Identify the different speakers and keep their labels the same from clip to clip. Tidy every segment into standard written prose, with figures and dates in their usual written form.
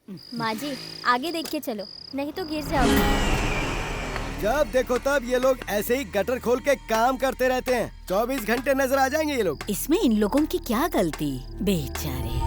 Speaker 1: माँ जी आगे देख के चलो, नहीं तो गिर जाओगे।
Speaker 2: जब देखो तब ये लोग ऐसे ही गटर खोल के काम करते रहते हैं। 24 घंटे नजर आ जाएंगे ये लोग।
Speaker 3: इसमें इन लोगों की क्या गलती, बेचारे।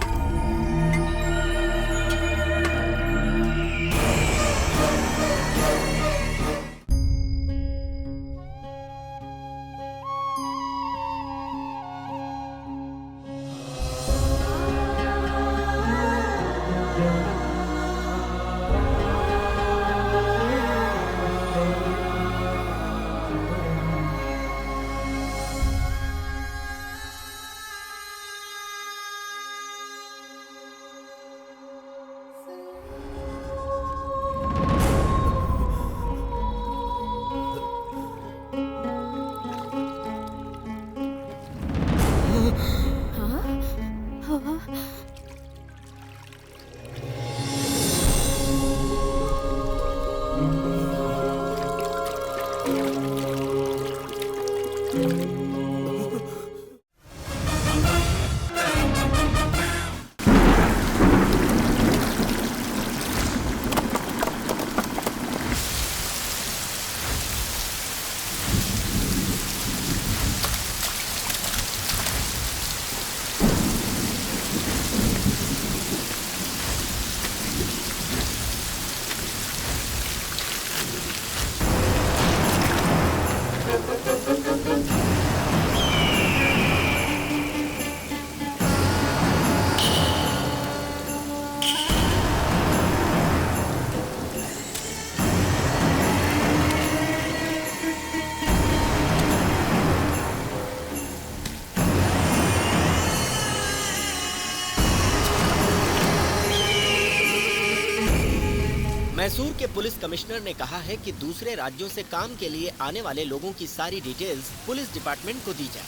Speaker 4: मैसूर के पुलिस कमिश्नर ने कहा है कि दूसरे राज्यों से काम के लिए आने वाले लोगों की सारी डिटेल्स पुलिस डिपार्टमेंट को दी जाए।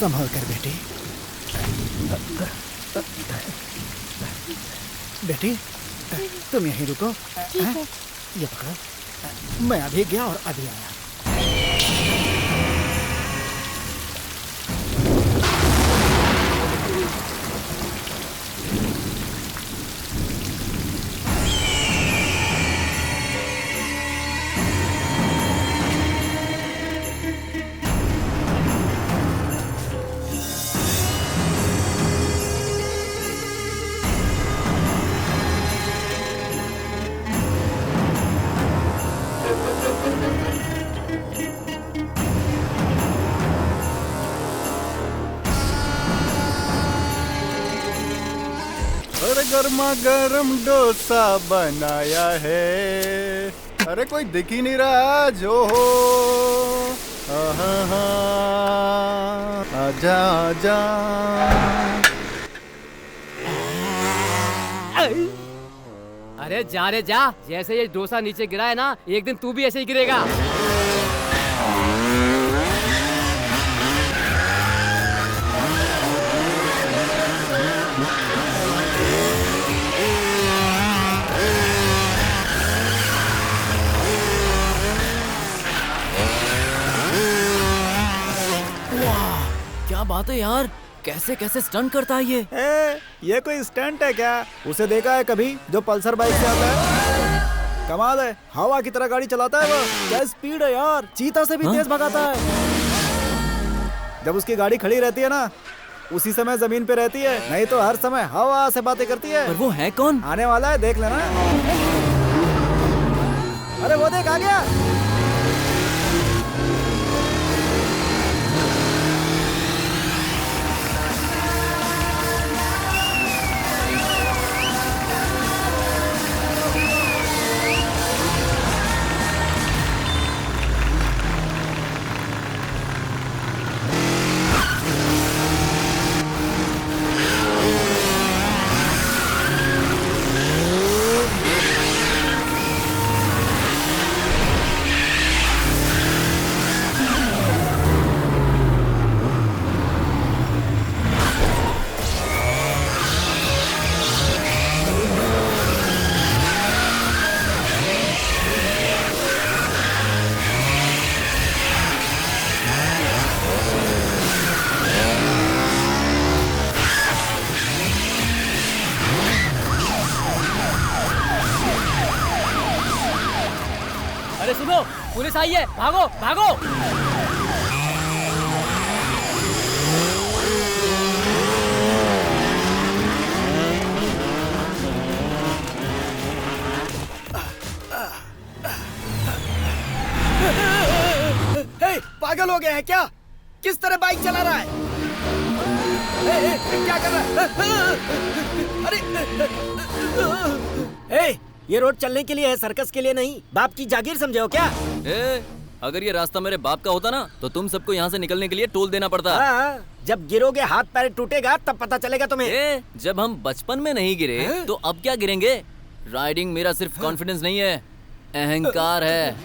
Speaker 5: संभाल कर बेटी। बेटी तुम यहीं रुको। ये पकड़ो, मैं अभी गया और अभी आया।
Speaker 6: गर्मा गर्म डोसा बनाया है। अरे कोई दिख ही नहीं रहा जो हो। आजा आजा।
Speaker 7: अरे जा रे जा, जैसे ये डोसा नीचे गिरा है ना, एक दिन तू भी ऐसे ही गिरेगा।
Speaker 8: क्या बात है यार, कैसे कैसे स्टंट करता है ये।
Speaker 5: ये कोई स्टंट है क्या? उसे देखा है कभी जो पल्सर बाइक से आता है? कमाल है, हवा की तरह गाड़ी चलाता है वो। क्या स्पीड है यार, चीता से भी तेज भगाता है। जब उसकी गाड़ी खड़ी रहती है ना, उसी समय जमीन पे रहती है, नहीं तो हर समय हवा से बातें करती है।
Speaker 8: पर वो है कौन?
Speaker 5: आने वाला है, देख लेना। अरे वो देख, आ गया।
Speaker 7: पुलिस आई है, भागो भागो।
Speaker 4: पागल हो गया है क्या? किस तरह बाइक चला रहा है? क्या कर रहा है? अरे ये रोड चलने के लिए है, सर्कस के लिए नहीं। बाप की जागीर समझे हो क्या?
Speaker 8: अगर ये रास्ता मेरे बाप का होता ना तो तुम सबको यहाँ से निकलने के लिए टोल देना पड़ता।
Speaker 4: हाँ, जब गिरोगे हाथ पैर टूटेगा तब पता चलेगा तुम्हें।
Speaker 8: जब हम बचपन में नहीं गिरे तो अब क्या गिरेंगे? राइडिंग मेरा सिर्फ कॉन्फिडेंस नहीं है, अहंकार है।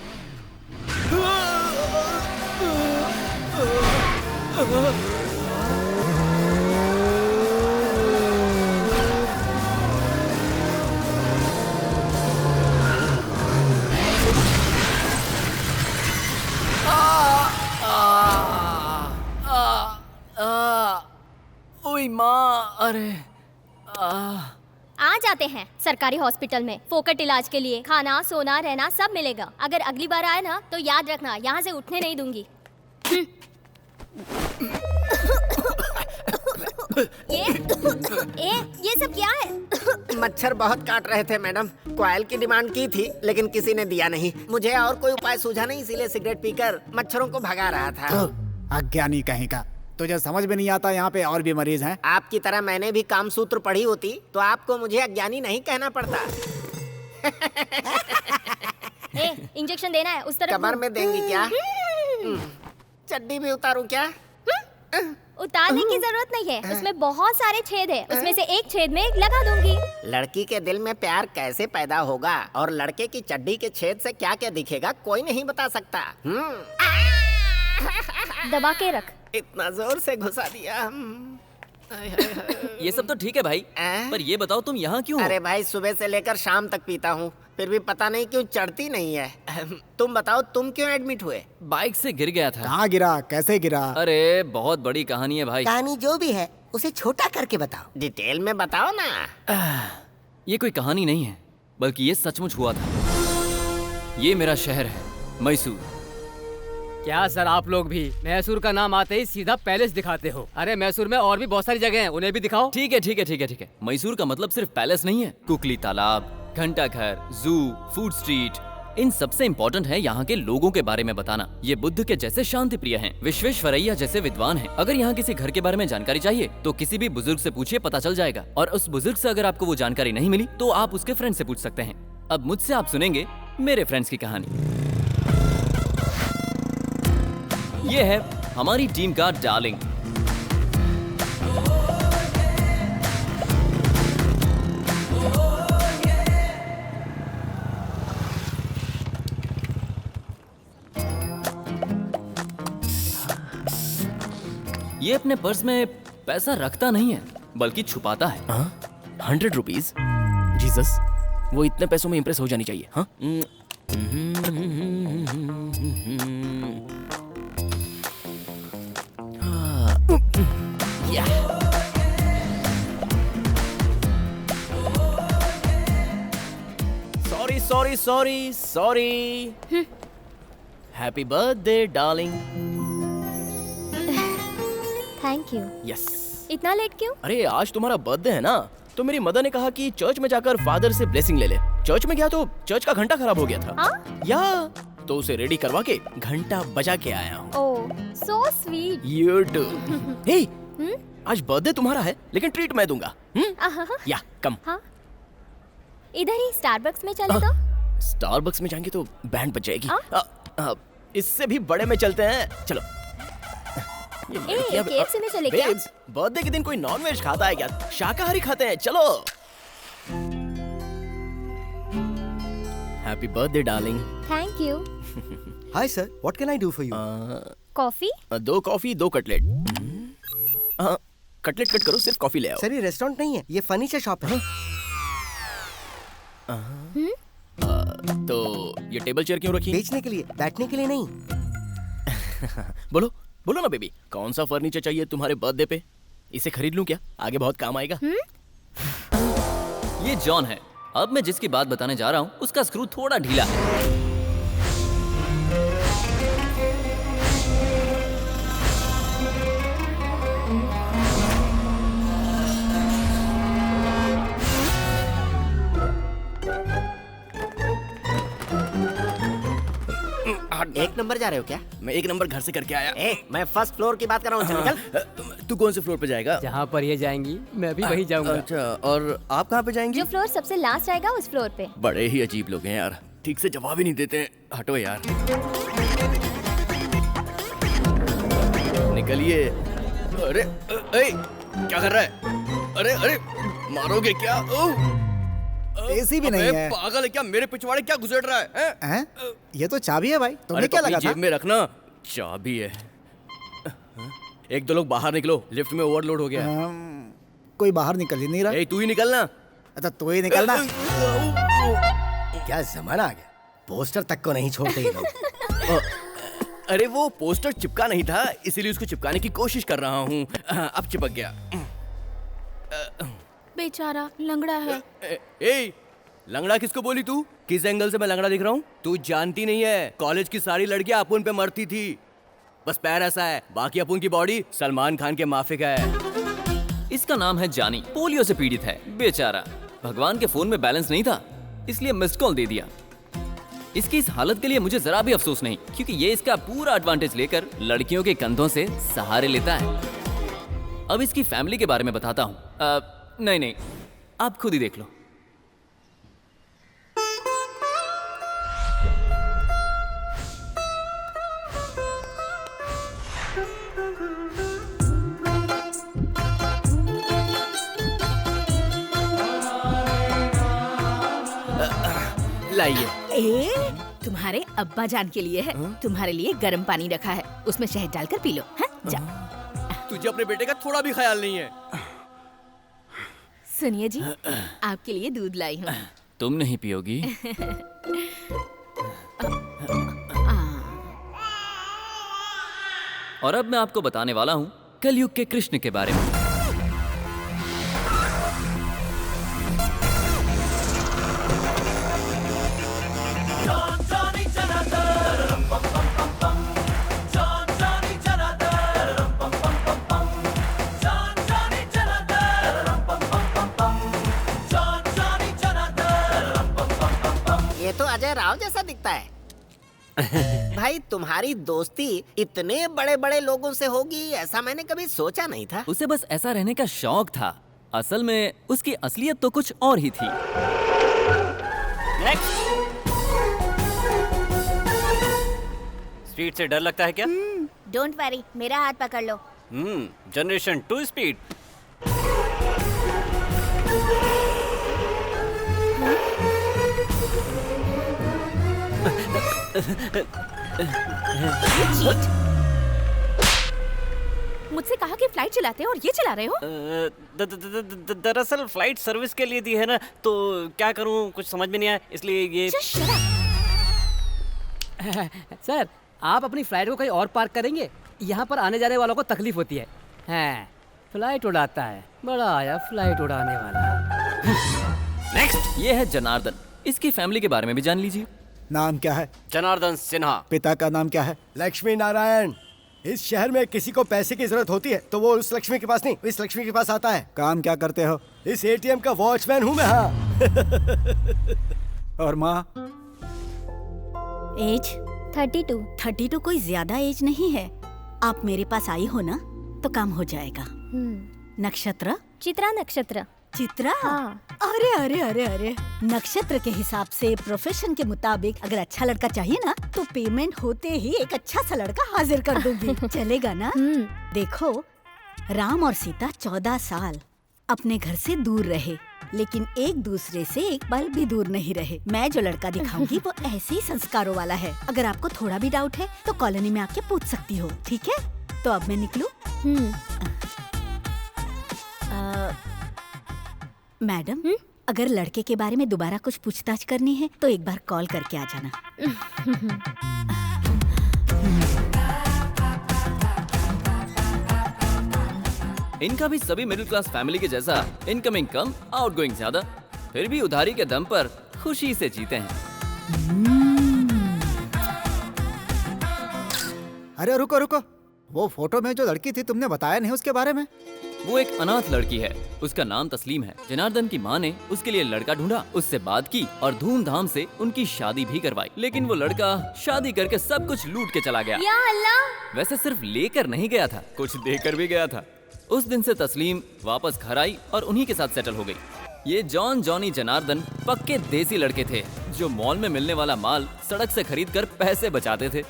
Speaker 8: ओए माँ, अरे
Speaker 1: आ जाते हैं सरकारी हॉस्पिटल में फोकट इलाज के लिए। खाना, सोना, रहना सब मिलेगा। अगर अगली बार आए ना तो याद रखना, यहाँ से उठने नहीं दूंगी। ये सब क्या है?
Speaker 4: मच्छर बहुत काट रहे थे मैडम। कॉइल की डिमांड की थी लेकिन किसी ने दिया नहीं। मुझे और कोई उपाय सूझा नहीं, इसीलिए सिगरेट पीकर मच्छरों को भगा रहा था।
Speaker 5: अज्ञानी कहीं का, तुझे समझ में नहीं आता यहाँ पे और भी मरीज हैं।
Speaker 4: आपकी तरह मैंने भी काम सूत्र पढ़ी होती तो आपको मुझे अज्ञानी नहीं कहना पड़ता।
Speaker 1: इंजेक्शन देना है उस तरफ।
Speaker 4: कमर में देंगी क्या? चड्डी भी उतारूं क्या?
Speaker 1: उतारने की जरूरत नहीं है, उसमें बहुत सारे छेद है। उसमें से एक छेद में लगा दूंगी।
Speaker 4: लड़की के दिल में प्यार कैसे पैदा होगा और लड़के की चड्डी के छेद से क्या क्या दिखेगा कोई नहीं बता सकता।
Speaker 1: दबा के रख।
Speaker 4: इतना जोर से घुसा दिया।
Speaker 8: ये सब तो ठीक है भाई, पर ये बताओ तुम यहाँ क्यों हो?
Speaker 4: अरे भाई सुबह से लेकर शाम तक पीता हूँ, फिर भी पता नहीं क्यों चढ़ती नहीं है। तुम बताओ तुम क्यों एडमिट हुए?
Speaker 8: बाइक से गिर गया था।
Speaker 5: कहाँ गिरा, कैसे गिरा?
Speaker 8: अरे बहुत बड़ी कहानी है भाई।
Speaker 4: कहानी जो भी है उसे छोटा करके बताओ, डिटेल में बताओ ना।
Speaker 8: ये कोई कहानी नहीं है, बल्कि ये सचमुच हुआ था। ये मेरा शहर है, मैसूर।
Speaker 7: क्या सर आप लोग भी मैसूर का नाम आते ही सीधा पैलेस दिखाते हो? अरे मैसूर में और भी बहुत सारी जगह हैं, उन्हें भी दिखाओ।
Speaker 8: ठीक है ठीक है ठीक है ठीक है। मैसूर का मतलब सिर्फ पैलेस नहीं है। कुकली तालाब, घंटा घर, जू, फूड स्ट्रीट, इन सबसे इम्पोर्टेंट है यहाँ के लोगों के बारे में बताना। ये बुद्ध के जैसे शांति प्रिय हैं, विश्वेश्वरैया जैसे विद्वान हैं। अगर यहाँ किसी घर के बारे में जानकारी चाहिए तो किसी भी बुजुर्ग से पूछिए, पता चल जाएगा। और उस बुजुर्ग से अगर आपको वो जानकारी नहीं मिली तो आप उसके फ्रेंड से पूछ सकते हैं। अब मुझसे आप सुनेंगे मेरे फ्रेंड्स की कहानी। ये है हमारी टीम का डार्लिंग। ये अपने पर्स में पैसा रखता नहीं है बल्कि छुपाता है।
Speaker 9: 100 रुपीज? जीसस, वो इतने पैसों में इंप्रेस हो जानी चाहिए। हाँ? Sorry. Happy birthday darling.
Speaker 1: Thank you.
Speaker 9: Yes.
Speaker 1: इतना लेट क्यों?
Speaker 9: अरे आज तुम्हारा बर्थडे है ना, तो मेरी मदर ने कहा कि चर्च में जाकर फादर से ब्लेसिंग ले ले। चर्च में गया तो चर्च का घंटा खराब हो गया था। या तो उसे रेडी करवा के घंटा बजा के आया हूँ।
Speaker 1: ओह, सो स्वीट।
Speaker 9: You too। हे, आज बर्थडे तुम्हारा है लेकिन ट्रीट मैं दूंगा। या कम।
Speaker 1: हाँ? इधर ही स्टारबक्स में चले तो?
Speaker 9: स्टारबक्स में जाएंगे तो बैंड बज जाएगी। इससे भी बड़े में चलते हैं, चलो।
Speaker 1: KFC में चले क्या?
Speaker 9: बर्थडे के दिन कोई नॉनवेज खाता है क्या? शाकाहारी खाते हैं, चलो। Happy birthday darling.
Speaker 1: Thank you.
Speaker 2: Hi sir, what can I do for you?
Speaker 1: Coffee?
Speaker 9: 2 coffee 2 cutlet. Cutlet cut करो, सिर्फ कॉफी ले आओ।
Speaker 2: सर ये रेस्टोरेंट नहीं है, ये फर्नीचर शॉप है।
Speaker 9: तो ये टेबल चेयर क्यों रखी?
Speaker 2: बेचने के लिए, बैठने के लिए नहीं।
Speaker 9: बोलो ना बेबी, कौन सा फर्नीचर चाहिए तुम्हारे बर्थडे पे? इसे खरीद लूं क्या? आगे बहुत काम आएगा।
Speaker 8: ये जॉन है। अब मैं जिसकी बात बताने जा रहा हूँ उसका स्क्रू थोड़ा ढीला है।
Speaker 4: 1 नंबर जा रहे हो क्या?
Speaker 9: मैं 1 नंबर घर से करके आया।
Speaker 4: मैं फर्स्ट फ्लोर की बात कर रहा हूँ, चल निकल।
Speaker 9: तू कौन से फ्लोर पे जाएगा?
Speaker 7: जहाँ पर ये जाएंगी मैं भी वहीं जाऊंगा।
Speaker 9: अच्छा, और आप कहाँ पे जाएंगी?
Speaker 1: जो फ्लोर सबसे लास्ट आएगा उस फ्लोर पे।
Speaker 9: बड़े ही अजीब लोग हैं यार, ठीक से जवाब ही नहीं देते। हटो यार, निकलिए। अरे क्या कर रहा है? अरे मारोगे क्या?
Speaker 5: एसी भी नहीं है।
Speaker 9: पागल है क्या? मेरे पिछवाड़े क्या गुजर रहा है?
Speaker 5: हैं? ये तो चाबी है भाई, तुमने क्या लगा था?
Speaker 9: जेब में रखना, चाबी है। 1-2 लोग बाहर निकलो, लिफ्ट में ओवरलोड हो गया।
Speaker 5: कोई बाहर निकल ही नहीं रहा।
Speaker 9: तू ही निकलना।
Speaker 5: अच्छा तू ही निकलना।
Speaker 2: क्या जमाना आ गया, पोस्टर तक को नहीं छोड़ते ये लोग।
Speaker 9: अरे वो पोस्टर चिपका नहीं था, इसीलिए उसको चिपकाने की कोशिश कर रहा हूँ। अब चिपक गया।
Speaker 1: बेचारा लंगड़ा है।
Speaker 9: लंगड़ा किसको बोली तू? किस एंगल से मैं लंगड़ा दिख रहा हूँ? तू जानती नहीं है, कॉलेज की सारी लड़कियां अपुन पे मरती थी। बस पैर ऐसा है, बाकी अपुन की बॉडी सलमान खान के माफिक है।
Speaker 8: इसका नाम है जानी, पोलियो से पीड़ित है बेचारा। भगवान के फोन में बैलेंस नहीं था, इसलिए मिस्ड कॉल दे दिया। इसकी इस हालत के लिए मुझे जरा भी अफसोस नहीं, क्योंकि ये इसका पूरा एडवांटेज लेकर लड़कियों के कंधों से सहारे लेता है। अब इसकी फैमिली के बारे में बताता हूँ। नहीं, आप खुद ही देख लो।
Speaker 9: लाइए।
Speaker 3: तुम्हारे अब्बा जान के लिए है। तुम्हारे लिए गर्म पानी रखा है, उसमें शहद डालकर पी लो। जा।
Speaker 9: तुझे अपने बेटे का थोड़ा भी ख्याल नहीं है।
Speaker 3: सुनिए जी, आपके लिए दूध लाई हूँ।
Speaker 8: तुम नहीं पियोगी? और अब मैं आपको बताने वाला हूँ कलयुग के कृष्ण के बारे में।
Speaker 4: ये तो अजय राव जैसा दिखता है। भाई तुम्हारी दोस्ती इतने बड़े बड़े लोगों से होगी ऐसा मैंने कभी सोचा नहीं था।
Speaker 8: उसे बस ऐसा रहने का शौक था, असल में उसकी असलियत तो कुछ और ही थी।
Speaker 7: स्पीड से डर लगता है क्या?
Speaker 1: डोंट वरी, मेरा हाथ पकड़ लो।
Speaker 7: Generation 2 speed.
Speaker 3: मुझसे कहा कि फ्लाइट चलाते हो और ये चला रहे हो?
Speaker 7: दरअसल फ्लाइट सर्विस के लिए दी है ना, तो क्या करूं, कुछ समझ में नहीं आया, इसलिए ये। सर, आप अपनी फ्लाइट को कहीं और पार्क करेंगे? यहाँ पर आने जाने वालों को तकलीफ होती है। फ्लाइट उड़ाता है, बड़ा आया फ्लाइट उड़ाने वाला।
Speaker 8: नेक्स्ट, ये है जनार्दन। इसकी फैमिली के बारे में भी जान लीजिए।
Speaker 5: नाम क्या है?
Speaker 7: जनार्दन सिन्हा।
Speaker 5: पिता का नाम क्या है?
Speaker 2: लक्ष्मी नारायण। इस शहर में किसी को पैसे की जरूरत होती है तो वो उस लक्ष्मी के पास नहीं, इस लक्ष्मी के पास आता है।
Speaker 5: काम क्या करते हो?
Speaker 2: इस एटीएम का वॉचमैन हूँ मैं। हाँ।
Speaker 5: और माँ?
Speaker 3: एज
Speaker 1: 32।
Speaker 3: 32 कोई ज्यादा एज नहीं है। आप मेरे पास आई हो ना, तो काम हो जाएगा। नक्षत्र?
Speaker 1: चित्रा नक्षत्र।
Speaker 3: चित्रा?
Speaker 1: हाँ।
Speaker 3: अरे अरे अरे अरे, नक्षत्र के हिसाब से, प्रोफेशन के मुताबिक अगर अच्छा लड़का चाहिए ना, तो पेमेंट होते ही एक अच्छा सा लड़का हाजिर कर दूंगी। चलेगा ना? देखो, राम और सीता 14 साल अपने घर से दूर रहे, लेकिन एक दूसरे से एक पल भी दूर नहीं रहे। मैं जो लड़का दिखाऊंगी वो ऐसे ही संस्कारों वाला है। अगर आपको थोड़ा भी डाउट है तो कॉलोनी में आके पूछ सकती हो, ठीक है? तो अब मैं निकलूं? मैडम, अगर लड़के के बारे में दोबारा कुछ पूछताछ करनी है तो एक बार कॉल करके आ जाना।
Speaker 8: इनका भी सभी मिडिल क्लास फैमिली के जैसा इनकमिंग कम, आउटगोइंग ज्यादा, फिर भी उधारी के दम पर खुशी से जीते हैं।
Speaker 5: अरे रुको रुको, वो फोटो में जो लड़की थी तुमने बताया नहीं उसके बारे में?
Speaker 8: वो एक अनाथ लड़की है, उसका नाम तस्लीम है। जनार्दन की माँ ने उसके लिए लड़का ढूंढा, उससे बात की और धूमधाम से उनकी शादी भी करवाई। लेकिन वो लड़का शादी करके सब कुछ लूट के चला गया।
Speaker 1: या अल्लाह।
Speaker 8: वैसे सिर्फ लेकर नहीं गया था, कुछ देकर भी गया था। उस दिन से तस्लीम वापस घर आई और उन्हीं के साथ सेटल हो गई। ये जॉन जॉनी जनार्दन पक्के देसी लड़के थे जो मॉल में मिलने वाला माल सड़क से खरीद कर पैसे बचाते थे।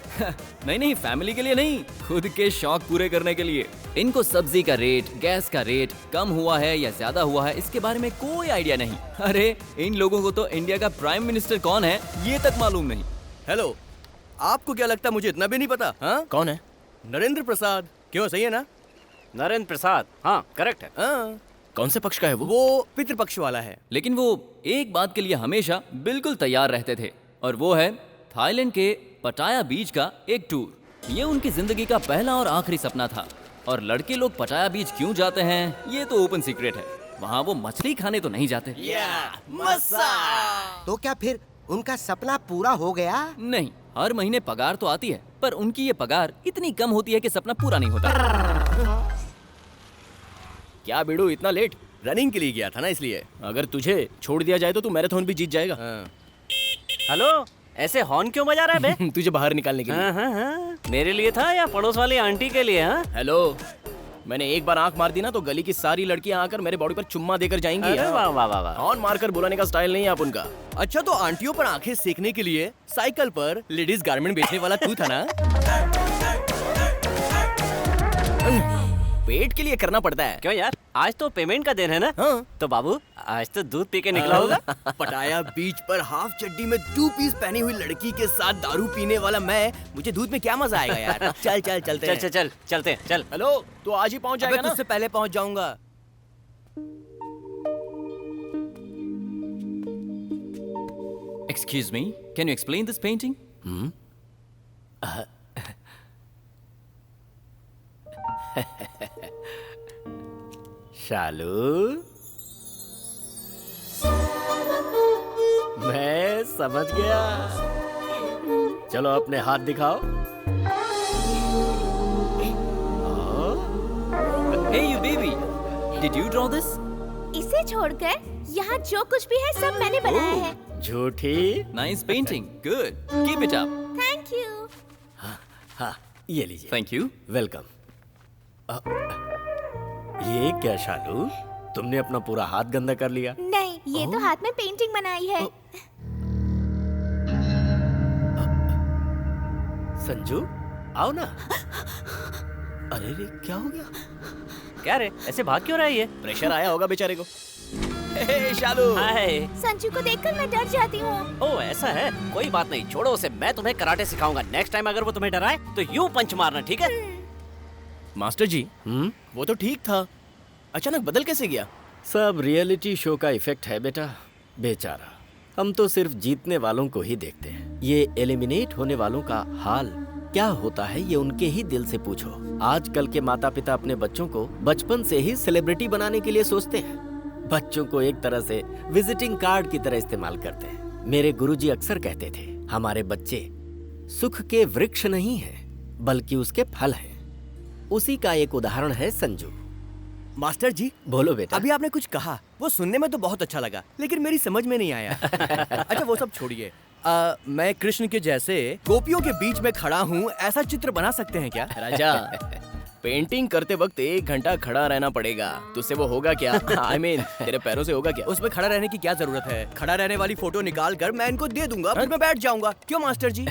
Speaker 8: नहीं, फैमिली के लिए नहीं, खुद के शौक पूरे करने के लिए। इनको सब्जी का रेट, गैस का रेट कम हुआ है या ज्यादा हुआ है, इसके बारे में कोई आइडिया नहीं। अरे इन लोगों को तो इंडिया का प्राइम मिनिस्टर कौन है ये तक मालूम नहीं।
Speaker 9: हेलो, आपको क्या लगता है मुझे इतना भी नहीं पता? हाँ, कौन है? नरेंद्र प्रसाद। क्यों, सही है ना?
Speaker 7: नरेंद्र प्रसाद, हाँ करेक्ट है।
Speaker 9: हाँ।
Speaker 8: कौन से पक्ष का है वो?
Speaker 9: वो पितृपक्ष वाला है।
Speaker 8: लेकिन वो एक बात के लिए हमेशा बिल्कुल तैयार रहते थे और वो है थाईलैंड के पटाया बीच का एक टूर। ये उनकी जिंदगी का पहला और आखिरी सपना था। और लड़के लोग पटाया बीच क्यों जाते हैं ये तो ओपन सीक्रेट है। वहाँ वो मछली खाने तो नहीं जाते।
Speaker 4: तो क्या फिर उनका सपना पूरा हो गया?
Speaker 8: नहीं, हर महीने पगार तो आती है, पर उनकी ये पगार इतनी कम होती है कि सपना पूरा नहीं होता।
Speaker 9: क्या बेड़ू, इतना लेट? रनिंग के लिए गया था ना, इसलिए। अगर तुझे छोड़ दिया जाए तो तू मैराथन भी जीत जाएगा।
Speaker 7: हेलो, ऐसे हॉर्न क्यों बजा रहा है बे?
Speaker 9: तुझे बाहर निकालने के लिए।
Speaker 7: हाँ। मेरे लिए था या पड़ोस वाली आंटी के लिए? हाँ?
Speaker 9: हेलो, मैंने एक बार आंख मार दी ना तो गली की सारी लड़कियां आकर मेरे बॉडी पर चुम्मा देकर जाएंगी।
Speaker 7: अरे वाह वाह वाह वाह।
Speaker 9: हॉर्न मारकर बुलाने का स्टाइल नहीं है आप उनका। अच्छा, तो आंटियों पर आंखें सेकने के लिए साइकिल पर लेडीज गारमेंट बेचने वाला तू था ना? पेट के लिए करना पड़ता है।
Speaker 7: क्यों यार, आज तो पेमेंट का दिन है ना?
Speaker 9: हाँ।
Speaker 7: तो बाबू आज तो दूध पी के निकला होगा।
Speaker 9: पटाया बीच पर हाफ चड्डी में 2 पीस पहनी हुई लड़की के साथ दारू पीने वाला मैं, मुझे दूध में क्या मजा आएगा यार। चलते चल। हेलो, तो आज ही पहुंच जाएगा ना? तुझसे पहले पहुंच जाऊंगा।
Speaker 8: Excuse me, can you explain this painting?
Speaker 7: शालू, मैं समझ गया। चलो अपने हाथ दिखाओ।
Speaker 8: Hey you baby, did you draw this?
Speaker 1: इसे छोड़कर यहाँ जो कुछ भी है सब मैंने बनाया है।
Speaker 7: झूठी।
Speaker 8: Nice painting, good. Keep it up.
Speaker 1: Thank you.
Speaker 7: हाँ, ये लीजिए।
Speaker 8: Thank you.
Speaker 7: वेलकम। ये क्या शालू, तुमने अपना पूरा हाथ गंदा कर लिया?
Speaker 1: नहीं, ये तो हाथ में पेंटिंग बनाई है।
Speaker 7: संजू, आओ ना। अरे रे, क्या हो गया? क्या रे, ऐसे भाग क्यों रहा है ये?
Speaker 9: प्रेशर आया होगा बेचारे को। हे शालू।
Speaker 7: हाय।
Speaker 1: संजू को देखकर मैं डर जाती हूँ।
Speaker 7: ओह ऐसा है, कोई बात नहीं, छोड़ो उसे। मैं तुम्हें कराटे सिखाऊंगा। नेक्स्ट टाइम अगर वो तुम्हें डराए तो यूं पंच मारना, ठीक है?
Speaker 9: मास्टर जी, वो तो ठीक था, अचानक बदल कैसे गया?
Speaker 7: सब रियलिटी शो का इफेक्ट है बेटा। बेचारा, हम तो सिर्फ जीतने वालों को ही देखते हैं। ये एलिमिनेट होने वालों का हाल क्या होता है ये उनके ही दिल से पूछो। आजकल के माता पिता अपने बच्चों को बचपन से ही सेलिब्रिटी बनाने के लिए सोचते हैं। बच्चों को एक तरह से विजिटिंग कार्ड की तरह इस्तेमाल करते हैं। मेरे गुरुजी अक्सर कहते थे, हमारे बच्चे सुख के वृक्ष नहीं हैं, बल्कि उसके फल हैं। उसी का एक उदाहरण है संजू।
Speaker 9: मास्टर जी,
Speaker 7: बोलो बेटा।
Speaker 9: अभी आपने कुछ कहा, वो सुनने में तो बहुत अच्छा लगा, लेकिन मेरी समझ में नहीं आया। अच्छा वो सब छोड़िए, मैं कृष्ण के जैसे गोपियों के बीच में खड़ा हूँ, ऐसा चित्र बना सकते हैं क्या? राजा, पेंटिंग करते वक्त 1 घंटा खड़ा रहना पड़ेगा, तुझसे वो होगा क्या? I mean, तेरे पैरों से होगा क्या? उसमें खड़ा रहने की क्या जरूरत है? खड़ा रहने वाली फोटो निकाल कर मैं इनको दे दूंगा, फिर मैं बैठ जाऊंगा। क्यों मास्टर जी?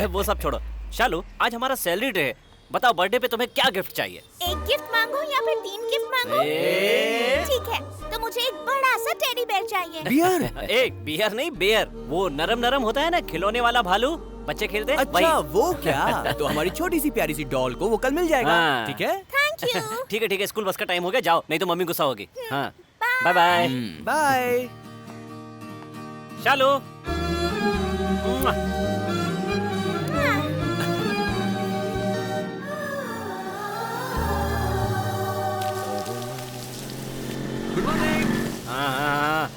Speaker 7: वो सब छोड़ो। शालू, आज हमारा सैलरी डे है। बताओ बर्थडे पे तुम्हें क्या गिफ्ट चाहिए?
Speaker 1: 1 गिफ्ट मांगो या फिर 3 गिफ्ट मांगो? ठीक है, तो मुझे एक बड़ा सा टेडी बेयर चाहिए।
Speaker 9: बियर?
Speaker 7: एक बियर नहीं, बेयर। वो नरम नरम होता है ना, खिलौने वाला भालू, बच्चे खेलते हैं।
Speaker 9: अच्छा वो क्या? तो हमारी छोटी सी प्यारी सी डॉल को वो कल मिल जाएगा।
Speaker 7: हाँ।
Speaker 9: ठीक है?
Speaker 1: Thank you.
Speaker 7: ठीक है, स्कूल बस का टाइम हो गया, जाओ, नहीं तो मम्मी गुस्सा होगी। हाँ, बाय बाय।
Speaker 9: बाय।
Speaker 7: शालू। हाँ।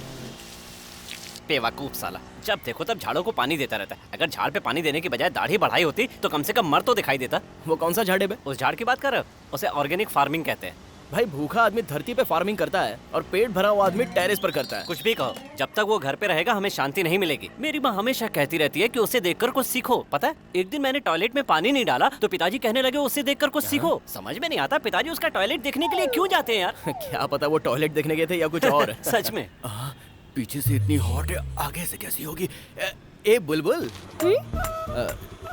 Speaker 7: बेवकूफ साला, जब देखो तब झाड़ों को पानी देता रहता है। अगर झाड़ पे पानी देने की बजाय दाढ़ी बढ़ाई होती तो कम से कम मर तो दिखाई देता।
Speaker 9: वो कौन सा झाड़ है बे?
Speaker 7: उस झाड़ की बात कर रहे हो? उसे ऑर्गेनिक फार्मिंग कहते हैं। भाई भूखा आदमी धरती पे फार्मिंग करता है और पेट भरा हुआ आदमी टेरेस पर करता है।
Speaker 10: कुछ भी कहो, जब तक वो घर पे रहेगा हमें शांति नहीं मिलेगी। मेरी माँ हमेशा कहती रहती है कि उसे देखकर कुछ सीखो। पता है, एक दिन मैंने टॉयलेट में पानी नहीं डाला तो पिताजी कहने लगे उसे देखकर कुछ सीखो। समझ में नहीं आता पिताजी उसका टॉयलेट देखने के लिए क्यों जाते हैं यार।
Speaker 7: क्या पता वो टॉयलेट देखने गए थे या कुछ और।
Speaker 10: सच में।
Speaker 9: पीछे से इतनी हॉट है, आगे से कैसी होगी? ए बुलबुल,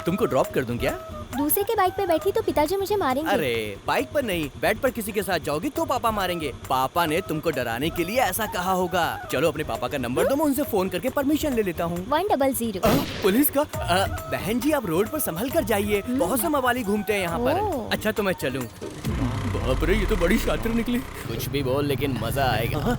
Speaker 9: तुमको ड्रॉप कर दूं क्या?
Speaker 1: दूसरे के बाइक पे बैठी तो पिताजी मुझे मारेंगे।
Speaker 9: अरे बाइक पर नहीं, बेड पर किसी के साथ जाओगी तो पापा मारेंगे। पापा ने तुमको डराने के लिए ऐसा कहा होगा। चलो अपने पापा का नंबर दो, मैं उनसे फोन करके परमिशन ले लेता हूँ।
Speaker 1: 100।
Speaker 9: पुलिस का? बहन जी आप रोड पर संभल कर जाइए, बहुत से मवाली घूमते हैं यहाँ पर। अच्छा तो मैं चलूँ? बाप रे, ये तो बड़ी शातिर निकली।
Speaker 7: कुछ भी बोल लेकिन मजा आएगा।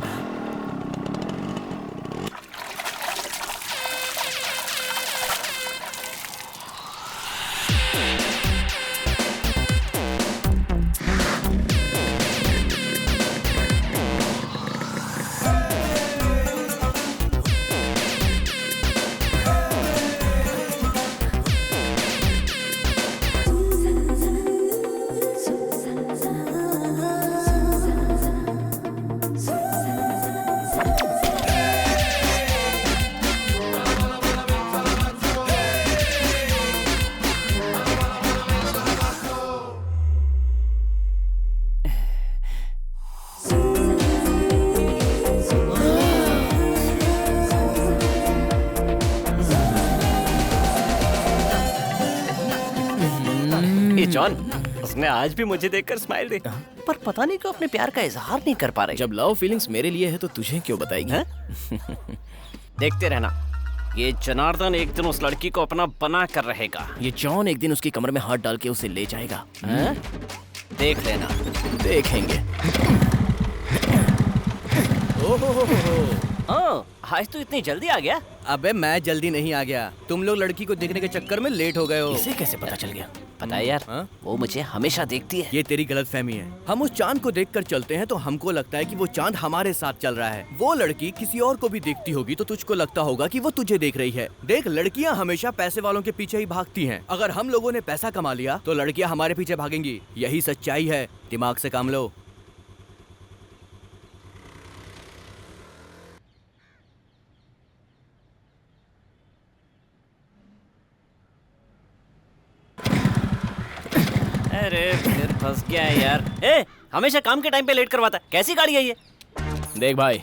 Speaker 10: जॉन, उसने आज भी मुझे देखकर स्माइल दी, पर पता नहीं क्यों अपने प्यार का इजहार नहीं कर पा रही।
Speaker 7: जब लव फीलिंग्स मेरे लिए है तो तुझे क्यों बताएगी?
Speaker 10: देखते रहना, ये जनार्दन एक दिन उस लड़की को अपना बना कर रहेगा।
Speaker 7: ये जॉन एक दिन उसकी कमर में हाथ डाल के उसे ले जाएगा।
Speaker 10: देख लेना।
Speaker 7: देखेंगे।
Speaker 10: आज तो इतनी जल्दी आ गया?
Speaker 9: अबे मैं जल्दी नहीं आ गया, तुम लोग लड़की को देखने के चक्कर में लेट हो गए हो।
Speaker 7: इसे कैसे पता चल गया?
Speaker 10: पता है यार, वो मुझे हमेशा देखती है।
Speaker 9: ये तेरी गलतफहमी है। हम उस चांद को देखकर चलते हैं तो हमको लगता है कि वो चांद हमारे साथ चल रहा है। वो लड़की किसी और को भी देखती होगी तो तुझको लगता होगा कि वो तुझे देख रही है। देख, लड़कियां हमेशा पैसे वालों के पीछे ही भागती हैं। अगर हम लोगों ने पैसा कमा लिया तो लड़कियां हमारे पीछे भागेंगी। यही सच्चाई है, दिमाग से काम लो।
Speaker 10: अरे फिर फंस गया है यार। हमेशा काम के टाइम पे लेट करवाता है। कैसी गाड़ी है ये?
Speaker 7: देख भाई,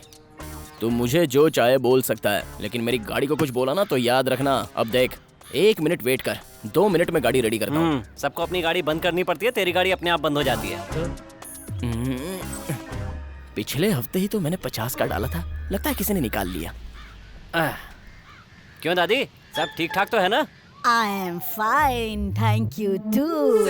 Speaker 7: तू मुझे जो चाहे बोल सकता है, लेकिन मेरी गाड़ी को कुछ बोला ना तो याद रखना। अब देख, 1 मिनट वेट कर, 2 मिनट में गाड़ी रेडी करता हूँ।
Speaker 10: सबको अपनी गाड़ी बंद करनी पड़ती है, तेरी गाड़ी अपने आप बंद हो जाती है।
Speaker 7: पिछले हफ्ते ही तो मैंने 50 का डाला था, लगता है किसी ने निकाल लिया।
Speaker 10: क्यों दादी, सब ठीक ठाक तो है ना?
Speaker 3: I am fine, thank you too.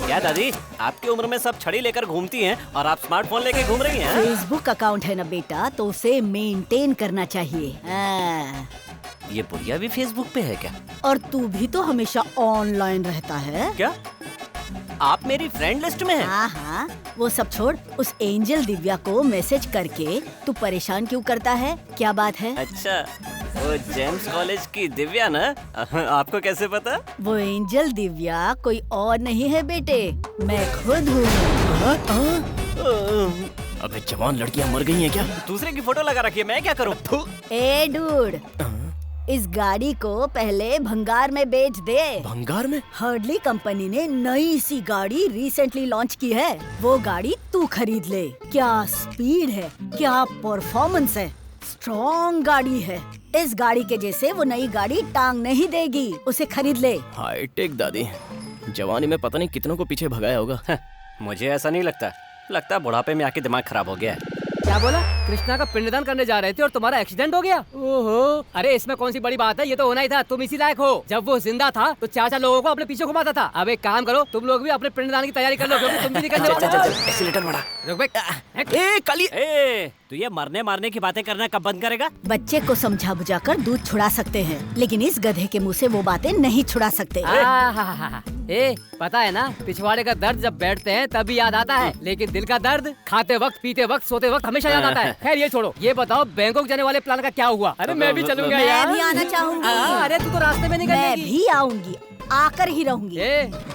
Speaker 10: क्या दादी, आपकी उम्र में सब छड़ी लेकर घूमती हैं और आप स्मार्टफोन लेके घूम रही हैं?
Speaker 3: फेसबुक अकाउंट है ना बेटा, तो उसे मेंटेन करना चाहिए।
Speaker 10: ये बुढ़िया भी फेसबुक पे है क्या?
Speaker 3: और तू भी तो हमेशा ऑनलाइन रहता है।
Speaker 10: क्या आप मेरी फ्रेंड लिस्ट में हैं?
Speaker 3: हाँ, वो सब छोड़, उस एंजल दिव्या को मैसेज करके तू परेशान क्यों करता है? क्या बात है?
Speaker 10: अच्छा, वो जेम्स कॉलेज की दिव्या ना? आपको कैसे पता?
Speaker 3: वो एंजल दिव्या कोई और नहीं है बेटे, मैं खुद हूँ।
Speaker 7: अबे जवान लड़कियां मर गई हैं क्या?
Speaker 10: दूसरे की फोटो लगा रखी है, मैं क्या करूँ?
Speaker 3: ए डूड, इस गाड़ी को पहले भंगार में बेच दे।
Speaker 7: भंगार में?
Speaker 3: हर्डली कंपनी ने नई सी गाड़ी रिसेंटली लॉन्च की है, वो गाड़ी तू खरीद ले। क्या स्पीड है, क्या परफॉर्मेंस है, स्ट्रॉन्ग गाड़ी है। इस गाड़ी के जैसे वो नई गाड़ी टांग नहीं देगी, उसे खरीद ले।
Speaker 7: हाईटेक दादी, जवानी में पता नहीं कितनों को पीछे भगाया होगा।
Speaker 10: मुझे ऐसा नहीं लगता, लगता बुढ़ापे में आके दिमाग खराब हो गया है।
Speaker 11: क्या बोला? कृष्णा का पिंडदान करने जा रहे थे और तुम्हारा एक्सीडेंट हो गया? ओहो, अरे इसमें कौन सी बड़ी बात है, ये तो होना ही था। तुम इसी लायक हो। जब वो जिंदा था तो 4 लोगों को अपने पीछे घुमाता था। अब एक काम करो, तुम लोग भी अपने पिंडदान की तैयारी कर लो, क्योंकि तुम भी निकलने वाले हो।
Speaker 7: एक्सीलेटर बढ़ा।
Speaker 11: रुक बे।
Speaker 10: ए काली, तू ये मरने मारने की बातें करना कब बंद करेगा?
Speaker 3: बच्चे को समझा बुझाकर दूध छुड़ा सकते हैं, लेकिन इस गधे के मुंह से वो बातें नहीं छुड़ा सकते।
Speaker 11: पता है ना, पिछवाड़े का दर्द जब बैठते हैं तभी याद आता है, लेकिन दिल का दर्द खाते वक्त, पीते वक्त, सोते वक्त हमेशा याद आता है। खैर ये छोड़ो, ये बताओ बैंकॉक जाने वाले प्लान का क्या हुआ? अरे मैं भी चलूंगा यार।
Speaker 3: मैं भी आना चाहूंगी।
Speaker 11: अरे तू तो रास्ते में निकल
Speaker 3: मैं
Speaker 11: जाएगी।
Speaker 3: भी आऊंगी। आकर ही रहूंगी।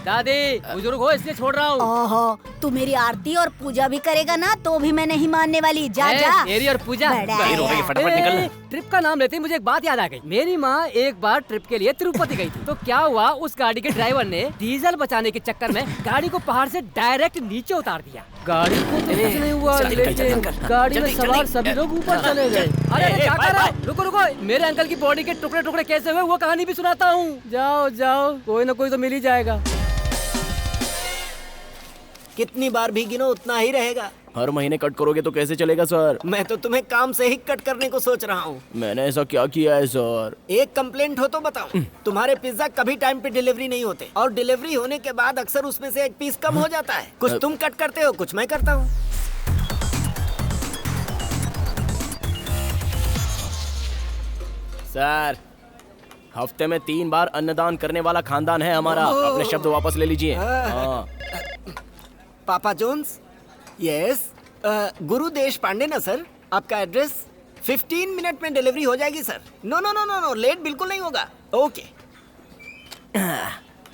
Speaker 11: दादी बुजुर्ग हो इसलिए छोड़ रहा हूँ।
Speaker 3: ओहो, तू मेरी आरती और पूजा भी करेगा ना तो भी मैं नहीं मानने वाली। जा जा।
Speaker 11: मेरी और पूजा
Speaker 10: फटाफट निकल।
Speaker 11: ट्रिप का नाम लेते ही मुझे एक बात याद आ गई। मेरी माँ एक बार ट्रिप के लिए तिरुपति गई थी। तो क्या हुआ, उस गाड़ी के ड्राइवर ने डीजल बचाने के चक्कर में गाड़ी को पहाड़ से डायरेक्ट नीचे उतार दिया। गाड़ी को तो कुछ नहीं हुआ, लेकिन गाड़ी में सवार सभी लोग ऊपर चले गए। अरे क्या कर रहा है? रुको रुको, मेरे अंकल की बॉडी के टुकड़े टुकड़े कैसे हुए वो कहानी भी सुनाता हूँ। जाओ जाओ, कोई ना कोई तो मिल ही जाएगा।
Speaker 4: कितनी बार भी गिनो उतना ही रहेगा।
Speaker 7: हर महीने कट करोगे तो कैसे चलेगा सर?
Speaker 4: मैं तो तुम्हें काम से ही कट करने को सोच रहा हूँ।
Speaker 7: मैंने ऐसा क्या किया है सर?
Speaker 4: एक कंप्लेंट हो तो बताओ। तुम्हारे पिज्जा कभी टाइम पे डिलीवरी नहीं होते और डिलीवरी होने के बाद अक्सर उसमें से एक पीस कम हो जाता है। कुछ तुम कट करते हो, कुछ मैं करता हूँ।
Speaker 7: सर, हफ्ते में 3 बार अन्नदान करने वाला खानदान है हमारा। अपने शब्द वापस ले लीजिए।
Speaker 4: पापा जोन्स, यस, गुरु देश पांडे ना सर? आपका एड्रेस 15 मिनट में डिलीवरी हो जाएगी sir. No no no no no, late बिल्कुल नहीं होगा। ओके।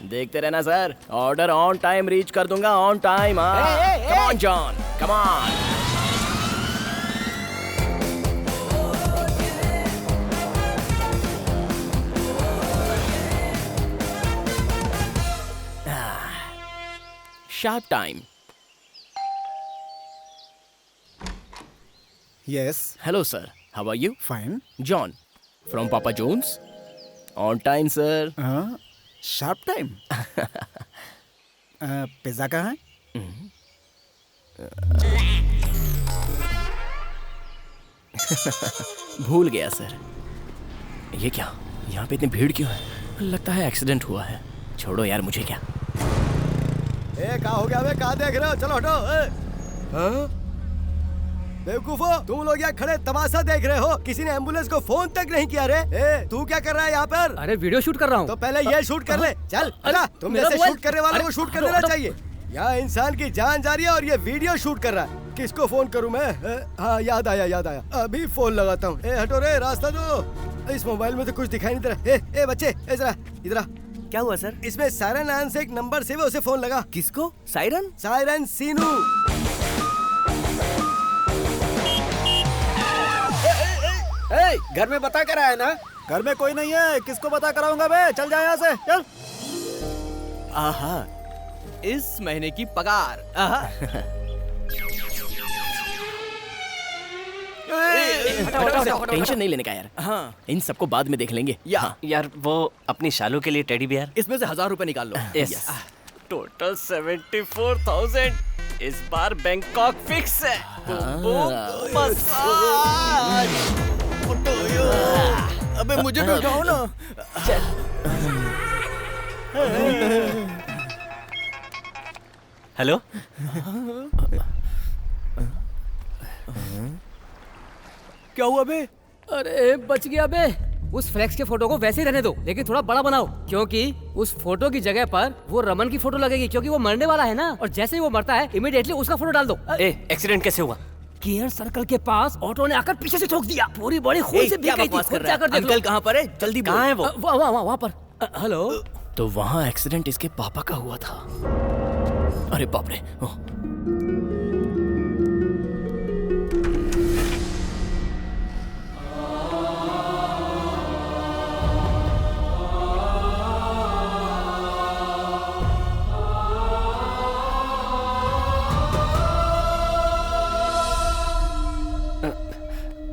Speaker 7: देखते रहना sir, order on time reach कर दूंगा, on time. Come on John, come on. Sharp time.
Speaker 5: Yes.
Speaker 7: Hello, sir. How are you?
Speaker 5: Fine.
Speaker 7: John, from Papa John's. On time, sir.
Speaker 5: Sharp time. Pizza कहाँ है?
Speaker 7: भूल गया sir. ये क्या? यहाँ पे इतनी भीड़ क्यों है? लगता है एक्सीडेंट हुआ है। छोड़ो यार, मुझे क्या।
Speaker 2: क्या हो गया? कहाँ देख रहे हो? चलो हटो। बेवकूफो, तुम लोग यहाँ खड़े तमाशा देख रहे हो? किसी ने एम्बुलेंस को फोन तक नहीं किया रे। तू क्या कर रहा है यहाँ पर?
Speaker 11: अरे वीडियो शूट कर रहा हूँ।
Speaker 2: तो पहले ये शूट कर ले। चल, तुम जैसे शूट करने वालों को शूट कर लेना चाहिए। यहाँ इंसान की जान जा रही है और ये वीडियो शूट कर रहा है। किसको फोन करूँ मैं? हाँ, याद आया। अभी फोन लगाता हूँ। हटो रे, रास्ता दो। इस मोबाइल में तो कुछ दिखाई नहीं दे रहा। बच्चे, इधर।
Speaker 9: क्या हुआ सर?
Speaker 2: इसमें सायरन नाम से एक नंबर सेव है, उसे फोन लगा।
Speaker 9: किसको? सायरन?
Speaker 2: सायरन सीनू।
Speaker 4: घर में बता कर आया ना?
Speaker 5: घर में कोई नहीं है, किसको बता कराऊंगा बे? चल जा यहाँ से, चल।
Speaker 9: आहा, इस महीने की पगार। आहा।
Speaker 7: टेंशन नहीं लेने का यार।
Speaker 9: हाँ,
Speaker 7: इन सबको बाद में देख लेंगे।
Speaker 10: यार वो अपनी शालू के लिए टेडी बियर।
Speaker 9: इसमें से 1000 रुपए निकाल लो।
Speaker 10: यस। टोटल 74,000। इस बार बैंकॉक फिक्स है।
Speaker 9: अबे मुझे भी उठाओ ना।
Speaker 10: हेलो।
Speaker 9: क्या हुआ बे?
Speaker 11: अरे बच गया बे। उस फ्लेक्स के फोटो को वैसे ही रहने दो, लेकिन थोड़ा बड़ा बनाओ, क्योंकि उस फोटो की जगह पर वो रमन की फोटो लगेगी, क्योंकि वो मरने वाला है ना। और जैसे ही वो मरता है, इमीडिएटली उसका फोटो डाल दो।
Speaker 10: एक्सीडेंट कैसे हुआ?
Speaker 11: केयर सर्कल के पास ऑटो ने आकर पीछे से ठोक दिया। पूरी बॉडी खून से भीग गई थी।
Speaker 9: अंकल कहाँ पर है? जल्दी बोल।
Speaker 10: कहाँ है वो?
Speaker 11: वहाँ पर। हेलो।
Speaker 7: तो वहाँ एक्सीडेंट इसके पापा का हुआ था। अरे बाप रे।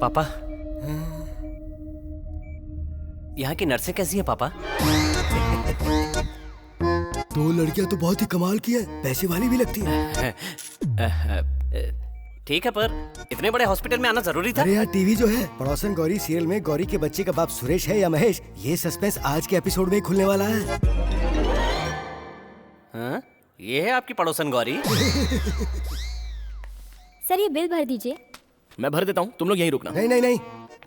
Speaker 10: पापा, यहाँ की नर्सें कैसी हैं पापा?
Speaker 2: 2 लड़कियां तो बहुत ही कमाल की है, पैसे वाली भी लगती है।
Speaker 10: ठीक है, पर इतने बड़े हॉस्पिटल में आना जरूरी था?
Speaker 2: अरे यार, टीवी जो है पड़ोसन गौरी सीरियल में गौरी के बच्चे का बाप सुरेश है या महेश, ये सस्पेंस आज के एपिसोड में खुलने वाला है।
Speaker 10: हाँ? ये है आपकी पड़ोसन गौरी?
Speaker 1: सर, ये बिल भर दीजिए।
Speaker 7: मैं भर देता हूँ, तुम लोग यहीं रुकना।
Speaker 2: नहीं,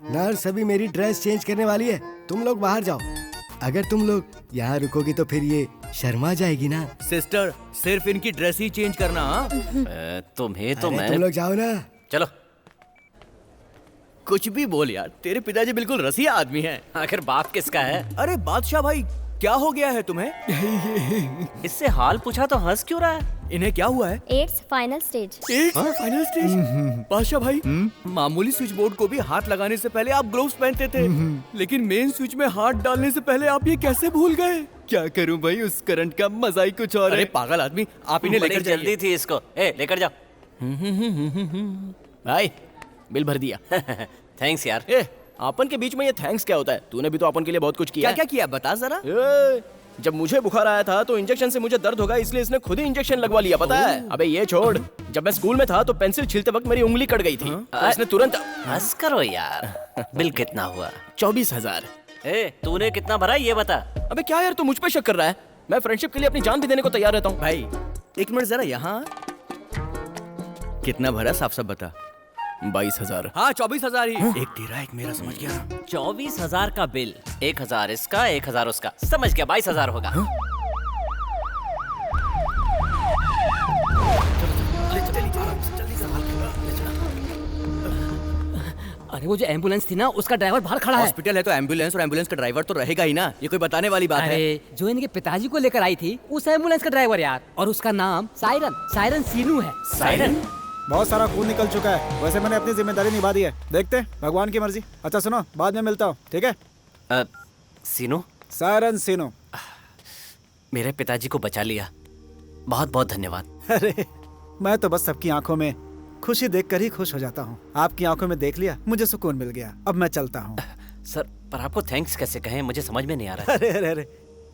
Speaker 2: नर्स अभी मेरी ड्रेस चेंज करने वाली है, तुम लोग बाहर जाओ। अगर तुम लोग यहाँ रुकोगी तो फिर ये शर्मा जाएगी ना।
Speaker 9: सिस्टर, सिर्फ इनकी ड्रेस ही चेंज करना।
Speaker 10: तुम्हें तो मैं।
Speaker 2: तुम लोग जाओ ना।
Speaker 10: चलो।
Speaker 9: कुछ भी बोल यार, तेरे पिताजी बिल्कुल रसिया आदमी हैं।
Speaker 10: आखिर बाप किसका है?
Speaker 9: अरे बादशाह भाई, क्या हो गया है तुम्हें?
Speaker 10: इससे हाल पूछा तो हंस क्यों रहा है?
Speaker 9: इन्हें क्या हुआ है?
Speaker 1: AIDS final stage.
Speaker 9: Final stage? Badshah भाई, मामूली स्विच बोर्ड को भी हाथ लगाने से पहले आप ग्लोव्स पहनते थे, लेकिन मेन स्विच में हाथ डालने से पहले आप ये कैसे भूल गए? क्या करूं भाई, उस करंट का मजा ही कुछ और है। अरे पागल आदमी, आप इन्हें लेकर जाइए।
Speaker 10: जल्दी थी इसको, लेकर जाओ।
Speaker 7: भाई बिल भर दिया।
Speaker 10: थैंक्स यार।
Speaker 7: अपन के बीच में ये थैंक्स क्या होता है? तूने भी तो अपन के लिए बहुत कुछ किया।
Speaker 9: क्या क्या किया बता जरा।
Speaker 7: जब मुझे बुखार आया था तो इंजेक्शन से मुझे दर्द होगा, इसलिए इसने खुद ही इंजेक्शन लगवा लिया, पता है? अबे ये छोड़, जब मैं स्कूल में था तो पेंसिल छीलते वक्त मेरी उंगली कट गई थी, तो इसने तुरंत।
Speaker 10: हंस करो यार। बिल कितना हुआ?
Speaker 7: 24,000।
Speaker 10: तूने कितना भरा ये बता।
Speaker 7: अबे क्या यार, तू मुझ पे शक कर रहा है? मैं फ्रेंडशिप के लिए अपनी जान भी देने को तैयार रहता हूँ।
Speaker 9: भाई एक मिनट जरा यहाँ। कितना भरा, साफ साफ बता।
Speaker 7: 22,000।
Speaker 9: हाँ 24,000 ही। एक तेरा एक मेरा, समझ गया?
Speaker 10: 24,000 का बिल, 1,000 इसका 1,000 उसका, समझ गया 22,000 होगा।
Speaker 11: अरे वो जो एम्बुलेंस थी ना, उसका ड्राइवर बाहर खड़ा है।
Speaker 9: हॉस्पिटल है तो एम्बुलेंस, और एम्बुलेंस का ड्राइवर तो रहेगा ही ना, ये कोई बताने वाली बात है?
Speaker 11: अरे जो इनके पिताजी को लेकर आई थी उस एम्बुलेंस का ड्राइवर यार, और उसका नाम सायरन सीनू है।
Speaker 10: सायरन?
Speaker 5: बहुत सारा खून निकल चुका है, वैसे मैंने अपनी जिम्मेदारी निभा दी है, देखते भगवान की मर्जी। अच्छा सुनो, बाद में मिलता हूँ, ठीक है?
Speaker 10: सीनू?
Speaker 5: सायरन सीनू।
Speaker 10: मेरे पिताजी को बचा लिया, बहुत बहुत धन्यवाद।
Speaker 5: अरे मैं तो बस सबकी आंखों में खुशी देखकर ही खुश हो जाता हूँ। आपकी आंखों में देख लिया, मुझे सुकून मिल गया, अब मैं चलता हूँ।
Speaker 10: सर पर आपको थैंक्स कैसे कहें, मुझे समझ में नहीं आ रहा है।
Speaker 5: अरे अरे अरे,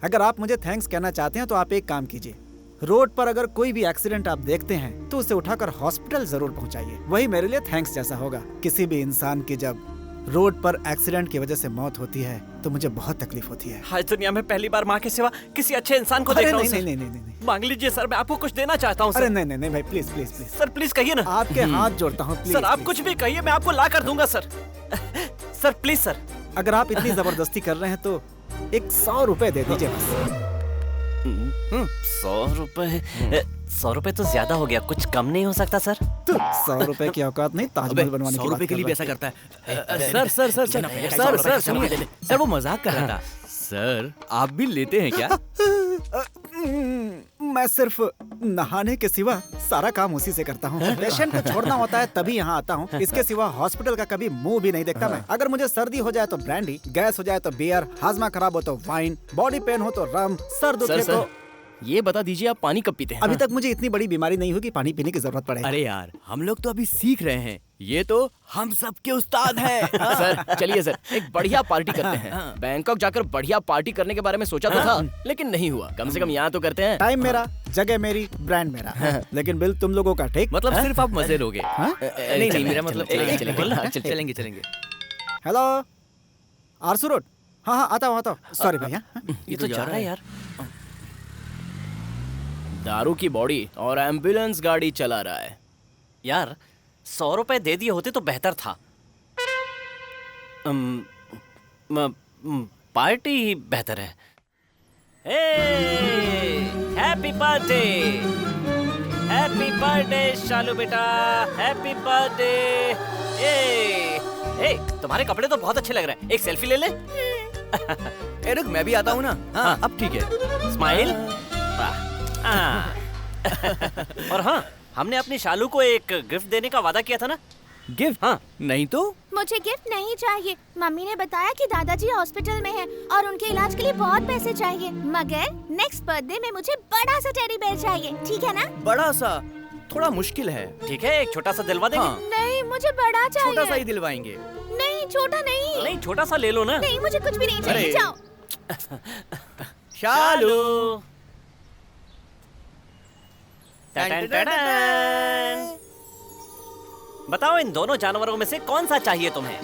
Speaker 5: अगर आप मुझे थैंक्स कहना चाहते हैं तो आप एक काम कीजिए, रोड पर अगर कोई भी एक्सीडेंट आप देखते हैं तो उसे उठाकर हॉस्पिटल जरूर पहुंचाइए, वही मेरे लिए थैंक्स जैसा होगा। किसी भी इंसान की जब रोड पर एक्सीडेंट की वजह से मौत होती है तो मुझे बहुत तकलीफ होती है।
Speaker 10: आज दुनिया में पहली बार माँ के सिवा किसी अच्छे इंसान को देख रहा हूँ।
Speaker 5: नहीं,
Speaker 10: मांग लीजिए सर, मैं आपको कुछ देना चाहता हूँ।
Speaker 5: अरे नहीं भाई, please please please
Speaker 10: sir, please कहिए ना।
Speaker 5: आपके हाथ जोड़ता हूँ
Speaker 10: सर, आप कुछ भी कहिए, मैं आपको ला कर दूंगा सर। Sir please sir.
Speaker 5: अगर आप इतनी जबरदस्ती कर रहे हैं तो 100 रुपए दे दीजिए बस।
Speaker 10: 100 रुपए? 100 रुपए तो ज्यादा हो गया, कुछ कम नहीं हो सकता सर?
Speaker 5: 100 रुपए की औकात नहीं ताजमहल बनवाने की
Speaker 9: 100 रुपए के लिए भी ऐसा करता है? सर वो मजाक कर रहा था। सर आप भी लेते हैं क्या?
Speaker 5: मैं सिर्फ नहाने के सिवा सारा काम उसी से करता हूँ। पेशेंट को छोड़ना होता है तभी यहाँ आता हूँ, इसके सिवा हॉस्पिटल का कभी मुंह भी नहीं देखता मैं। अगर मुझे सर्दी हो जाए तो ब्रांडी, गैस हो जाए तो बियर, हाजमा खराब हो तो वाइन, बॉडी पेन हो तो रम, सर दुखे तो।
Speaker 7: ये बता दीजिए आप पानी कब पीते हैं?
Speaker 5: अभी तक मुझे इतनी बड़ी बीमारी नहीं हुई कि पानी पीने की जरूरत पड़े।
Speaker 9: अरे यार हम लोग तो अभी सीख रहे हैं, ये तो हम सबके उस्ताद हैं।
Speaker 7: सर चलिए सर, एक बढ़िया पार्टी करते हैं। बैंकॉक जाकर बढ़िया पार्टी करने के बारे में सोचा तो था, लेकिन नहीं हुआ। कम से कम यहाँ तो करते हैं।
Speaker 5: टाइम मेरा, जगह मेरी, ब्रांड मेरा, लेकिन बिल तुम लोगों का, ठीक?
Speaker 9: मतलब सिर्फ आप मजे लोगे?
Speaker 7: नहीं मेरा मतलब
Speaker 9: चलेंगे।
Speaker 5: हेलो आरसू रोड। हाँ आता हूँ। सॉरी भैया।
Speaker 10: ये तो चल रहा है यार।
Speaker 7: दारू की बॉडी और एम्बुलेंस गाड़ी चला रहा है
Speaker 10: यार। 100 रुपए दे दिए होते तो बेहतर था। पार्टी ही बेहतर है। हैप्पी बर्थडे, हैप्पी बर्थडे शालू बेटा, हैप्पी बर्थडे। तुम्हारे कपड़े तो बहुत अच्छे लग रहे हैं, एक सेल्फी ले ले।
Speaker 9: रुक मैं भी आता हूँ ना। हाँ अब ठीक है।
Speaker 10: स्माइल। और हाँ, हमने अपनी शालू को एक गिफ्ट देने का वादा किया था ना।
Speaker 9: गिफ्ट? हाँ नहीं तो।
Speaker 1: मुझे गिफ्ट नहीं चाहिए। मम्मी ने बताया कि दादाजी हॉस्पिटल में हैं और उनके इलाज के लिए बहुत पैसे चाहिए, मगर नेक्स्ट बर्थडे में मुझे बड़ा सा टेडी बेयर चाहिए, ठीक है ना?
Speaker 9: बड़ा सा थोड़ा मुश्किल है।
Speaker 10: ठीक है, एक छोटा सा दिलवा देंगे।
Speaker 9: हाँ।
Speaker 1: नहीं मुझे बड़ा चाहिए।
Speaker 9: छोटा सा ही दिलवाएंगे।
Speaker 1: नहीं छोटा नहीं।
Speaker 10: नहीं छोटा सा ले लो ना।
Speaker 1: नहीं मुझे कुछ भी नहीं चाहिए, जाओ।
Speaker 10: शालू। बताओ इन दोनों जानवरों में से कौन सा चाहिए तुम्हें?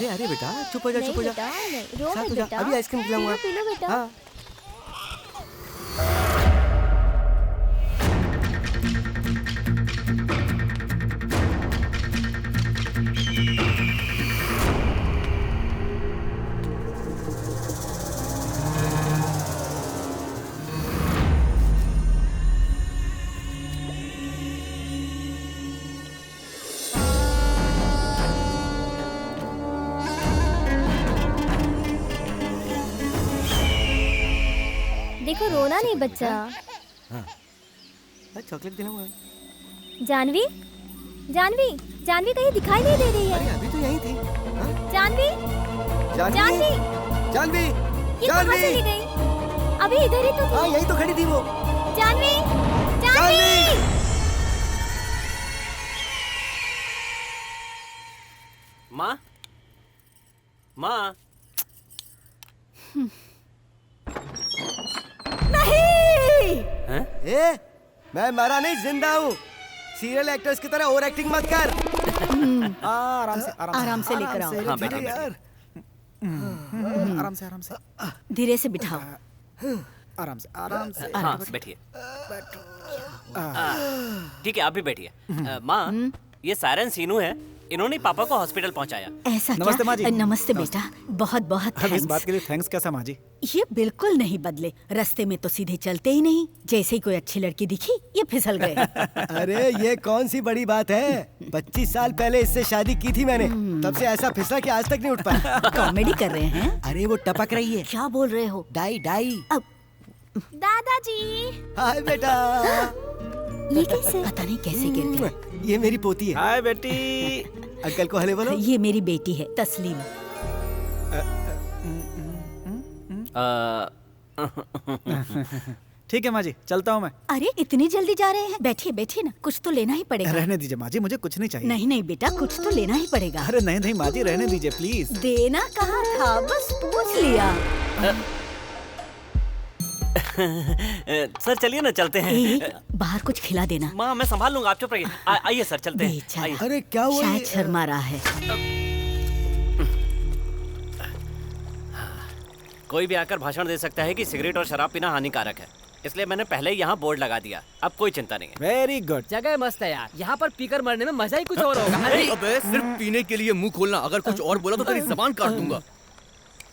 Speaker 2: अरे बेटा चुप हो जा, चुप हो जा, शांत हो जा, अभी आइसक्रीम खिलाऊंगा।
Speaker 1: पी लो बेटा।
Speaker 2: हाँ।
Speaker 12: को रोना नहीं बच्चा।
Speaker 2: चॉकलेट देना हुआ।
Speaker 12: जानवी, जानवी, जानवी कहीं दिखाई नहीं दे रही है।
Speaker 2: अरे अभी तो यहीं थी।
Speaker 12: जानवी,
Speaker 2: जानवी, जानवी,
Speaker 12: ये कहाँ चली गई? अभी इधर ही तो थी।
Speaker 2: हाँ यहीं तो खड़ी थी वो।
Speaker 12: जानवी, जानवी।
Speaker 10: माँ, माँ।
Speaker 3: नहीं।
Speaker 2: ए, मैं मरा नहीं, जिंदा हूँ। सीरियल एक्टर्स की तरह ओवर एक्टिंग मत कर।
Speaker 3: आराम से लेकर आओ।
Speaker 10: हाँ बैठिए
Speaker 2: यार।
Speaker 5: आराम से, आराम से,
Speaker 3: धीरे से बिठाओ।
Speaker 5: आराम से, आराम से।
Speaker 10: हाँ बैठिए। ठीक है, आप भी बैठिए। माँ, ये सायरन सीनू है, इन्होंने पापा को हॉस्पिटल पहुंचाया।
Speaker 3: ऐसा
Speaker 5: नमस्ते
Speaker 3: क्या?
Speaker 5: माँ जी।
Speaker 3: नमस्ते बेटा, बहुत बहुत
Speaker 5: अब इस
Speaker 3: थैंक्स।
Speaker 5: बात के लिए थैंक्स कैसा माँ जी?
Speaker 3: ये बिल्कुल नहीं बदले, रास्ते में तो सीधे चलते ही नहीं। जैसे ही कोई अच्छी लड़की दिखी, ये फिसल गए।
Speaker 2: अरे ये कौन सी बड़ी बात है? 25 साल पहले इससे शादी की थी मैंने, तब से ऐसा फिसला कि आज तक नहीं उठ पाया।
Speaker 3: कॉमेडी कर रहे हैं?
Speaker 2: अरे वो टपक रही है।
Speaker 3: क्या बोल रहे हो?
Speaker 2: Die die.
Speaker 3: अब
Speaker 1: दादाजी।
Speaker 2: हाय बेटा।
Speaker 12: ये कैसे?
Speaker 3: पता नहीं कैसे गिर गए।
Speaker 2: ये मेरी पोती है।
Speaker 5: हाय बेटी।
Speaker 2: अंकल को हले बोलो।
Speaker 3: ये मेरी बेटी है तस्लीम।
Speaker 5: ठीक है माँ जी, चलता हूँ मैं।
Speaker 3: अरे इतनी जल्दी जा रहे हैं? बैठिए बैठिए ना, कुछ तो लेना ही पड़ेगा।
Speaker 5: रहने दीजिए माँ जी, मुझे कुछ नहीं चाहिए।
Speaker 3: नहीं नहीं बेटा, कुछ तो लेना ही पड़ेगा।
Speaker 5: अरे नहीं नहीं माँ जी, रहने दीजिए प्लीज।
Speaker 3: देना कहाँ था, बस पूछ लिया।
Speaker 10: सर चलिए ना, चलते हैं।
Speaker 3: बाहर कुछ खिला देना।
Speaker 10: माँ मैं संभाल लूंगा, आप चुप रहिए। आइए सर, चलते हैं। आइए।
Speaker 2: अरे क्या हुआ?
Speaker 3: शायद शर्मा रहा है।
Speaker 10: कोई भी आकर भाषण दे सकता है कि सिगरेट और शराब पीना हानिकारक है, इसलिए मैंने पहले ही यहाँ बोर्ड लगा दिया। अब कोई चिंता नहीं है।
Speaker 5: Very good.
Speaker 11: जगह मस्त है यार, यहाँ पर पीकर मरने में मजा ही कुछ और होगा।
Speaker 9: अबे सिर्फ पीने के लिए मुंह खोलना, अगर कुछ और बोला तो तेरी जबान काट दूंगा।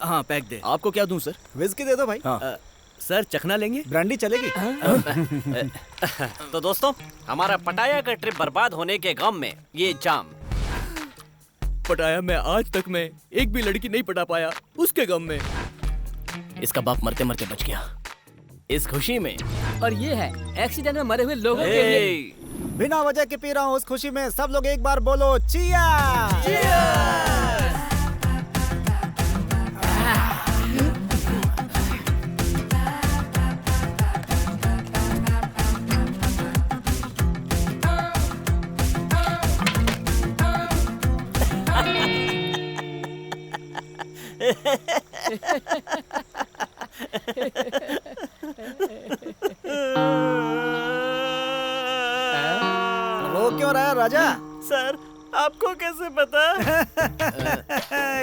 Speaker 9: हाँ पैक दे।
Speaker 8: आपको क्या दूं सर?
Speaker 5: विस्की दे दो भाई।
Speaker 9: सर चखना लेंगे?
Speaker 5: ब्रांडी चलेगी?
Speaker 10: तो दोस्तों, हमारा पटाया का ट्रिप बर्बाद होने के गम में ये जाम।
Speaker 9: पटाया मैं आज तक में एक भी लड़की नहीं पटा पाया, उसके गम में।
Speaker 7: इसका बाप मरते मरते बच गया, इस खुशी में।
Speaker 11: और ये है एक्सीडेंट में मरे हुए लोगों के लिए।
Speaker 5: बिना वजह के पी रहा हूँ, उस खुशी में सब लोग एक बार बोलो चियर्स। रो क्यों रहा है राजा?
Speaker 10: सर आपको कैसे पता?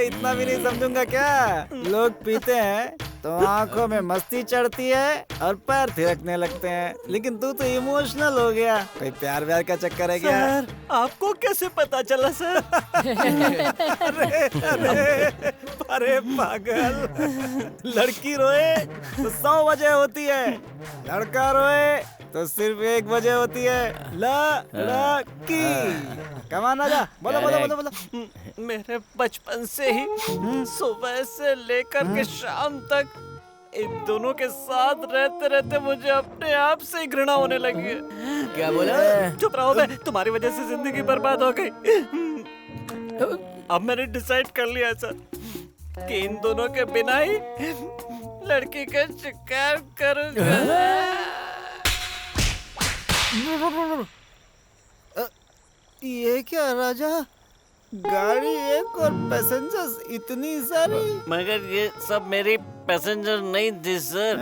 Speaker 5: इतना भी नहीं समझूंगा क्या? लोग पीते हैं तो आंखों में मस्ती चढ़ती है और पैर थिरकने लगते हैं, लेकिन तू तो इमोशनल हो गया। कोई प्यार व्यार का चक्कर है क्या?
Speaker 10: सर आपको कैसे पता चला सर?
Speaker 5: अरे पागल, लड़की रोए तो 100 वजह होती है, लड़का रोए तो सिर्फ 1 वजह होती है, लड़की। कमान आजा, बोलो बोलो बोलो बोलो।
Speaker 10: मेरे बचपन से ही सुबह से लेकर के शाम तक इन दोनों के साथ रहते रहते मुझे अपने आप से ही घृणा होने लगी है।
Speaker 9: क्या बोला?
Speaker 10: चुप रहो बे, तुम्हारी वजह से जिंदगी बर्बाद हो गई। अब मैंने डिसाइड कर लिया सर कि इन दोनों के बिना ही लड़की का शिकार करूंगा।
Speaker 5: ये क्या राजा, गाड़ी एक और पैसेंजर्स इतनी सारी?
Speaker 10: मगर ये सब मेरी पैसेंजर नहीं थी सर।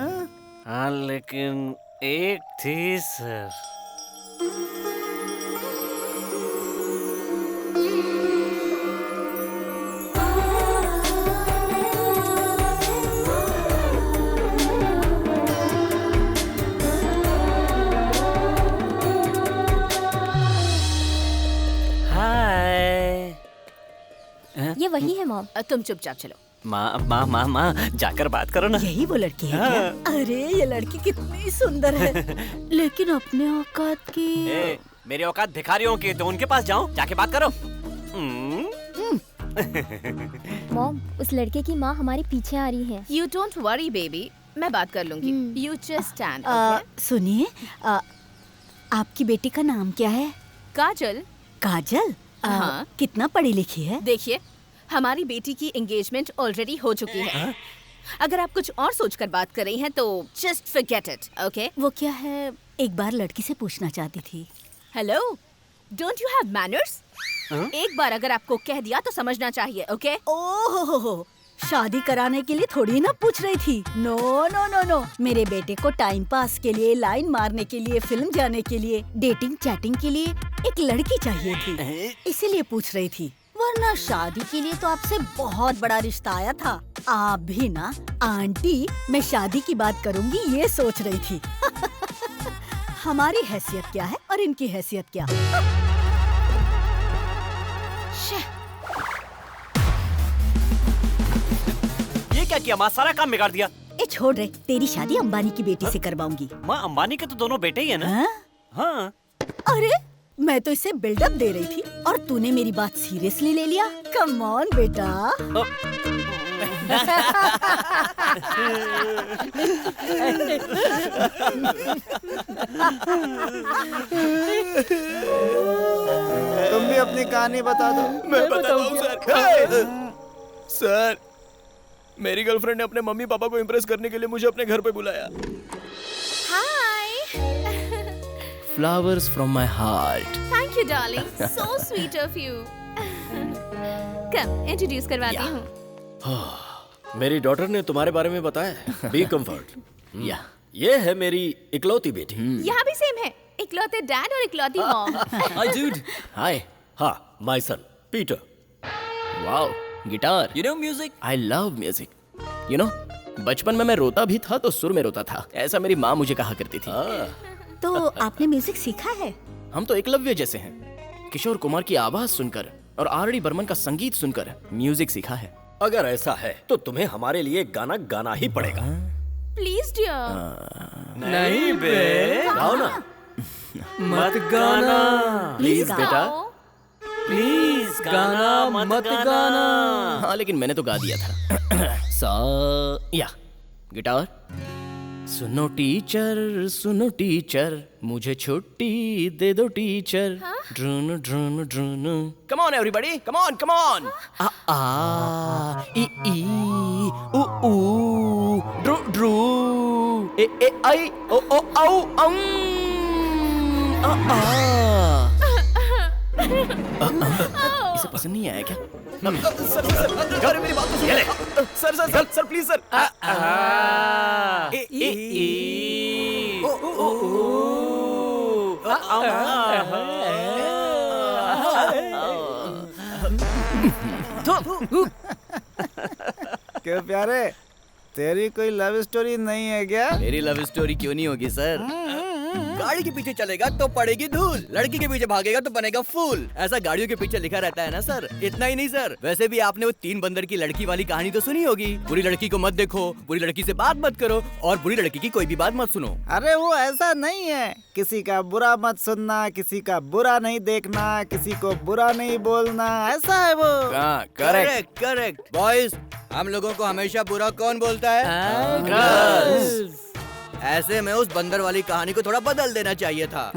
Speaker 10: हाँ लेकिन एक थी सर।
Speaker 12: ये वही है मॉम।
Speaker 1: तुम चुपचाप चलो।
Speaker 10: माँ माँ माँ माँ जाकर बात करो ना।
Speaker 3: यही वो लड़की है क्या? अरे ये लड़की कितनी सुंदर है, लेकिन अपने औकात की।
Speaker 10: मेरी औकात भिखारियों की, तो उनके पास जाओ, जाके बात करो।
Speaker 12: मॉम, उस लड़के की माँ हमारे पीछे आ रही है।
Speaker 1: You don't worry, baby. मैं बात कर लूंगी। You just stand.
Speaker 3: सुनिए, आपकी बेटी का नाम क्या है?
Speaker 1: काजल।
Speaker 3: काजल?
Speaker 1: हाँ।
Speaker 3: कितना पढ़ी लिखी है?
Speaker 1: देखिए, हमारी बेटी की एंगेजमेंट ऑलरेडी हो चुकी है। अगर आप कुछ और सोचकर बात कर रही हैं तो जस्ट फॉरगेट इट, ओके?
Speaker 3: वो क्या है, एक बार लड़की से पूछना चाहती थी।
Speaker 1: Hello, don't you have manners? एक बार अगर आपको कह दिया तो समझना चाहिए, ओके?
Speaker 3: ओहो, शादी कराने के लिए थोड़ी ना पूछ रही थी। नो नो नो नो, मेरे बेटे को टाइम पास के लिए, लाइन मारने के लिए, फिल्म जाने के लिए, डेटिंग चैटिंग के लिए एक लड़की चाहिए थी, इसीलिए पूछ रही थी। वरना शादी के लिए तो आपसे बहुत बड़ा रिश्ता आया था। आप भी ना आंटी, मैं शादी की बात करूंगी ये सोच रही थी। हमारी हैसियत क्या है और इनकी हैसियत क्या?
Speaker 10: ये क्या किया माँ, सारा काम बिगाड़ दिया।
Speaker 3: ए छोड़ रे, तेरी शादी अंबानी की बेटी से करवाऊंगी।
Speaker 10: माँ, अंबानी के तो दोनों बेटे ही है ना? हाँ।
Speaker 3: अरे, मैं तो इसे बिल्डअप दे रही थी और तूने मेरी बात सीरियसली ले लिया। कम ऑन बेटा।
Speaker 5: तुम भी अपनी कहानी बता दो।
Speaker 9: मैं बताता हूँ सर। सर, मेरी गर्लफ्रेंड ने अपने मम्मी पापा को इम्प्रेस करने के लिए मुझे अपने घर पे बुलाया।
Speaker 7: Flowers from my heart.
Speaker 1: Thank you, darling. So sweet of you. Come, introduce करवाती हूँ।
Speaker 7: मेरी डॉटर ने तुम्हारे बारे में बताया। Be comfort. या, ये है मेरी इकलौती बेटी।
Speaker 1: यहाँ भी सेम है, इकलौते डैड और इकलौती मॉम।
Speaker 8: Hi dude.
Speaker 7: Hi. हाँ, my son, Peter.
Speaker 8: Wow, guitar. You know music? I love music. You know, बचपन में मैं रोता भी था तो सुर में रोता था, ऐसा मेरी माँ मुझे कहा करती थी।
Speaker 3: तो आपने म्यूजिक सीखा है?
Speaker 8: हम तो एकलव्य जैसे हैं। किशोर कुमार की आवाज सुनकर और आर.डी. बर्मन का संगीत सुनकर म्यूजिक सीखा है।
Speaker 7: अगर ऐसा है तो तुम्हें हमारे लिए गाना गाना ही पड़ेगा।
Speaker 1: Please dear.
Speaker 7: नहीं बे, गाओ ना।
Speaker 10: मत गाना।
Speaker 7: प्लीज बेटा,
Speaker 10: प्लीज गाना मत गाना।
Speaker 8: हाँ, लेकिन मैंने तो गा दिया था। या गिटार। सुनो टीचर, मुझे छुट्टी दे दो टीचर। ड्रून ड्रून ड्रून। Come on everybody, come on. आ आ ई ई उ ऊ ड्रू ड्रू ए ए आई ओ ओ औ अं आ आ। इसे पसंद नहीं आया क्या? सर, मेरी बात तो सुनिए। Sir please sir.
Speaker 5: क्यों प्यारे, तेरी कोई लव स्टोरी नहीं है क्या?
Speaker 9: मेरी लव स्टोरी क्यों नहीं होगी सर? गाड़ी के पीछे चलेगा तो पड़ेगी धूल, लड़की के पीछे भागेगा तो बनेगा फूल। ऐसा गाड़ियों के पीछे लिखा रहता है ना सर। इतना ही नहीं सर, वैसे भी आपने वो 3 बंदर की लड़की वाली कहानी तो सुनी होगी। बुरी लड़की को मत देखो, बुरी लड़की से बात मत करो और बुरी लड़की की कोई भी बात मत सुनो।
Speaker 5: अरे वो ऐसा नहीं है, किसी का बुरा मत सुनना, किसी का बुरा नहीं देखना, किसी को बुरा नहीं बोलना, ऐसा है वो।
Speaker 9: करेक्ट बॉयज, हम लोगों को हमेशा बुरा कौन बोलता है? ऐसे में उस बंदर वाली कहानी को थोड़ा बदल देना चाहिए था।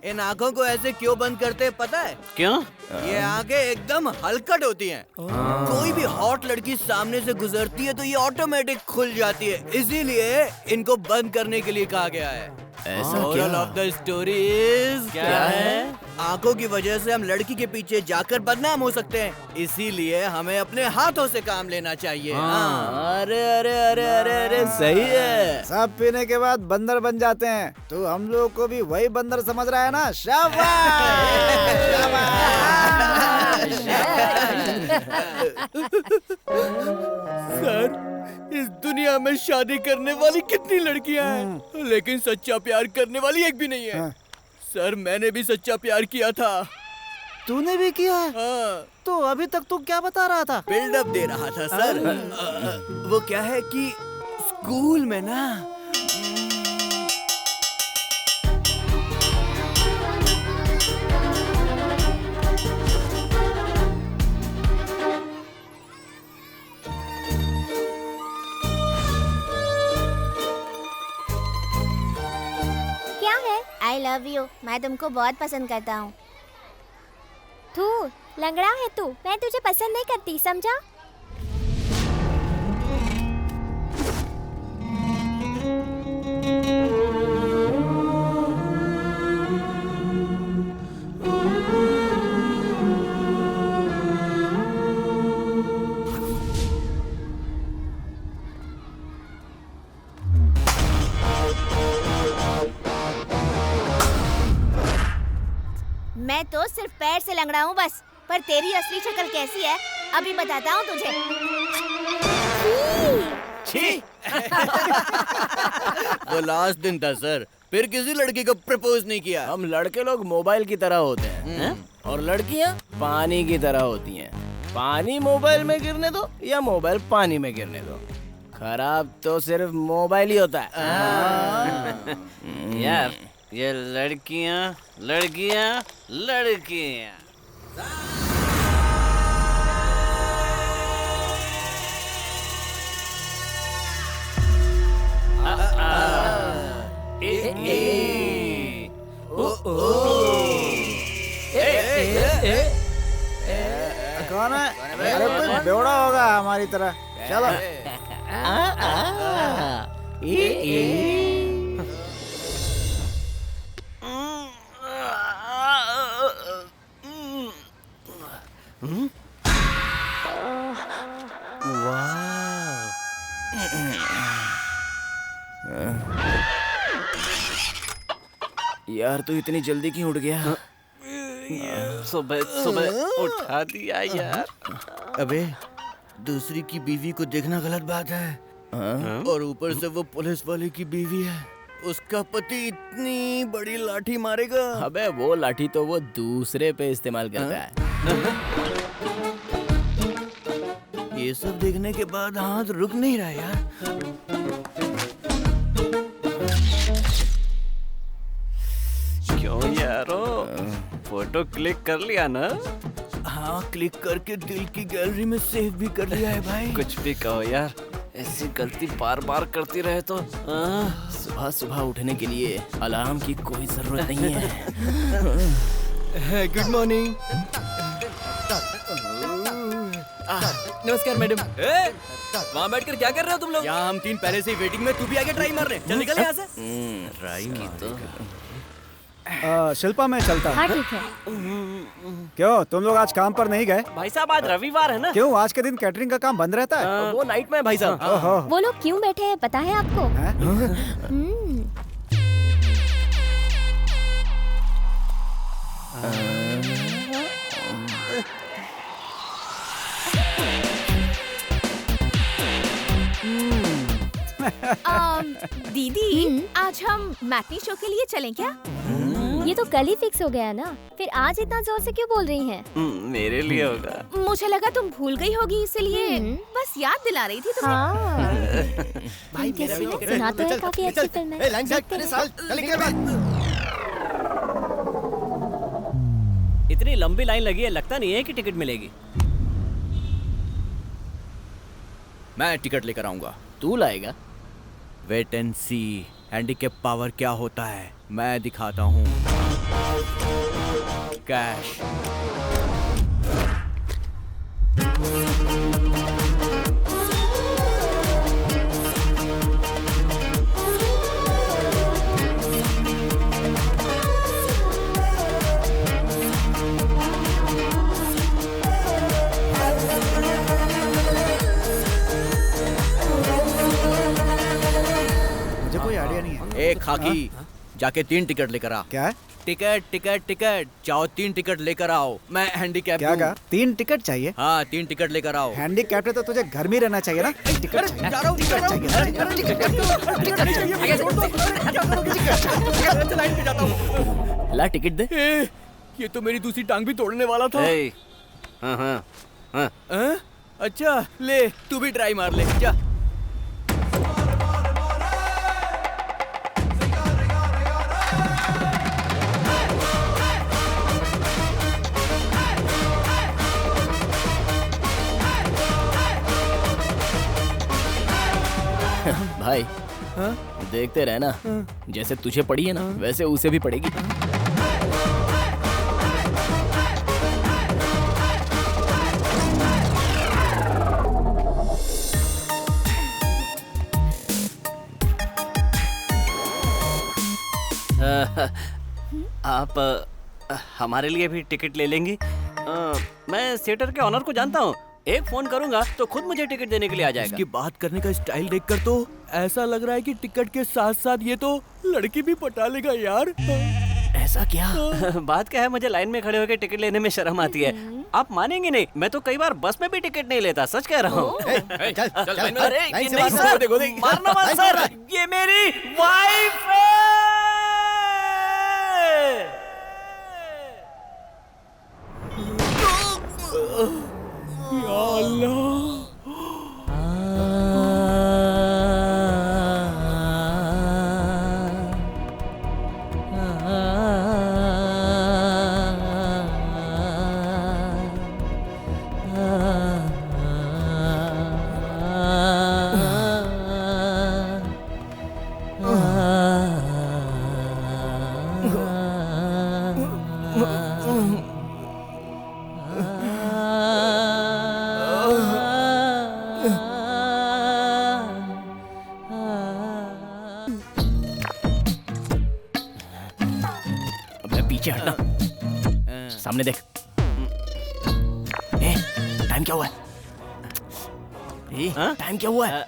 Speaker 9: इन आँखों को ऐसे क्यों बंद करते पता है?
Speaker 10: क्यों?
Speaker 9: ये आंखें एकदम हलकट होती हैं। कोई भी हॉट लड़की सामने से गुजरती है तो ये ऑटोमेटिक खुल जाती है, इसीलिए इनको बंद करने के लिए कहा गया है।
Speaker 8: ऐसा
Speaker 9: moral of the story is क्या है? आंखों की वजह से हम लड़की के पीछे जाकर बदनाम हो सकते हैं, इसीलिए हमें अपने हाथों से काम लेना चाहिए।
Speaker 8: अरे अरे अरे अरे अरे सही है।
Speaker 5: सब पीने के बाद बंदर बन जाते हैं, तो हम लोग को भी वही बंदर समझ रहा है ना?
Speaker 9: सर, इस दुनिया में शादी करने वाली कितनी लड़कियां हैं, लेकिन सच्चा प्यार करने वाली एक भी नहीं है। सर, मैंने भी सच्चा प्यार किया था।
Speaker 5: तूने भी किया?
Speaker 9: हाँ।
Speaker 5: तो अभी तक तू क्या बता रहा था?
Speaker 9: बिल्डअप दे रहा था सर। वो क्या है कि स्कूल में ना
Speaker 1: लव यू। मैं तुमको बहुत पसंद करता हूँ।
Speaker 12: तू लंगड़ा है तू, मैं तुझे पसंद नहीं करती, समझा?
Speaker 1: मैं तो सिर्फ पैर से लंगड़ा हूँ बस, पर तेरी असली शक्ल कैसी है अभी बताता हूँ तुझे।
Speaker 9: वो लास्ट दिन था सर, फिर किसी लड़की को प्रपोज नहीं किया।
Speaker 7: हम लड़के लोग मोबाइल की तरह होते हैं और लड़कियां पानी की तरह होती हैं। पानी मोबाइल में गिरने दो या मोबाइल पानी में गिरने दो, खराब तो सिर्फ मोबाइल ही होता है।
Speaker 10: यार ये लड़कियां लड़कियां लड़कियां
Speaker 5: कौन है? अरे कोई बेवड़ा होगा हमारी तरह। चलो।
Speaker 7: यार तू इतनी जल्दी क्यों उठ गया?
Speaker 10: सुबह सुबह उठा दिया यार।
Speaker 9: अबे दूसरी की बीवी को देखना गलत बात है। और ऊपर से वो पुलिस वाले की बीवी है। उसका पति इतनी बड़ी लाठी मारेगा।
Speaker 7: अबे वो लाठी तो वो दूसरे पे इस्तेमाल करता है।
Speaker 9: ये सब देखने के बाद हाथ रुक नहीं रहा यार।
Speaker 10: क्यों यारो, फोटो क्लिक कर लिया ना?
Speaker 9: हाँ क्लिक करके दिल की गैलरी में सेव भी कर लिया है भाई।
Speaker 10: कुछ भी कहो यार, ऐसी गलती बार बार करती रहे तो
Speaker 7: सुबह सुबह उठने के लिए अलार्म की कोई जरूरत नहीं है।
Speaker 9: Good morning.
Speaker 8: नमस्कार मैडम। वहाँ बैठकर क्या कर रहे हो तुम लोग?
Speaker 9: यहाँ हम तीन पहले से ही वेटिंग में, तू भी आगे ट्राई मारने। चल निकल यहाँ से।
Speaker 7: ट्राई की तो
Speaker 5: शिल्पा मैं चलता
Speaker 12: हाँ ठीक है।
Speaker 5: क्यों तुम लोग आज काम पर नहीं गए?
Speaker 10: भाई साहब आज रविवार है ना।
Speaker 5: क्यों आज के दिन कैटरिंग का काम बंद रहता है?
Speaker 7: वो नाइट में भाई साहब।
Speaker 5: ओहो।
Speaker 12: वो लोग क्यों बैठे हैं पता है आपको?
Speaker 1: दीदी आज हम मैटनी शो के लिए चलें क्या?
Speaker 12: ये तो कल ही फिक्स हो गया ना, फिर आज इतना जोर से क्यों बोल रही हैं?
Speaker 10: मेरे लिए होगा।
Speaker 1: मुझे लगा तुम भूल गई होगी इसलिए बस याद दिला रही थी तुम्हें।
Speaker 12: हाँ।
Speaker 2: भाई
Speaker 12: कैसी है? सुना तो है काफी अच्छी फिल्म है।
Speaker 2: लाइन से अरे साल चल
Speaker 10: इतनी लंबी लाइन लगी है, लगता नहीं है कि टिकट मिलेगी।
Speaker 9: मैं टिकट लेकर आऊंगा।
Speaker 7: तू लाएगा?
Speaker 9: Wait and see handicap power क्या होता है, मैं दिखाता हूँ। कैश।
Speaker 5: मुझे कोई आइडिया नहीं है।
Speaker 9: एक खाकी जाके 3 टिकट लेकर आ।
Speaker 5: क्या है?
Speaker 9: टिकट टिकट टिकट जाओ 3 टिकट लेकर आओ। मैं हैंडीकैप
Speaker 5: क्या कहा? 3 टिकट चाहिए?
Speaker 9: हाँ 3 टिकट लेकर आओ।
Speaker 5: हैंडीकैप है तो तुझे घर में रहना चाहिए ना। टिकट
Speaker 7: ला टिकट दे।
Speaker 9: ये तो मेरी दूसरी टांग भी तोड़ने वाला था। हाँ? अच्छा ले तू भी ट्राई मार ले जा।
Speaker 7: भाई देखते रहना, जैसे तुझे पड़ी है ना वैसे उसे भी पड़ेगी।
Speaker 10: आप हमारे लिए भी टिकट ले लेंगी? मैं थिएटर के ऑनर को जानता हूँ, एक फोन करूंगा तो खुद मुझे टिकट देने के लिए आ जाएगा।
Speaker 9: इसकी बात करने का स्टाइल देखकर तो ऐसा लग रहा है कि टिकट के साथ साथ ये तो लड़की भी पटा लेगा यार।
Speaker 10: ऐसा क्या? बात क्या है, मुझे लाइन में खड़े होकर टिकट लेने में शर्म आती है। आप मानेंगे नहीं, मैं तो कई बार बस में भी टिकट नहीं लेता, सच कह रहा हूँ। अरे ये नहीं सर, मारना मत सर, ये मेरी वाइफ है।
Speaker 9: या अल्लाह।
Speaker 7: पीछे हटना, सामने देख। टाइम क्या हुआ है? टाइम क्या हुआ है?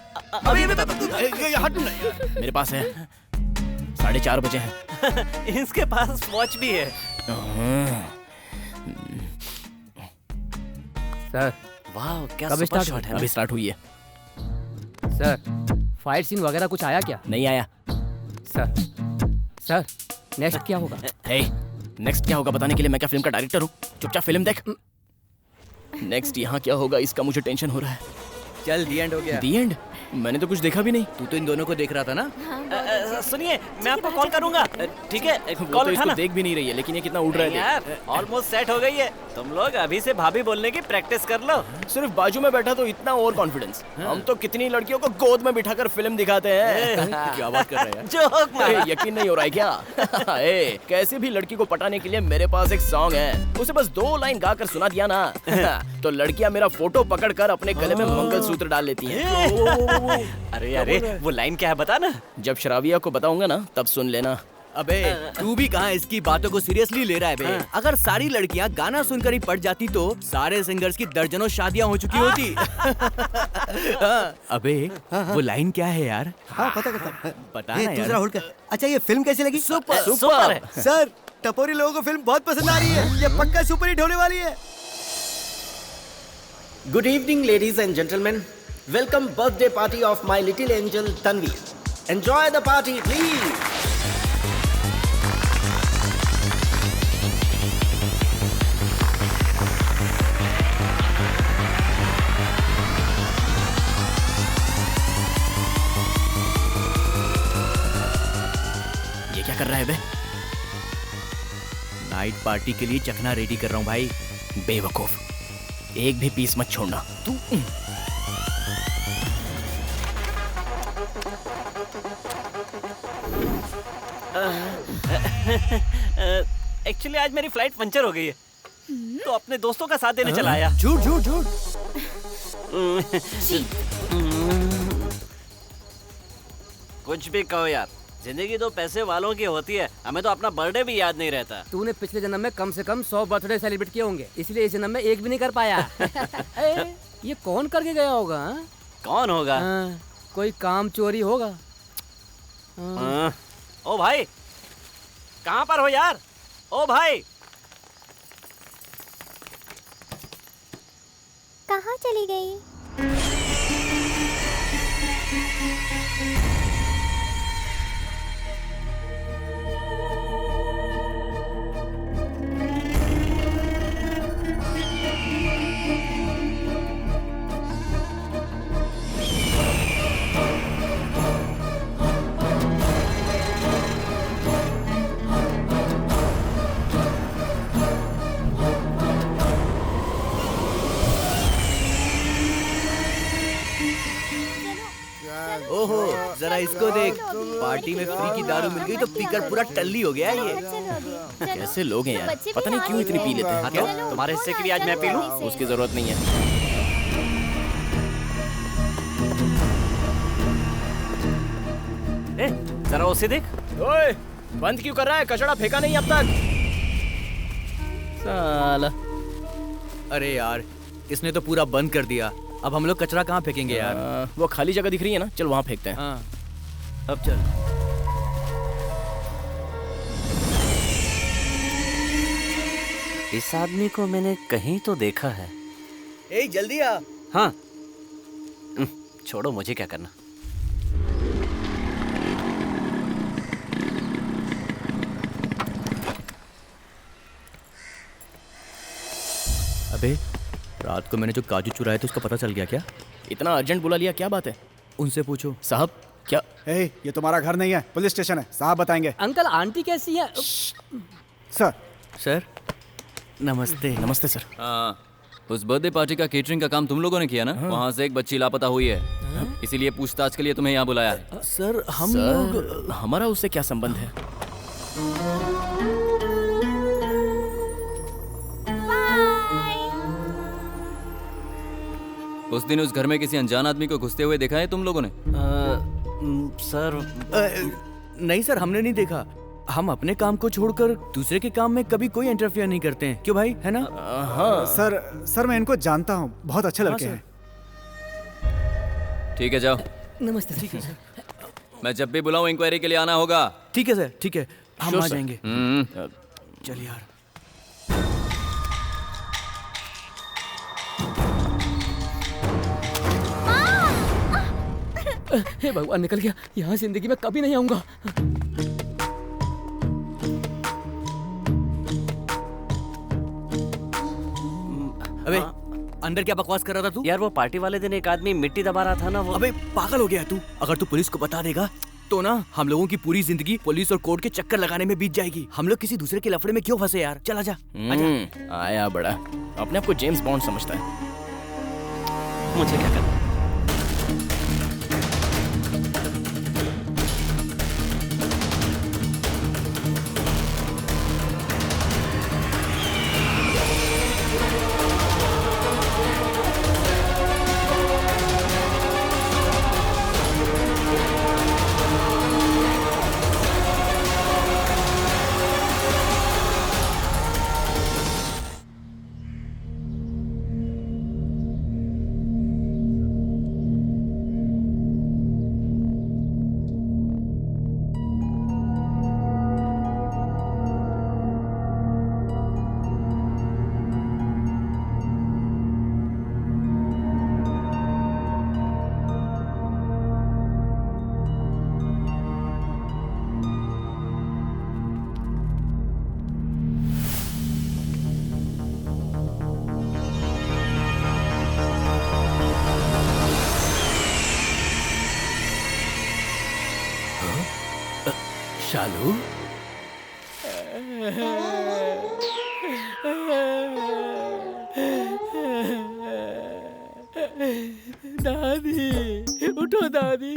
Speaker 10: अभी
Speaker 7: मेरे पास है 4:30 बजे हैं।
Speaker 10: इसके पास वॉच भी है।
Speaker 11: सर
Speaker 10: वाह क्या
Speaker 11: कब
Speaker 10: सुपर
Speaker 11: स्टार्ट
Speaker 10: शॉट है।
Speaker 7: अभी स्टार्ट हुई है।
Speaker 11: सर फाइट सीन वगैरह कुछ आया क्या?
Speaker 7: नहीं आया।
Speaker 11: सर नेक्स्ट क्या होगा?
Speaker 7: नेक्स्ट क्या होगा बताने के लिए मैं क्या फिल्म का डायरेक्टर हूँ? चुपचाप फिल्म देख। नेक्स्ट यहाँ क्या होगा इसका मुझे टेंशन हो रहा है।
Speaker 9: चल दी एंड हो गया।
Speaker 7: दी एंड? मैंने तो कुछ देखा भी नहीं।
Speaker 9: तू तो इन दोनों को देख रहा था ना?
Speaker 10: सुनिए, मैं आपको कॉल करूंगा, ठीक है?
Speaker 7: वो
Speaker 10: कॉल
Speaker 7: तो इसको
Speaker 10: उठाना।
Speaker 7: देख भी नहीं रही है, लेकिन ये कितना उड़ रहा है।
Speaker 10: यार ऑलमोस्ट सेट हो गई है, तुम लोग अभी से भाभी बोलने की प्रैक्टिस कर लो।
Speaker 7: सिर्फ बाजू में बैठा तो इतना ओवर कॉन्फिडेंस। हम तो कितनी लड़कियों को गोद में बिठाकर फिल्म दिखाते हैं।
Speaker 9: क्या बात कर रहे हैं?
Speaker 10: जोक मारा।
Speaker 7: यकीन नहीं हो रहा है क्या? कैसे भी लड़की को पटाने के लिए मेरे पास एक सॉन्ग है, उसे बस 2 लाइन गाकर सुना दिया ना तो लड़कियां मेरा फोटो पकड़कर अपने गले में मंगलसूत्र डाल लेती हैं।
Speaker 10: अरे अरे वो लाइन क्या है बता ना।
Speaker 7: जब शराबिया को बताऊंगा ना तब सुन लेना।
Speaker 9: अबे तू भी कहाँ इसकी बातों को सीरियसली ले रहा है बे? अगर सारी लड़कियां गाना सुनकर ही पट जाती तो सारे सिंगर्स की दर्जनों शादियां हो चुकी होती। अबे वो लाइन क्या है यार?
Speaker 2: हाँ पता
Speaker 9: बता ना यार।
Speaker 2: दूसरा होल्ड कर। अच्छा ये फिल्म कैसी लगी?
Speaker 10: सुपर है।
Speaker 2: सर टपोरी लोगों को फिल्म बहुत पसंद आ रही है, ये पक्का सुपर हिट होने वाली है।
Speaker 4: Good evening, ladies and gentlemen. Welcome birthday party of my little angel Tanvi. Enjoy the party, please.
Speaker 7: ये क्या कर रहा है बे?
Speaker 9: नाइट पार्टी के लिए चखना रेडी कर रहा हूँ भाई।
Speaker 7: बेवकूफ, एक भी पीस मत छोड़ना तू।
Speaker 10: एक्चुअली आज मेरी फ्लाइट पंचर हो गई है, तो अपने दोस्तों का साथ देने चला आया।
Speaker 2: झूठ झूठ झूठ।
Speaker 10: कुछ भी कहो यार, जिंदगी तो पैसे वालों की होती है, हमें तो अपना बर्थडे भी याद नहीं रहता।
Speaker 11: तूने पिछले जन्म में कम से कम 100 बर्थडे सेलिब्रेट किए होंगे, इसलिए इस जन्म में एक भी नहीं कर पाया। ये कौन करके गया होगा?
Speaker 10: कौन होगा?
Speaker 11: कोई काम चोरी होगा।
Speaker 10: ओ भाई कहाँ पर हो यार? ओ भाई
Speaker 12: कहाँ चली गई?
Speaker 9: इसको देख, पार्टी में फ्री की दारू मिल गई तो पीकर पूरा टल्ली हो गया है ये।
Speaker 7: कैसे लोग हैं यार, पता नहीं क्यों इतनी पी लेते हैं।
Speaker 10: क्यों? तुम्हारे हिस्से के लिए आज मैं पी लूं?
Speaker 7: उसकी जरूरत नहीं है।
Speaker 10: जरा उसे देख।
Speaker 7: ओए, बंद क्यों कर रहा है? कचड़ा फेंका नहीं अब तक। साला।
Speaker 9: अरे यार, इसने तो पूरा बंद कर दिया। अब हम लोग कचरा कहाँ फेंकेंगे यार?
Speaker 7: वो खाली जगह दिख रही है ना, चल वहाँ फेंकते हैं।
Speaker 9: हाँ, अब चल।
Speaker 10: इस आदमी को मैंने कहीं तो देखा है।
Speaker 9: ए, जल्दी आ।
Speaker 10: हाँ, छोड़ो, मुझे क्या करना।
Speaker 9: अबे, रात को मैंने जो काजू चुराए थे उसका पता चल गया क्या?
Speaker 7: इतना अर्जेंट बुला लिया, क्या बात है?
Speaker 9: उनसे पूछो।
Speaker 7: साहब क्या?
Speaker 5: ये तुम्हारा घर नहीं है, पुलिस स्टेशन है, साहब बताएंगे।
Speaker 11: अंकल आंटी कैसी है?
Speaker 5: सर।
Speaker 9: सर, नमस्ते।
Speaker 7: नमस्ते सर।
Speaker 8: हाँ, उस बर्थडे पार्टी का केटरिंग का काम तुम लोगों ने किया ना? वहाँ से एक बच्ची लापता हुई है, इसीलिए पूछताछ के लिए तुम्हें यहाँ बुलाया है।
Speaker 9: सर, हम लोग,
Speaker 7: हमारा उससे क्या संबंध है?
Speaker 8: उस दिन उस घर में किसी अनजान आदमी को घुसते हुए देखा है तुम लोगों ने?
Speaker 10: सर,
Speaker 9: नहीं सर, हमने नहीं देखा। हम अपने काम को छोड़कर दूसरे के काम में कभी कोई इंटरफेयर नहीं करते हैं, क्यों भाई, है ना?
Speaker 7: हाँ
Speaker 5: सर मैं इनको जानता हूँ, बहुत अच्छे लड़के हैं।
Speaker 8: ठीक है, जाओ।
Speaker 11: नमस्ते। ठीक है सर।
Speaker 8: मैं जब भी बुलाऊं इंक्वायरी के लिए आना होगा।
Speaker 9: ठीक है सर, ठीक है, हम
Speaker 7: Sure,
Speaker 9: आ
Speaker 7: sir.
Speaker 9: जाएंगे। चल यार।
Speaker 11: हे भगवान, निकल गया। यहाँ जिंदगी में कभी नहीं आऊंगा।
Speaker 9: अबे, अंदर क्या बकवास कर रहा था तू?
Speaker 10: यार वो पार्टी वाले दिन एक आदमी मिट्टी दबा रहा था ना, वो।
Speaker 9: अबे पागल हो गया तू। अगर तू पुलिस को बता देगा तो ना हम लोगों की पूरी जिंदगी पुलिस और कोर्ट के चक्कर लगाने में बीत जाएगी। हम लोग किसी दूसरे के लफड़े में क्यों फंसे यार? चल आजा।
Speaker 7: आया बड़ा, अपने आप को जेम्स बॉन्ड समझता है।
Speaker 10: मुझे क्या करना?
Speaker 9: शालू,
Speaker 11: दादी उठो दादी,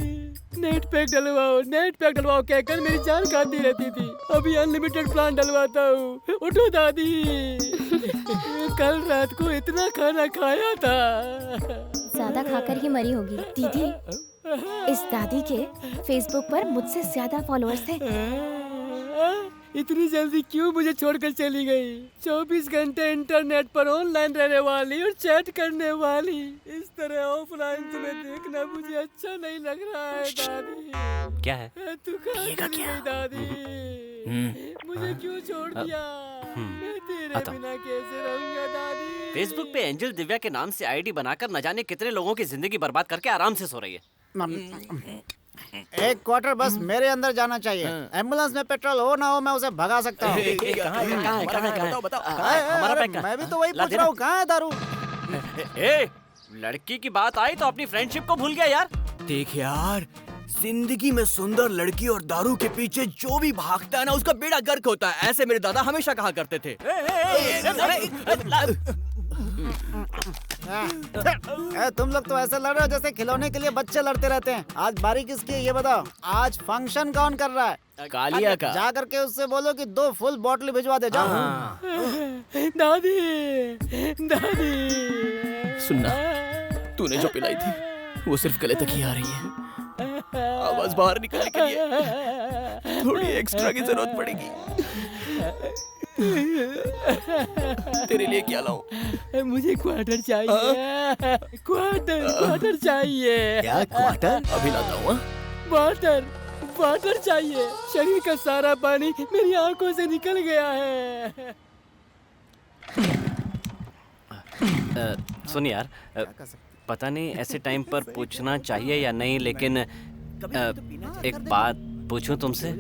Speaker 11: नेट पैक डलवाओ, नेट पैक डलवाओ कहकर मेरी जान खाती रहती थी। अभी अनलिमिटेड प्लान डलवाता हूँ। उठो दादी। कल रात को इतना खाना खाया था।
Speaker 1: ज्यादा खाकर ही मरी होगी। दीदी, इस दादी के फेसबुक पर मुझसे ज्यादा फॉलोअर्स थे।
Speaker 11: इतनी जल्दी क्यों मुझे छोड़कर चली गई? 24 घंटे इंटरनेट पर ऑनलाइन रहने वाली और चैट करने वाली, इस तरह ऑफलाइन तुम्हें देखना मुझे अच्छा नहीं लग रहा है दादी।
Speaker 10: क्या है?
Speaker 11: तू कहाँ चली गई दादी? मुझे क्यों छोड़ दिया? मैं तेरे बिना कैसे रहूंगा दादी?
Speaker 10: फेसबुक पे एंजल दिव्या के नाम से आईडी बनाकर न जाने कितने लोगों की जिंदगी बर्बाद करके आराम से सो रही है।
Speaker 5: एक क्वार्टर बस मेरे अंदर जाना चाहिए। एम्बुलेंस में पेट्रोल हो ना हो, मैं उसे भगा सकता हूँ।
Speaker 10: हमारा पैक
Speaker 5: मैं भी तो वही पूछ रहा हूँ, कहाँ है दारू?
Speaker 10: लड़की की बात आई तो अपनी फ्रेंडशिप को भूल गया यार।
Speaker 9: देख यार, जिंदगी में सुंदर लड़की और दारू के पीछे जो भी भागता है ना, उसका बेड़ा गर्क होता है। ऐसे मेरे दादा हमेशा कहा करते थे।
Speaker 5: तुम लोग तो ऐसे लड़ रहे हो जैसे खिलौने के लिए बच्चे लड़ते रहते हैं। आज बारी किसकी है ये बताओ। आज फंक्शन कौन कर रहा है?
Speaker 7: कालिया का।
Speaker 5: जा करके उससे बोलो कि 2 फुल बॉटल भिजवा दे। जाओ।
Speaker 11: दादी दादी
Speaker 7: सुनना, तूने जो पिलाई थी वो सिर्फ गले तक ही आ रही है। आवाज बाहर निकलने के लिए थोड़ी एक्स्ट्रा की जरूरत पड़ेगी। तेरे लिए क्या लाऊं?
Speaker 11: मुझे क्वार्टर चाहिए। क्वार्टर चाहिए।
Speaker 7: क्या क्वार्टर? अभी लाता हूँ।
Speaker 11: वाटर चाहिए। शरीर का सारा पानी मेरी आंखों से निकल गया है।
Speaker 10: सुन यार, पता नहीं ऐसे टाइम पर पूछना चाहिए या नहीं, लेकिन एक बात पूछूं तुमसे?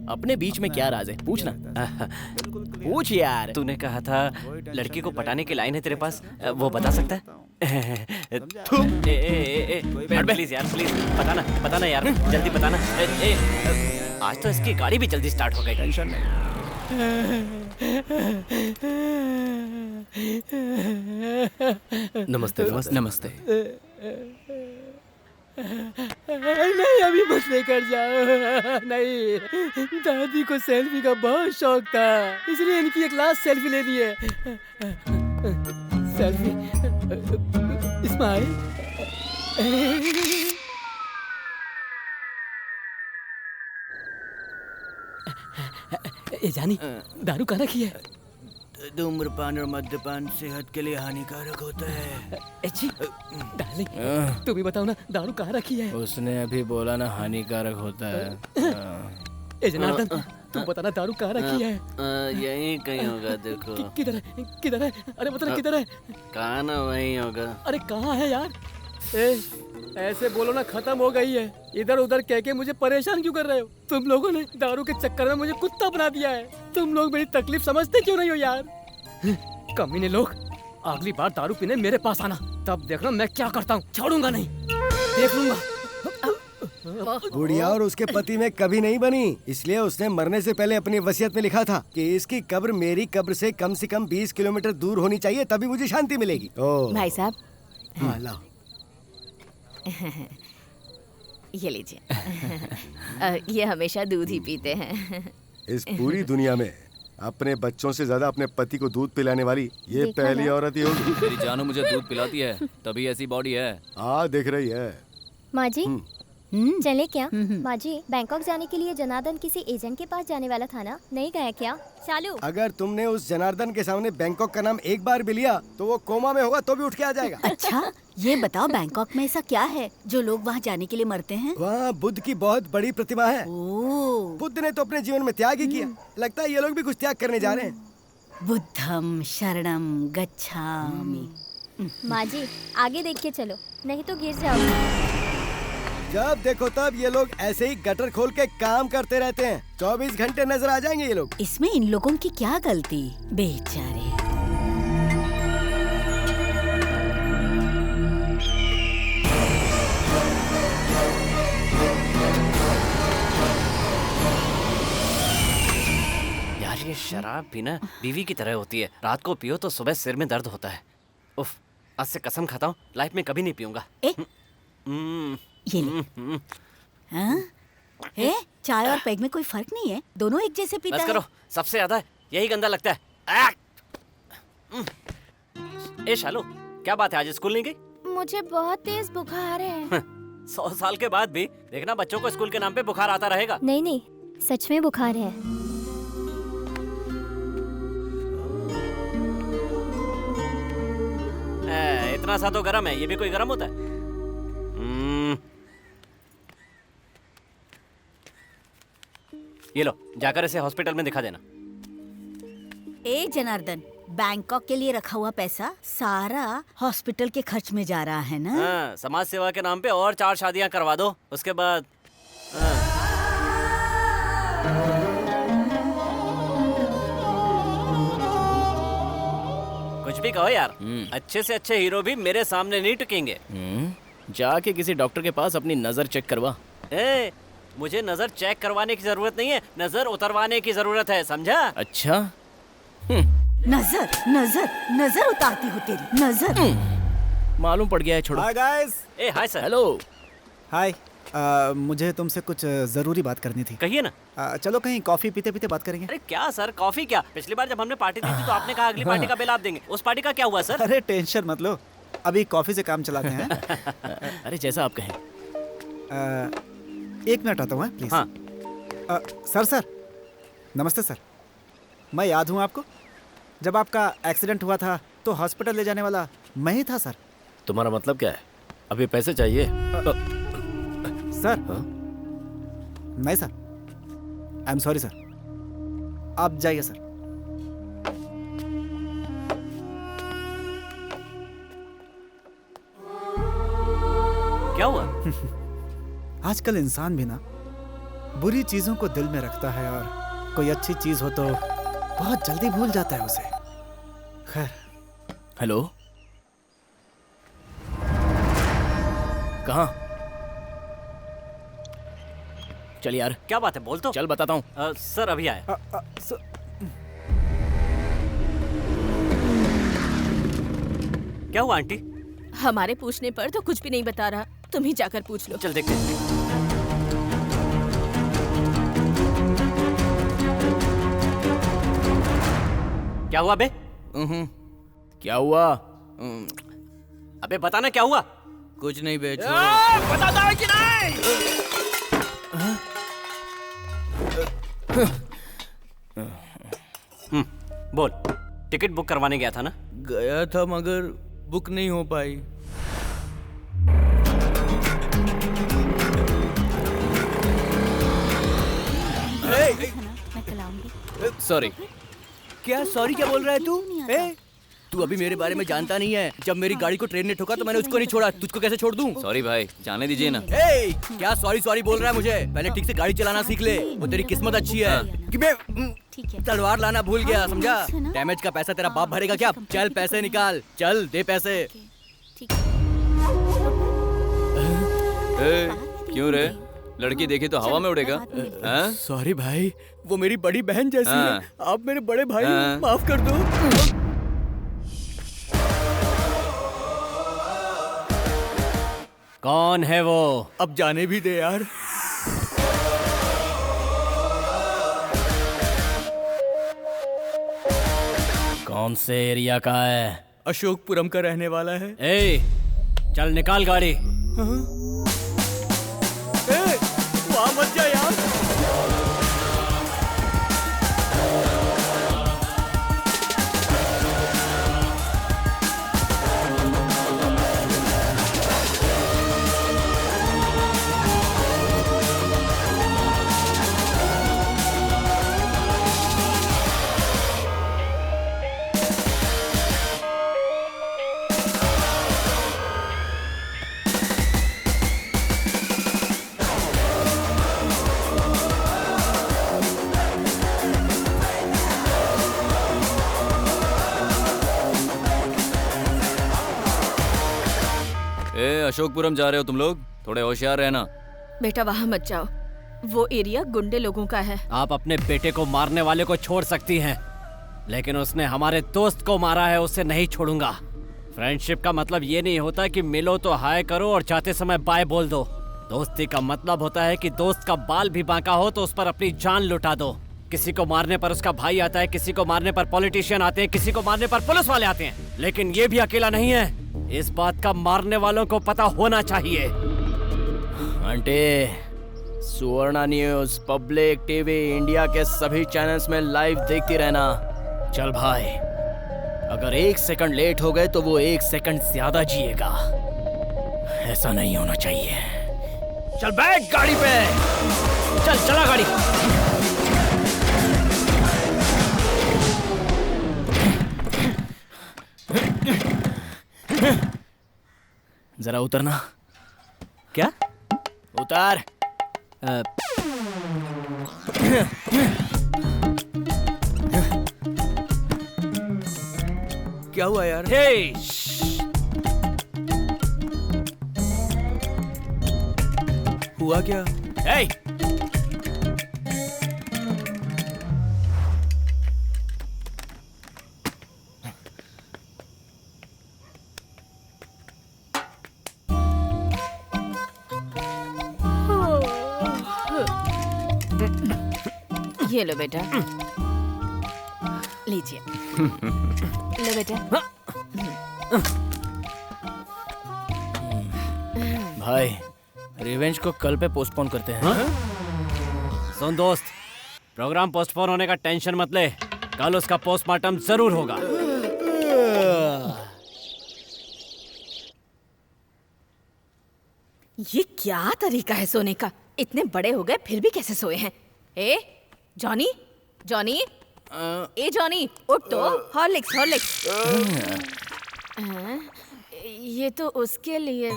Speaker 7: अपने बीच में क्या राज है? पूछना। पूछ यार।
Speaker 10: तूने कहा था लड़की को पटाने की लाइन है तेरे पास, वो बता सकता है? प्लीज यार, प्लीज बताना यार, जल्दी बताना। आज तो इसकी गाड़ी भी जल्दी स्टार्ट हो गई। टेंशन नहीं।
Speaker 7: नमस्ते। नमस्ते।
Speaker 11: नहीं, अभी मत लेकर जाओ। नहीं, दादी को सेल्फी का बहुत शौक था, इसलिए इनकी एक लास्ट सेल्फी लेनी है। सेल्फी। स्माइल। ए जानी, दारू कहाँ रखी है?
Speaker 9: धूम्रपान और मद्यपान सेहत के लिए हानिकारक होता है।
Speaker 11: डार्लिंग, तू भी बताओ ना, दारू कहाँ रखी है?
Speaker 7: उसने अभी बोला ना हानिकारक होता है।
Speaker 11: ए जनार्दन, तू बताना दारू कहाँ रखी है?
Speaker 10: यहीं कहीं होगा। देखो
Speaker 11: किधर है? अरे मतलब किधर है?
Speaker 10: कहाँ ना वहीं होगा।
Speaker 11: अरे कहाँ है यार? ऐसे बोलो ना, खत्म हो गई है। इधर उधर कह के मुझे परेशान क्यों कर रहे हो? तुम लोगों ने दारू के चक्कर में मुझे कुत्ता बना दिया है। तुम लोग मेरी तकलीफ समझते क्यों नहीं हो यार? कमीने लोग, अगली बार दारू पीने मेरे पास आना, तब देखना मैं क्या करता हूँ। छोड़ूंगा नहीं, देख लूंगा।
Speaker 2: गुड़िया और उसके पति में कभी नहीं बनी, इसलिए उसने मरने से पहले अपनी वसीयत में लिखा था कि इसकी कब्र मेरी कब्र से कम 20 किलोमीटर दूर होनी चाहिए, तभी मुझे शांति मिलेगी।
Speaker 1: भाई साहब,
Speaker 2: हाँ लाओ।
Speaker 1: ये लीजिए। ये हमेशा दूध ही पीते हैं।
Speaker 2: इस पूरी दुनिया में अपने बच्चों से ज्यादा अपने पति को दूध पिलाने वाली ये पहली औरत ही होगी।
Speaker 8: मेरी जानू मुझे दूध पिलाती है, तभी ऐसी बॉडी है।
Speaker 2: हाँ, दिख रही है।
Speaker 12: माँ जी, चले क्या? माँ जी, बैंकॉक जाने के लिए जनार्दन किसी एजेंट के पास जाने वाला था ना, नहीं गया क्या? चालू।
Speaker 2: अगर तुमने उस जनार्दन के सामने बैंकॉक का नाम एक बार भी लिया तो वो कोमा में होगा तो भी उठ के आ जाएगा।
Speaker 3: अच्छा, ये बताओ बैंकॉक में ऐसा क्या है जो लोग वहाँ जाने के लिए मरते हैं?
Speaker 2: वहाँ बुद्ध की बहुत बड़ी प्रतिमा है। बुद्ध ने तो अपने जीवन में त्याग ही किया, लगता है ये लोग भी कुछ त्याग करने जा रहे हैं।
Speaker 3: बुद्धम शरणम गच्छामि।
Speaker 12: माँ जी, आगे देख के चलो, नहीं तो गिर जाओगे।
Speaker 2: जब देखो तब ये लोग ऐसे ही गटर खोल के काम करते रहते हैं। 24 घंटे नजर आ जाएंगे ये लोग।
Speaker 3: इसमें इन लोगों की क्या गलती? बेचारे।
Speaker 10: यार ये शराब पीना बीवी की तरह होती है, रात को पियो तो सुबह सिर में दर्द होता है। उफ, आज से कसम खाता हूँ लाइफ में कभी नहीं पीऊंगा।
Speaker 3: ये ले। हाँ? चाय और पैग में कोई फर्क नहीं है, दोनों एक जैसे पीता
Speaker 10: बस करो, सबसे ज्यादा यही गंदा लगता है। ए शालू, क्या बात है, आज स्कूल नहीं गई?
Speaker 1: मुझे बहुत तेज बुखार है।
Speaker 10: 100 साल के बाद भी देखना बच्चों को स्कूल के नाम पे बुखार आता रहेगा।
Speaker 12: नहीं, सच में बुखार है।
Speaker 10: इतना सा तो गर्म है, ये भी कोई गर्म होता है? ये लो, जाकर इसे हॉस्पिटल में दिखा देना।
Speaker 3: ए जनार्दन, बैंकॉक के लिए रखा हुआ पैसा सारा हॉस्पिटल के खर्च में जा रहा है ना?
Speaker 10: हाँ, समाज सेवा के नाम पे और 4 शादियां करवा दो, उसके बाद कुछ भी कहो यार, अच्छे से अच्छे हीरो भी मेरे सामने नहीं टिकेंगे।
Speaker 7: जाके किसी डॉक्टर के पास अपनी नजर चेक करवा।
Speaker 10: मुझे नजर चेक करवाने की जरूरत नहीं है, नजर उतरवाने की जरूरत है, समझा?
Speaker 7: अच्छा,
Speaker 3: नजर नजर नजर उतारती हूँ तेरी नजर।
Speaker 8: मालूम पड़ गया है, छोड़ो।
Speaker 5: Hi guys.
Speaker 10: ए हाय सर।
Speaker 8: हेलो।
Speaker 5: हाय। मुझे तुमसे कुछ जरूरी बात करनी थी।
Speaker 10: कहिए ना।
Speaker 5: चलो कहीं कॉफी पीते पीते बात करेंगे।
Speaker 10: अरे क्या सर, कॉफी क्या? पिछली बार जब हमने पार्टी दी थी तो आपने कहा अगली पार्टी का बिल आप देंगे। उस पार्टी का क्या हुआ सर?
Speaker 5: अरे टेंशन मत लो, अभी कॉफी से काम चलाते हैं।
Speaker 8: अरे जैसा आप कहें।
Speaker 5: 1 मिनट आता हूँ प्लीज।
Speaker 10: हाँ।
Speaker 5: सर नमस्ते सर। मैं याद हूँ आपको, जब आपका एक्सीडेंट हुआ था तो हॉस्पिटल ले जाने वाला मैं ही था सर।
Speaker 7: तुम्हारा मतलब क्या है? अभी पैसे चाहिए?
Speaker 5: सर नहीं sir, I am sorry sir, आप जाइए सर।
Speaker 10: क्या हुआ?
Speaker 5: आजकल इंसान भी ना बुरी चीजों को दिल में रखता है और कोई अच्छी चीज हो तो बहुत जल्दी भूल जाता है उसे। खैर।
Speaker 8: हेलो, कहाँ? चल यार।
Speaker 10: क्या बात है, बोल तो।
Speaker 8: चल बताता हूँ।
Speaker 10: सर अभी आए। क्या हुआ आंटी?
Speaker 13: हमारे पूछने पर तो कुछ भी नहीं बता रहा, तुम ही जाकर पूछ लो।
Speaker 10: चल देखते हैं। क्या हुआ बे?
Speaker 8: क्या हुआ?
Speaker 10: अबे बताना क्या हुआ?
Speaker 9: कुछ नहीं बे,
Speaker 10: बताता है कि नहीं? बोल, टिकट बुक करवाने गया था ना?
Speaker 9: गया था मगर बुक नहीं हो पाई।
Speaker 8: सॉरी।
Speaker 9: क्या सॉरी क्या बोल रहा है तू? तू अभी मेरे बारे में जानता नहीं है। जब मेरी गाड़ी को ट्रेन ने ठोका तो मैंने उसको नहीं छोड़ा, तुझको कैसे छोड़ दूं?
Speaker 8: सॉरी भाई, जाने दीजिए ना।
Speaker 9: क्या सॉरी बोल रहा है मुझे? पहले ठीक से गाड़ी चलाना सीख ले। वो तेरी किस्मत अच्छी है कि मैं तलवार लाना भूल गया, समझा? डैमेज का पैसा तेरा बाप भरेगा क्या? चल पैसे निकाल, चल दे पैसे।
Speaker 8: क्यों रे? लड़की देखी तो हवा में उड़ेगा?
Speaker 9: सॉरी भाई, वो मेरी बड़ी बहन जैसी है। आप मेरे बड़े भाई, माफ कर दो।
Speaker 10: कौन है वो?
Speaker 9: अब जाने भी दे यार।
Speaker 10: कौन से एरिया का है?
Speaker 9: अशोकपुरम का रहने वाला है।
Speaker 10: चल निकाल गाड़ी।
Speaker 9: वहाँ मत जा यार।
Speaker 8: अशोकपुरम जा रहे हो तुम लोग? थोड़े होशियार रहना।
Speaker 13: बेटा वहाँ मत जाओ, वो एरिया गुंडे लोगों का है।
Speaker 10: आप अपने बेटे को मारने वाले को छोड़ सकती हैं, लेकिन उसने हमारे दोस्त को मारा है, उसे नहीं छोड़ूंगा। फ्रेंडशिप का मतलब ये नहीं होता कि मिलो तो हाय करो और जाते समय बाय बोल दो। दोस्ती का मतलब होता है कि दोस्त का बाल भी बांका हो तो उस पर अपनी जान लुटा दो। किसी को मारने पर उसका भाई आता है, किसी को मारने पर पॉलिटिशियन आते हैं, किसी को मारने पर पुलिस वाले आते हैं, लेकिन ये भी अकेला नहीं है। इस बात का मारने वालों को पता होना चाहिए।
Speaker 8: आंटी, सुवर्णा न्यूज, पब्लिक टीवी, इंडिया के सभी चैनल्स में लाइव देखती रहना। चल भाई, अगर 1 सेकंड लेट हो गए तो वो 1 सेकंड ज्यादा जिएगा। ऐसा नहीं होना चाहिए। चल बैठ गाड़ी पे, चल चला गाड़ी। जरा उतरना।
Speaker 10: क्या?
Speaker 8: उतार।
Speaker 9: क्या हुआ यार? हुआ क्या?
Speaker 13: ये लो बेटा, लीजिए। लो बेटा।
Speaker 9: भाई रिवेंज को कल पे पोस्टपोन करते हैं।
Speaker 10: सुन दोस्त, प्रोग्राम पोस्टपोन होने का टेंशन मत ले, कल उसका पोस्टमार्टम जरूर होगा।
Speaker 13: ये क्या तरीका है सोने का? इतने बड़े हो गए फिर भी कैसे सोए हैं? ए जॉनी, जॉनी, ए जॉनी, उठ तो। Horlicks, Horlicks. ये तो उसके लिए।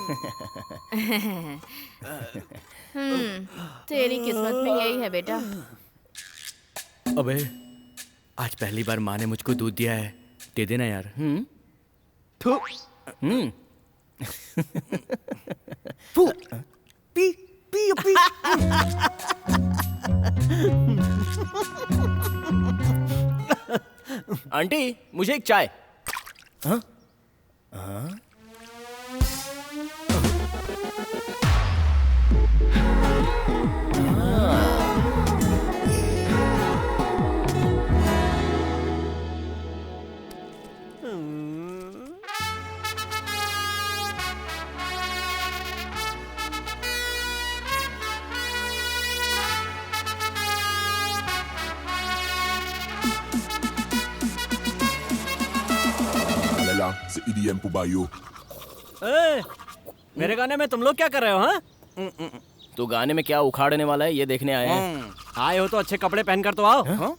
Speaker 13: तेरी किस्मत में यही है बेटा।
Speaker 9: अबे आज पहली बार माँ ने मुझको दूध दिया है, दे देना यार। थू। फू। P P P. आंटी मुझे एक चाय। हाँ? हाँ?
Speaker 14: C'est EDM pour Bayo.
Speaker 10: मेरे गाने में तुम लोग क्या कर रहे हो? हाँ,
Speaker 9: तू गाने में क्या उखाड़ने वाला है ये देखने आए हैं।
Speaker 10: आए हो तो अच्छे कपड़े पहनकर तो आओ।
Speaker 9: हाँ?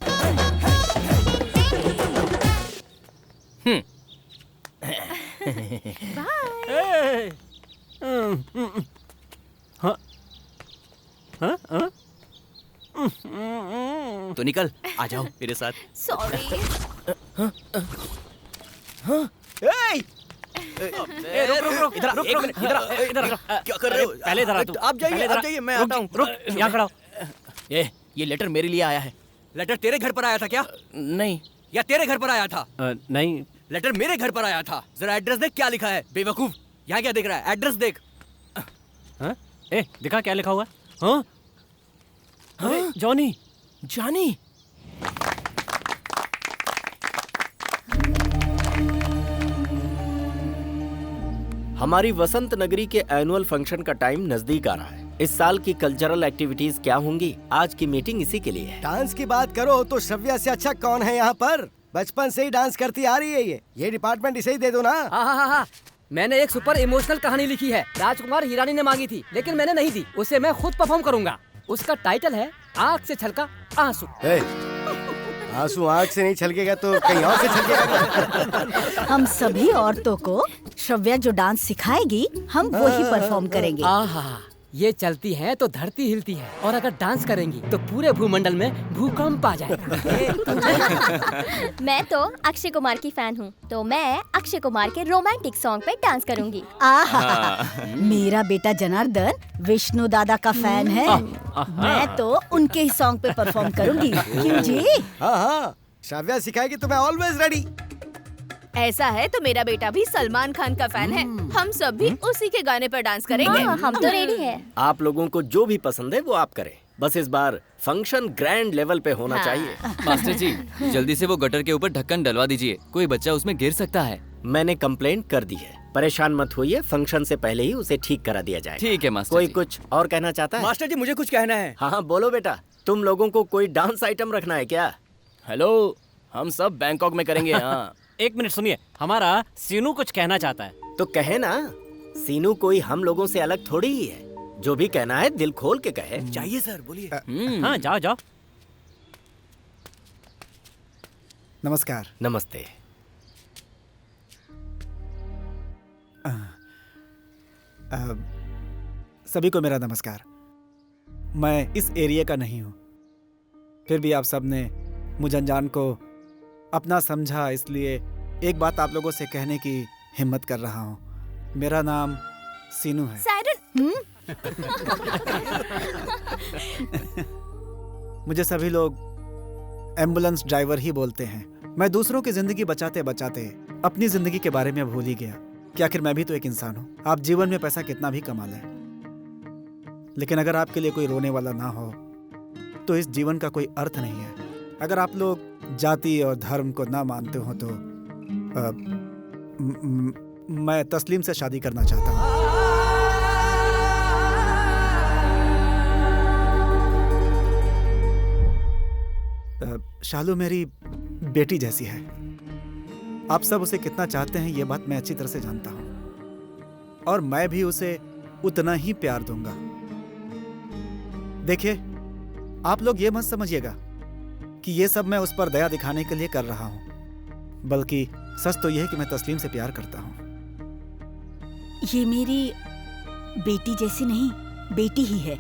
Speaker 9: तो निकल, आ जाओ मेरे साथ।
Speaker 12: सॉरी।
Speaker 10: रुक, इधर
Speaker 9: क्या कर रहे हो?
Speaker 10: पहले इधर आ तू।
Speaker 9: आप जाइए, मैं आता हूँ।
Speaker 10: रुक, यहाँ खड़ा हो।
Speaker 9: ये लेटर मेरे लिए आया है।
Speaker 15: लेटर तेरे घर पर आया था क्या?
Speaker 9: नहीं।
Speaker 15: या तेरे घर पर आया था?
Speaker 10: नहीं,
Speaker 15: लेटर मेरे घर पर आया था। जरा एड्रेस देख क्या लिखा है, बेवकूफ। यहाँ क्या देख रहा है? एड्रेस देख।
Speaker 10: दिखा क्या लिखा हुआ है? हाँ? अरे जॉनी,
Speaker 9: जॉनी। हमारी वसंत नगरी के एनुअल फंक्शन का टाइम नजदीक आ रहा है। इस साल की कल्चरल एक्टिविटीज क्या होंगी? आज की मीटिंग इसी के लिए है।
Speaker 2: डांस की बात करो तो श्रव्या से अच्छा कौन है यहाँ पर? बचपन से ही डांस करती आ रही है ये डिपार्टमेंट इसे ही दे दो ना।
Speaker 11: हाँ, मैंने एक सुपर इमोशनल कहानी लिखी है। राजकुमार हिरानी ने मांगी थी लेकिन मैंने नहीं दी। उसे मैं खुद परफॉर्म करूंगा। उसका टाइटल है आँख से छलका आंसू।
Speaker 2: आंसू आँख से नहीं छलकेगा तो कहीं और से छलकेगा।
Speaker 3: हम सभी औरतों को श्रव्या जो डांस सिखाएगी हम वही परफॉर्म करेंगे।
Speaker 11: ये चलती है तो धरती हिलती है और अगर डांस करेंगी तो पूरे भूमंडल में भूकंप आ जाएगा।
Speaker 12: मैं तो अक्षय कुमार की फैन हूँ, तो मैं अक्षय कुमार के रोमांटिक सॉन्ग पे डांस करूंगी।
Speaker 3: मेरा बेटा जनार्दन विष्णु दादा का फैन है। मैं तो उनके ही सॉन्ग पे परफॉर्म करूंगी। क्यों जी?
Speaker 2: हाँ, श्रव्या सिखाएगी तो मैं ऑलवेज रेडी।
Speaker 13: ऐसा है तो मेरा बेटा भी सलमान खान का फैन है। हम सब भी उसी के गाने पर डांस करेंगे।
Speaker 12: हम तो रेडी हैं।
Speaker 9: आप लोगों को जो भी पसंद है वो आप करें, बस इस बार फंक्शन ग्रैंड लेवल पे होना चाहिए।
Speaker 8: मास्टर जी जल्दी से वो गटर के ऊपर ढक्कन डलवा दीजिए, कोई बच्चा उसमें गिर सकता है।
Speaker 9: मैंने कंप्लेंट कर दी है, परेशान मत होइए, फंक्शन से पहले ही उसे ठीक करा दिया जाएगा।
Speaker 8: ठीक है मास्टर
Speaker 9: कोई
Speaker 8: जी।
Speaker 9: कुछ और कहना चाहता है?
Speaker 15: मास्टर जी मुझे कुछ कहना है।
Speaker 9: हाँ बोलो बेटा। तुम लोगों को कोई डांस आइटम रखना है क्या?
Speaker 8: हेलो, हम सब बैंकॉक में करेंगे। हाँ
Speaker 10: एक मिनट सुनिए, हमारा सीनू कुछ कहना चाहता है।
Speaker 9: तो कहे ना, सीनू कोई हम लोगों से अलग थोड़ी ही है। जो भी कहना है दिल खोल के कहे।
Speaker 15: चाहिए सर, बोलिए।
Speaker 10: हाँ जाओ जाओ।
Speaker 5: नमस्कार।
Speaker 9: नमस्ते।
Speaker 5: सभी को मेरा नमस्कार। मैं इस एरिया का नहीं हूँ, फिर भी आप सबने मुझे अनजान को अपना समझा, इसलिए एक बात आप लोगों से कहने की हिम्मत कर रहा हूँ। मेरा नाम सीनू है। मुझे सभी लोग एम्बुलेंस ड्राइवर ही बोलते हैं। मैं दूसरों की जिंदगी बचाते बचाते अपनी जिंदगी के बारे में भूल ही गया कि आखिर मैं भी तो एक इंसान हूँ। आप जीवन में पैसा कितना भी कमा लें, लेकिन अगर आपके लिए कोई रोने वाला ना हो, तो इस जीवन का कोई अर्थ नहीं है। अगर आप लोग जाति और धर्म को ना मानते हो तो मैं तस्लीम से शादी करना चाहता हूँ। शालू मेरी बेटी जैसी है। आप सब उसे कितना चाहते हैं ये बात मैं अच्छी तरह से जानता हूं, और मैं भी उसे उतना ही प्यार दूंगा। देखिए, आप लोग ये मत समझिएगा कि ये सब मैं उस पर दया दिखाने के लिए कर रहा हूं, बल्कि सच तो यह है कि मैं तस्लीम से प्यार करता हूं।
Speaker 3: ये मेरी बेटी जैसी नहीं, बेटी ही है,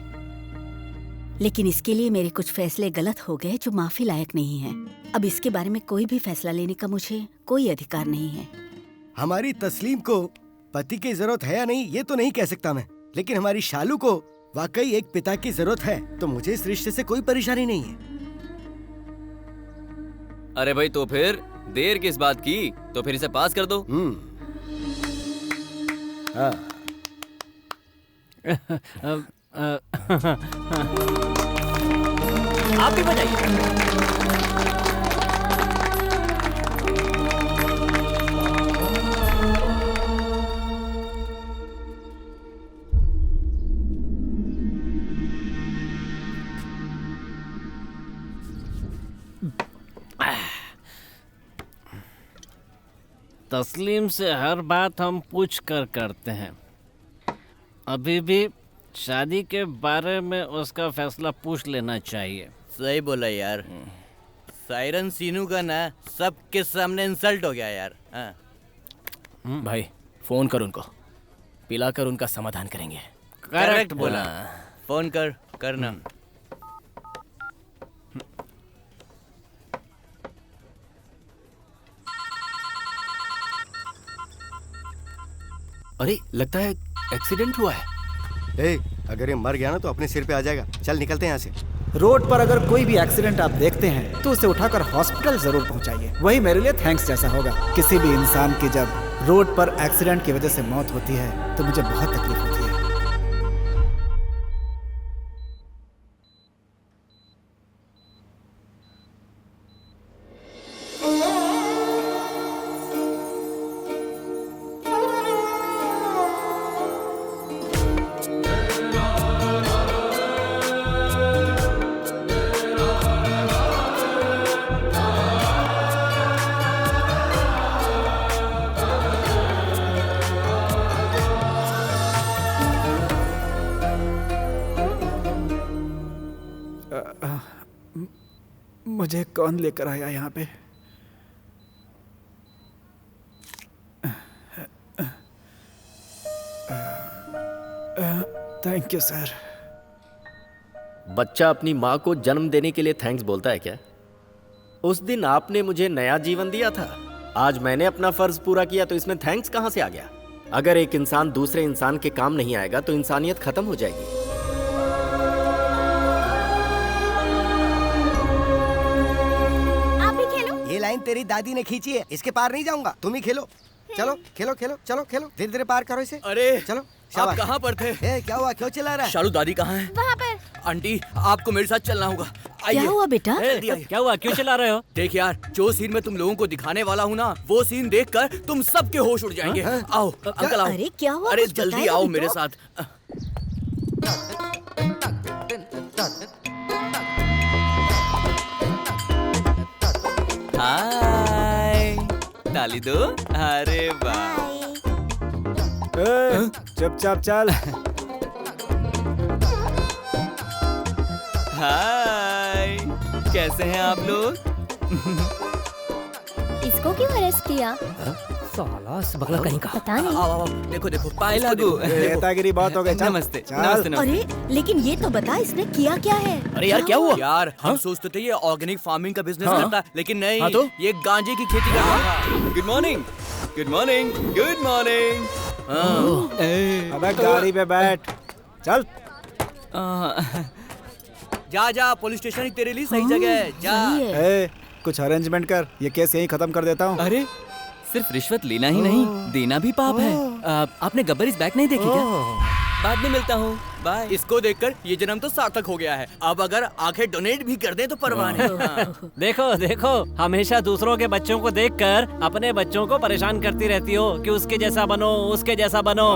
Speaker 3: लेकिन इसके लिए मेरे कुछ फैसले गलत हो गए जो माफी लायक नहीं हैं। अब इसके बारे में कोई भी फैसला लेने का मुझे कोई अधिकार नहीं है।
Speaker 2: हमारी तस्लीम को पति की जरूरत है या नहीं ये तो नहीं कह सकता मैं, लेकिन हमारी शालू को वाकई एक पिता की जरूरत है, तो मुझे इस रिश्ते से कोई परेशानी नहीं है।
Speaker 8: अरे भाई, तो फिर देर किस बात की? तो फिर इसे पास कर दो।
Speaker 10: आप भी बजाइए।
Speaker 16: तस्लीम से हर बात हम पूछ कर करते हैं। अभी भी शादी के बारे में उसका फैसला पूछ लेना चाहिए।
Speaker 9: सही बोला यार। सायरन सीनू का ना सबके सामने इंसल्ट हो गया यार।
Speaker 15: भाई फोन कर उनको, पिलाकर उनका समाधान करेंगे।
Speaker 9: करेक्ट बोला। फोन करना।
Speaker 15: अरे लगता है एक्सीडेंट हुआ है।
Speaker 2: अगर ये मर गया ना तो अपने सिर पे आ जाएगा। चल निकलते हैं यहाँ से।
Speaker 5: रोड पर अगर कोई भी एक्सीडेंट आप देखते हैं तो उसे उठाकर हॉस्पिटल जरूर पहुंचाइए। वही मेरे लिए थैंक्स जैसा होगा। किसी भी इंसान की जब रोड पर एक्सीडेंट की वजह से मौत होती है तो मुझे बहुत तकलीफ होती है। मुझे कौन लेकर आया यहाँ पे? Thank you sir.
Speaker 7: बच्चा अपनी माँ को जन्म देने के लिए थैंक्स बोलता है क्या? उस दिन आपने मुझे नया जीवन दिया था, आज मैंने अपना फर्ज पूरा किया, तो इसमें थैंक्स कहाँ से आ गया? अगर एक इंसान दूसरे इंसान के काम नहीं आएगा तो इंसानियत खत्म हो जाएगी।
Speaker 2: ये लाइन तेरी दादी ने खींची है, इसके पार नहीं जाऊंगा। तुम ही खेलो। चलो खेलो खेलो, चलो खेलो, धीरे धीरे पार करो इसे।
Speaker 9: अरे
Speaker 2: चलो।
Speaker 9: आप कहाँ पर थे?
Speaker 2: क्या हुआ, क्यों चिल्ला रहा है?
Speaker 9: शालू दादी कहाँ है?
Speaker 1: वहाँ पर।
Speaker 9: आंटी आपको मेरे साथ चलना होगा। आइए।
Speaker 3: क्या हुआ बेटा?
Speaker 10: क्या हुआ, क्यों चिल्ला रहे हो?
Speaker 9: देख यार, जो सीन मैं तुम लोगों को दिखाने वाला हूँ ना, वो सीन देखकर तुम सबके होश उड़ जाएंगे। आओ अंकल आओ।
Speaker 3: अरे क्या हुआ?
Speaker 9: अरे जल्दी आओ मेरे साथ। हाय, ताली दो। अरे वाह।
Speaker 5: चुपचाप चल।
Speaker 8: हाय, कैसे हैं आप लोग?
Speaker 12: इसको क्यों अरेस्ट किया?
Speaker 11: साला बगला कहीं का।
Speaker 12: पता नहीं।
Speaker 9: आओ देखो देखो, पाए
Speaker 8: लागू।
Speaker 5: नेतागिरी बहुत हो गई।
Speaker 8: नमस्ते नमस्ते।
Speaker 3: अरे लेकिन ये तो बता, इसने किया क्या है?
Speaker 9: अरे यार क्या हुआ? यार हम सोचते थे ये ऑर्गेनिक फार्मिंग का बिजनेस करता है, लेकिन नहीं, तो ये गांजे की खेती कर रहा था।
Speaker 8: Good morning, good morning, good morning.
Speaker 5: अबे गाड़ी पे बैठ, चल।
Speaker 9: जा पुलिस स्टेशन ही तेरे लिए सही जगह है। जा।
Speaker 5: कुछ अरेंजमेंट कर, ये केस यहीं खत्म कर देता हूँ।
Speaker 8: अरे सिर्फ रिश्वत लेना ही नहीं, देना भी पाप है। आपने गब्बर इज बैक नहीं देखी क्या?
Speaker 9: बाद में मिलता हूँ, बाय। इसको देखकर ये जन्म तो सार्थक हो गया है। अब अगर आंखें डोनेट भी कर दे तो परवाह नहीं। हाँ।
Speaker 16: देखो देखो, हमेशा दूसरों के बच्चों को देखकर अपने बच्चों को परेशान करती रहती हो कि उसके जैसा बनो, उसके जैसा बनो।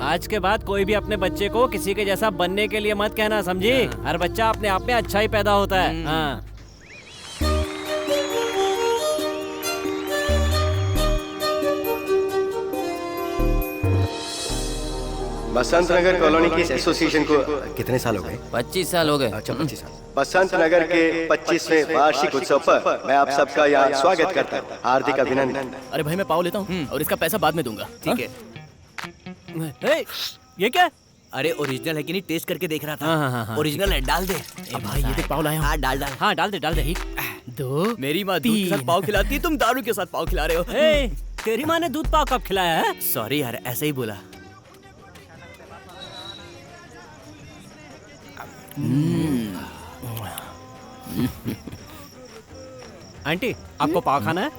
Speaker 16: आज के बाद कोई भी अपने बच्चे को किसी के जैसा बनने के लिए मत कहना, समझी? हर बच्चा अपने आप में अच्छा ही पैदा होता है। हाँ।
Speaker 2: बसंत नगर कॉलोनी की इस एसोसिएशन को कितने साल हो गए?
Speaker 8: 25 साल हो गए।
Speaker 2: अच्छा 25 साल। बसंत नगर के 25वें वार्षिक उत्सव पर मैं आप सबका यहाँ स्वागत करता हूँ। हार्दिक अभिनंदन।
Speaker 15: अरे भाई मैं पाव लेता हूँ और इसका पैसा बाद में दूंगा।
Speaker 9: ठीक है।
Speaker 16: ये क्या?
Speaker 9: अरे ओरिजिनल है कि नहीं टेस्ट करके देख रहा था।
Speaker 16: हाँ।
Speaker 9: ओरिजिनल है, डाल दे।
Speaker 15: भाई ये तो पाव लाया हूँ।
Speaker 9: हाँ डाल।
Speaker 16: हाँ डाल दे। 2
Speaker 9: मेरी माँ दूध के साथ पाव खिलाती है, तुम दारू के साथ पाव खिला रहे हो।
Speaker 16: तेरी माँ ने दूध पाव कब खिलाया है?
Speaker 9: सॉरी यार, ऐसे ही बोला।
Speaker 16: आंटी आपको पाव खाना है?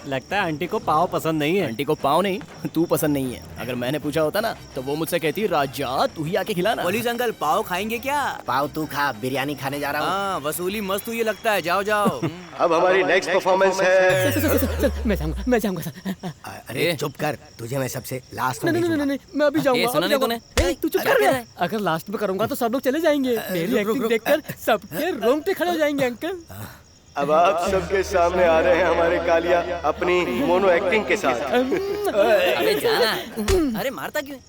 Speaker 16: लगता है आंटी को पाव पसंद नहीं है।
Speaker 15: आंटी को पाव नहीं, तू पसंद नहीं है। अगर मैंने पूछा होता ना तो वो मुझसे कहती राजा तू ही आके खिलाना।
Speaker 9: पुलिस अंकल पाव खाएंगे क्या?
Speaker 4: पाव तू खा, बिरयानी खाने जा रहा हूँ।
Speaker 9: हाँ वसूली मस्त हुई लगता है, जाओ जाओ।
Speaker 2: अब हमारी नेक्स्ट परफॉर्मेंस है।
Speaker 11: मैं जाऊंगा।
Speaker 2: अरे चुप कर, तुझे मैं सबसे लास्ट में
Speaker 11: नहीं, मैं अभी जाऊंगा।
Speaker 8: सुना नहीं तूने?
Speaker 11: तू चुप कर। अगर लास्ट में करूंगा तो सब लोग चले जाएंगे। मेरी एक्टिंग देखकर सबके रोंगटे खड़े हो जाएंगे अंकल।
Speaker 2: अब आप सबके सामने आ रहे हैं हमारे कालिया अपनी मोनो एक्टिंग के साथ।
Speaker 8: अबे जाना। अरे मारता क्यों?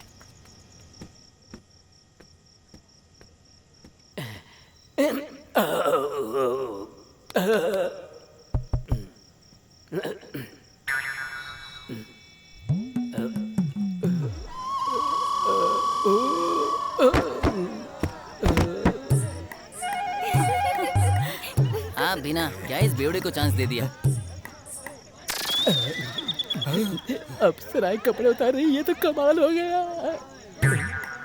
Speaker 8: हाँ बिना क्या इस बेवड़े को चांस दे दिया।
Speaker 11: अब सराय कपड़े उतार रही, ये तो कमाल हो गया।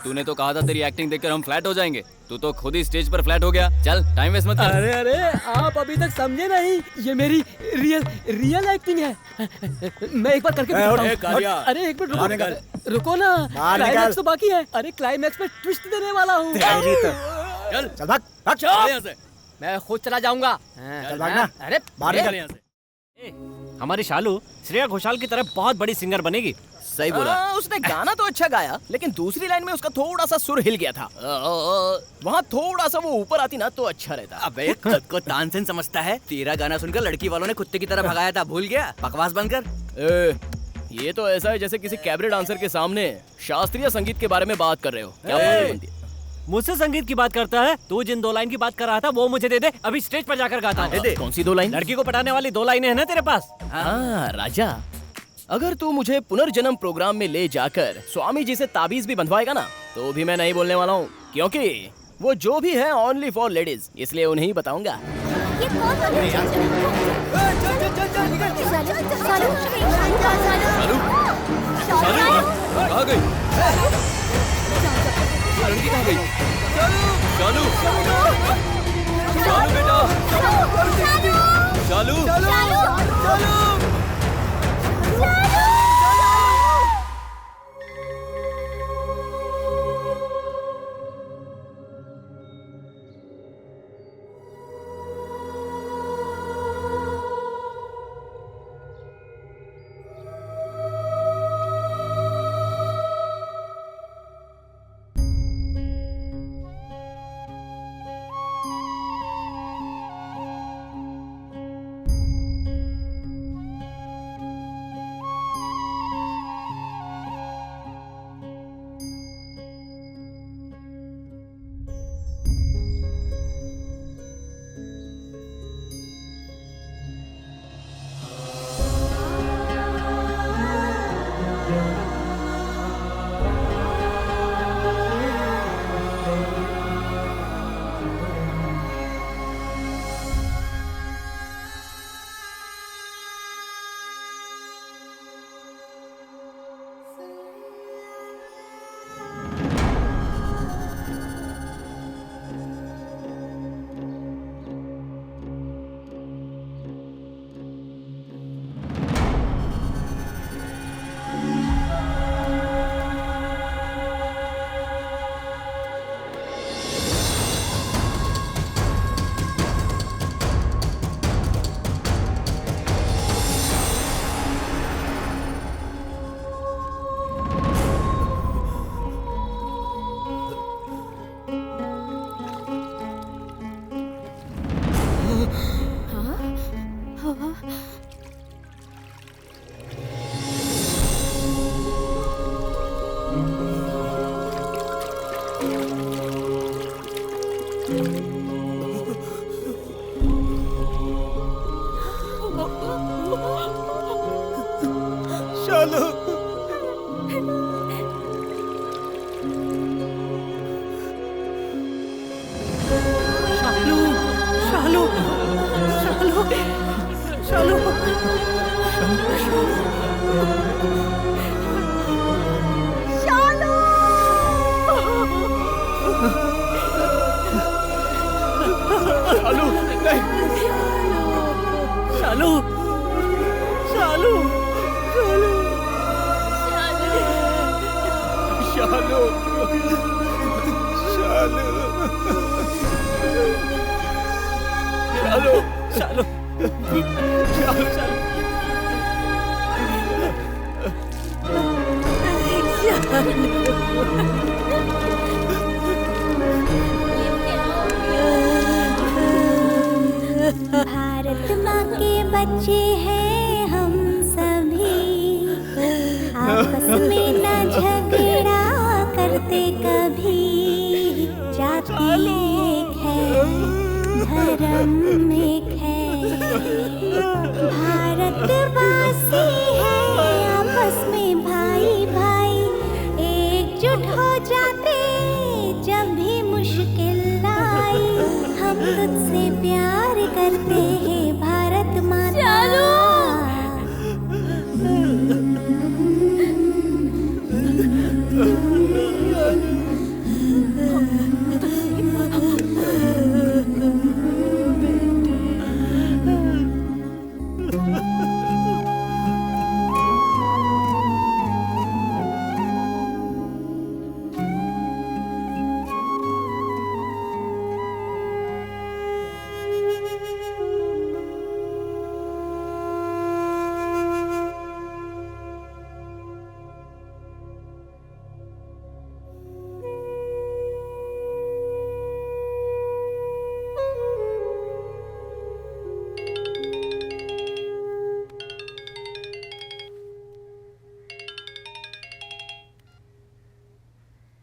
Speaker 8: तूने तो कहा था तेरी एक्टिंग देखकर हम फ्लैट हो जाएंगे, तू तो खुद ही स्टेज पर फ्लैट हो गया। चल टाइम वेस्ट मत कर।
Speaker 11: अरे आप अभी तक समझे नहीं, ये मेरी रियल एक्टिंग है। मैं एक बार करके अरे एक मिनट रुको ना, क्लाइमैक्स तो बाकी है। अरे क्लाइमैक्स में ट्विस्ट देने वाला हूँ।
Speaker 5: चल भाग।
Speaker 11: मैं खुद चला जाऊंगा।
Speaker 16: अरे बाहर निकल यहाँ से। हमारी शालू श्रेया घोषाल की तरह बहुत बड़ी सिंगर बनेगी।
Speaker 15: सही बोला। उसने गाना तो अच्छा गाया, लेकिन दूसरी लाइन में उसका थोड़ा सा सुर हिल गया था। वहाँ थोड़ा सा वो ऊपर आती ना तो अच्छा रहता।
Speaker 9: अबे खुद को तानसेन समझता है? तेरा गाना सुनकर लड़की वालों ने कुत्ते की तरह भगाया था, भूल गया? बकवास बंद कर।
Speaker 15: ये तो ऐसा है जैसे किसी कैबरे डांसर के सामने शास्त्रीय संगीत के बारे में बात कर रहे हो। क्या बात बनती है?
Speaker 16: मुझसे संगीत की बात करता है? तू जिन 2 लाइन की बात कर रहा था वो मुझे दे दे, अभी स्टेज पर जाकर गाता हूँ।
Speaker 15: कौन सी 2 लाइन?
Speaker 16: लड़की को पटाने वाली 2 लाइनें हैं ना तेरे पास?
Speaker 15: हाँ राजा, अगर तू मुझे पुनर्जन्म प्रोग्राम में ले जाकर स्वामी जी से ताबीज भी बंधवाएगा ना तो भी मैं नहीं बोलने वाला हूँ, क्योंकि वो जो भी है ओनली फॉर लेडीज, इसलिए उन्हें ही बताऊंगा।
Speaker 8: लड़की कहाँ गई? शालू बेटा, शालू।
Speaker 5: शालू
Speaker 11: शालू शालू शालू
Speaker 15: शालू नहीं शालू शालू शालू शालू शालू
Speaker 17: भारत माँ के बच्चे हैं हम सभी, आपस में न झगड़ा करते कभी। जाति एक है, धर्म एक है, भारतवासी है आपस में भाई भाई। एकजुट हो जाते जब भी मुश्किल आई, हम तुझसे प्यार करते हैं भारत माता।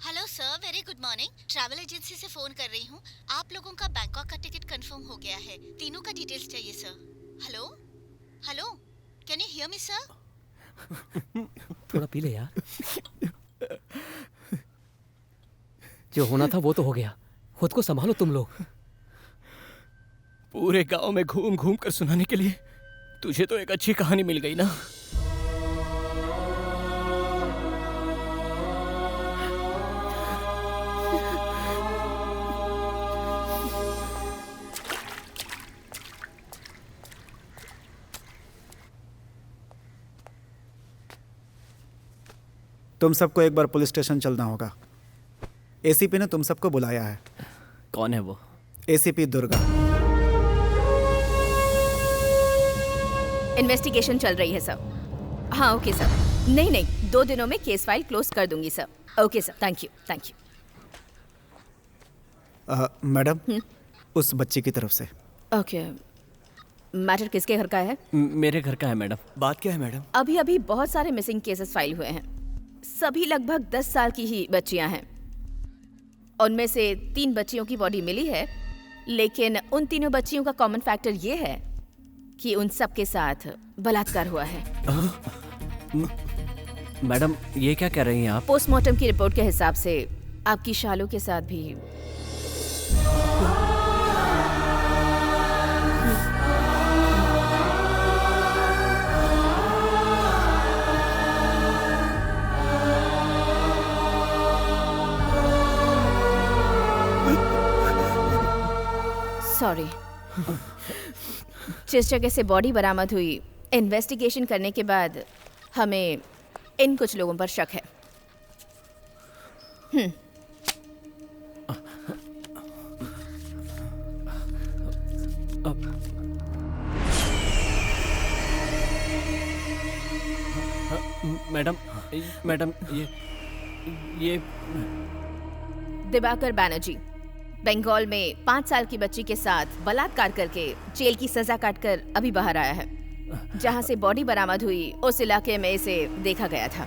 Speaker 3: Hello sir, very good morning. Travel agency से फोन कर रही हूँ। आप लोगों का बैंकॉक का टिकट कंफर्म हो गया है। तीनों का डिटेल्स चाहिए sir. Hello hello, can you hear me sir?
Speaker 11: थोड़ा पी ले यार। जो होना था वो तो हो गया, खुद को संभालो तुम लोग।
Speaker 15: पूरे गांव में घूम घूम कर सुनाने के लिए तुझे तो एक अच्छी कहानी मिल गई ना।
Speaker 5: तुम सबको एक बार पुलिस स्टेशन चलना होगा। एसीपी ने तुम सबको बुलाया है।
Speaker 15: कौन है वो?
Speaker 5: एसीपी दुर्गा।
Speaker 13: इन्वेस्टिगेशन चल रही है सर। हाँ ओके सर। नहीं 2 दिनों में केस फाइल क्लोज कर दूंगी sir. Okay sir, thank you.
Speaker 5: Madam, उस बच्ची की तरफ से।
Speaker 13: ओके, मैटर किसके घर का है?
Speaker 15: मेरे घर का है मैडम। बात क्या है मैडम?
Speaker 13: अभी बहुत सारे मिसिंग केसेस फाइल हुए हैं। सभी लगभग 10 साल की ही बच्चियां हैं। उनमें से 3 बच्चियों की बॉडी मिली है, लेकिन उन तीनों बच्चियों का कॉमन फैक्टर ये है कि उन सब के साथ बलात्कार हुआ है।
Speaker 15: मैडम, ये क्या कह रही हैं आप?
Speaker 13: पोस्टमार्टम की रिपोर्ट के हिसाब से आपकी शालू के साथ भी। सॉरी। जिस जगह से बॉडी बरामद हुई, इन्वेस्टिगेशन करने के बाद हमें इन कुछ लोगों पर शक है।
Speaker 15: मैडम ये
Speaker 13: दिवाकर बैनर्जी बंगाल में 5 साल की बच्ची के साथ बलात्कार करके जेल की सजा काटकर अभी बाहर आया है। जहां से बॉडी बरामद हुई उस इलाके में इसे देखा गया था।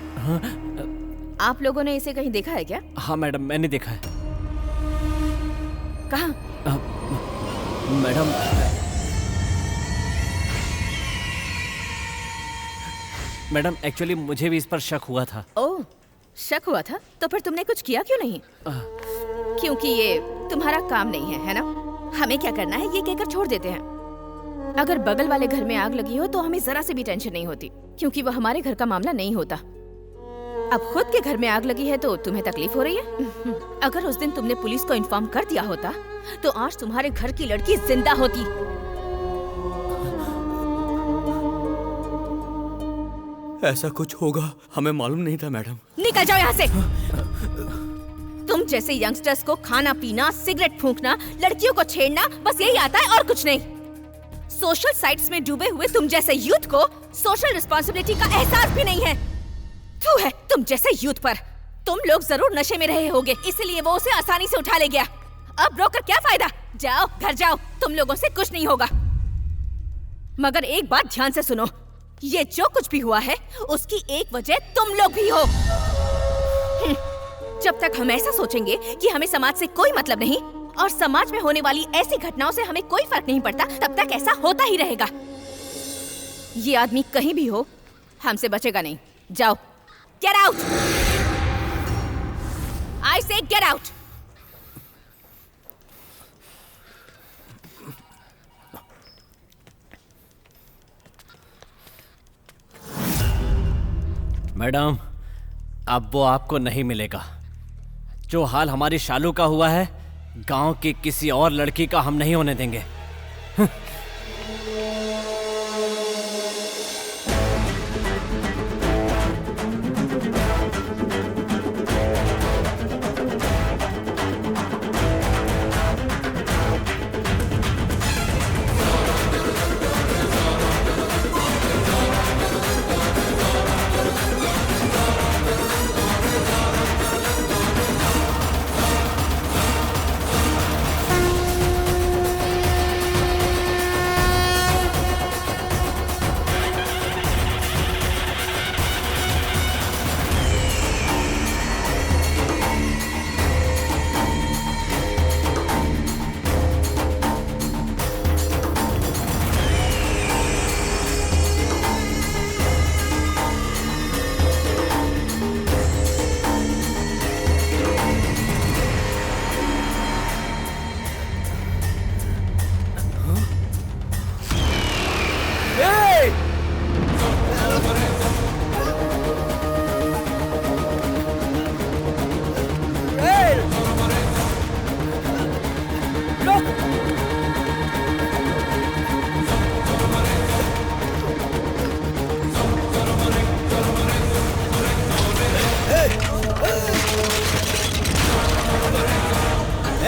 Speaker 13: आप लोगों ने इसे कहीं देखा है क्या?
Speaker 15: हाँ मैडम, मैंने देखा है।
Speaker 13: कहाँ?
Speaker 15: मैडम
Speaker 16: मैडम एक्चुअली मुझे भी इस पर शक हुआ था।
Speaker 13: ओह, शक हुआ था? तो फिर तुमने कुछ किया क्यों नहीं? क्योंकि ये तुम्हारा काम नहीं है ना? हमें क्या करना है ये कहकर छोड़ देते हैं। अगर बगल वाले घर में आग लगी हो तो हमें जरा से भी टेंशन नहीं होती, क्योंकि वो हमारे घर का मामला नहीं होता। अब खुद के घर में आग लगी है तो तुम्हें तकलीफ हो रही है। अगर उस दिन तुमने पुलिस को इन्फॉर्म कर दिया होता तो आज तुम्हारे घर की लड़की जिंदा होती।
Speaker 9: ऐसा कुछ होगा हमें मालूम नहीं था मैडम।
Speaker 13: निकल जाओ यहाँ से। तुम जैसे यंगस्टर्स को खाना पीना, सिगरेट फूंकना, लड़कियों को छेड़ना बस यही आता है और कुछ नहीं। सोशल साइट्स में डूबे हुए तुम जैसे यूथ को सोशल रिस्पॉन्सिबिलिटी का एहसास भी नहीं है। थू है तुम जैसे यूथ पर। तुम लोग जरूर नशे में रहे होगे, इसलिए वो उसे आसानी से उठा ले गया। अब रोकर क्या फायदा? जाओ घर जाओ, तुम लोगों से कुछ नहीं होगा। मगर एक बात ध्यान से सुनो, ये जो कुछ भी हुआ है उसकी एक वजह तुम लोग भी हो। जब तक हम ऐसा सोचेंगे कि हमें समाज से कोई मतलब नहीं और समाज में होने वाली ऐसी घटनाओं से हमें कोई फर्क नहीं पड़ता, तब तक ऐसा होता ही रहेगा। ये आदमी कहीं भी हो हमसे बचेगा नहीं। जाओ, गेट आउट। आई से गेट आउट।
Speaker 16: मैडम, अब वो आपको नहीं मिलेगा। जो हाल हमारी शालू का हुआ है, गांव की किसी और लड़की का हम नहीं होने देंगे।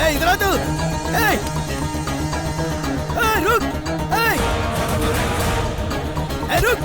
Speaker 2: इधर आ तू। रुक। रुक।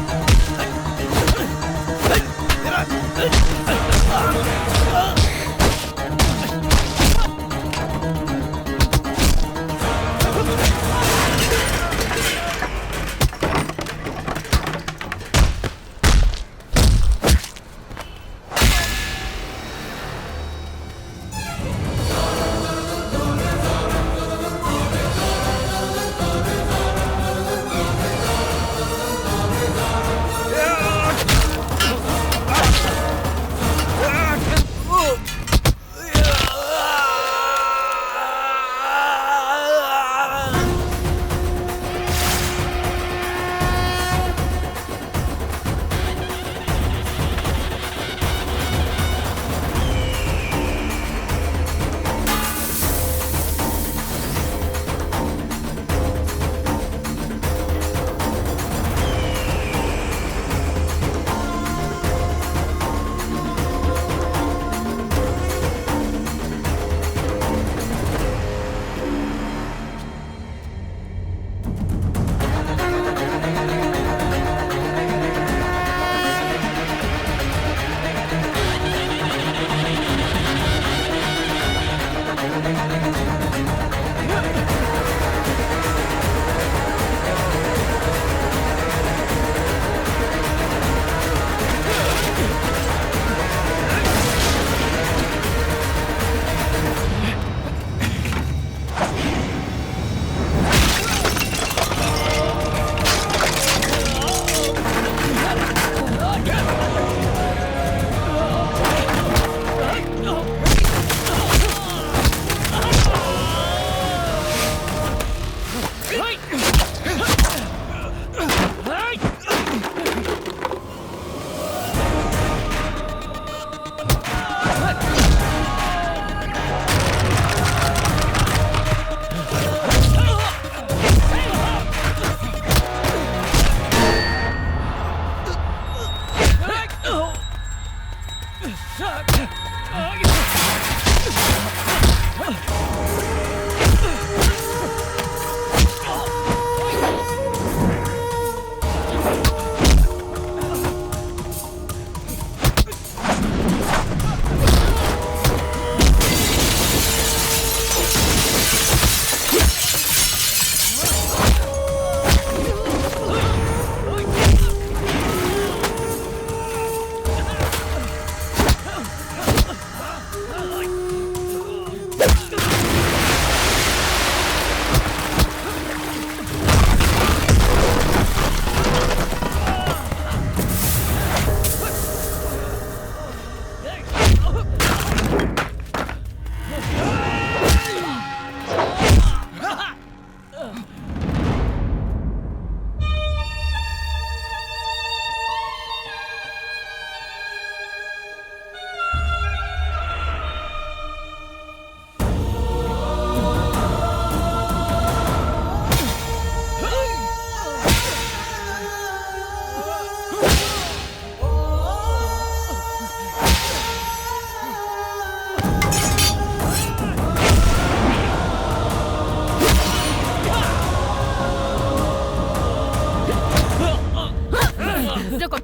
Speaker 13: रुको,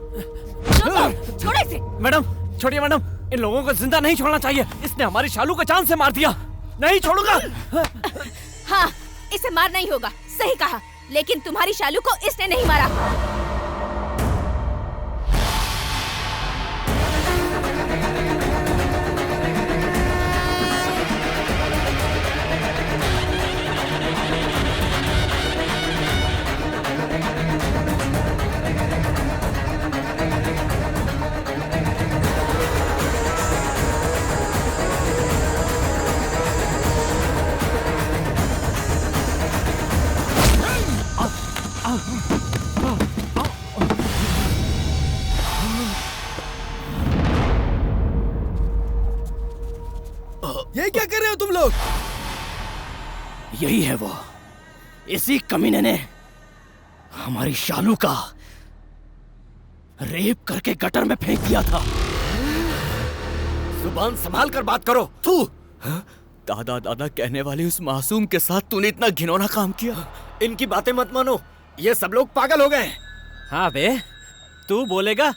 Speaker 13: छोड़ो इसे।
Speaker 16: मैडम, छोड़िए मैडम, इन लोगों को जिंदा नहीं छोड़ना चाहिए। इसने हमारी शालू को जान से मार दिया। नहीं छोड़ूंगा।
Speaker 13: हाँ, इसे मारना ही होगा, सही कहा। लेकिन तुम्हारी शालू को इसने नहीं मारा।
Speaker 2: ये क्या कर रहे हो तुम लोग?
Speaker 15: यही है वो, इसी कमीने ने हमारी शालू का रेप करके गटर में फेंक दिया था।
Speaker 7: जुबान संभाल कर बात करो। तू
Speaker 15: दादा दादा कहने वाली उस मासूम के साथ तूने इतना घिनौना काम किया।
Speaker 7: इनकी बातें मत मानो, ये सब लोग पागल हो गए।
Speaker 16: हाँ बे, तू बोलेगा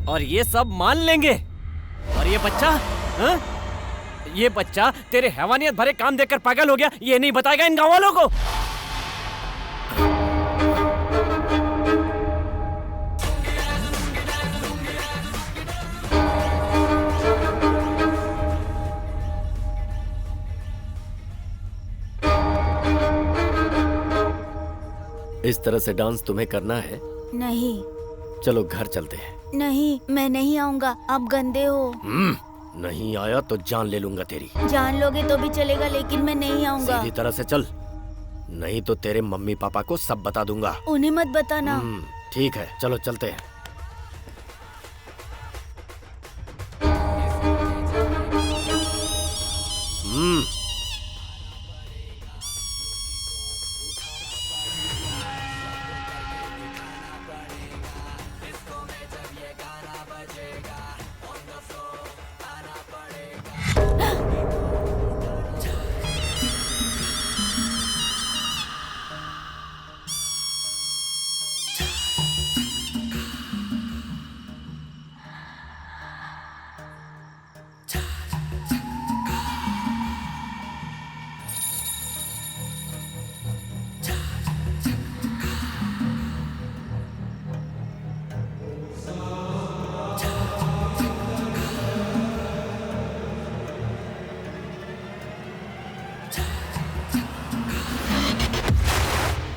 Speaker 16: और ये सब मान लेंगे। और ये बच्चा, हाँ? ये बच्चा तेरे हैवानियत भरे काम देखकर पागल हो गया, ये नहीं बताएगा इन गाँव वालों को।
Speaker 7: इस तरह से डांस तुम्हें करना है?
Speaker 3: नहीं।
Speaker 7: चलो घर चलते हैं।
Speaker 3: नहीं, मैं नहीं आऊंगा, आप गंदे हो।
Speaker 7: नहीं आया तो जान ले लूंगा तेरी।
Speaker 3: जान लोगे तो भी चलेगा, लेकिन मैं नहीं आऊंगा।
Speaker 7: सीधी तरह से चल, नहीं तो तेरे मम्मी पापा को सब बता दूंगा।
Speaker 3: उन्हें मत बताना।
Speaker 7: ठीक है, चलो चलते हैं।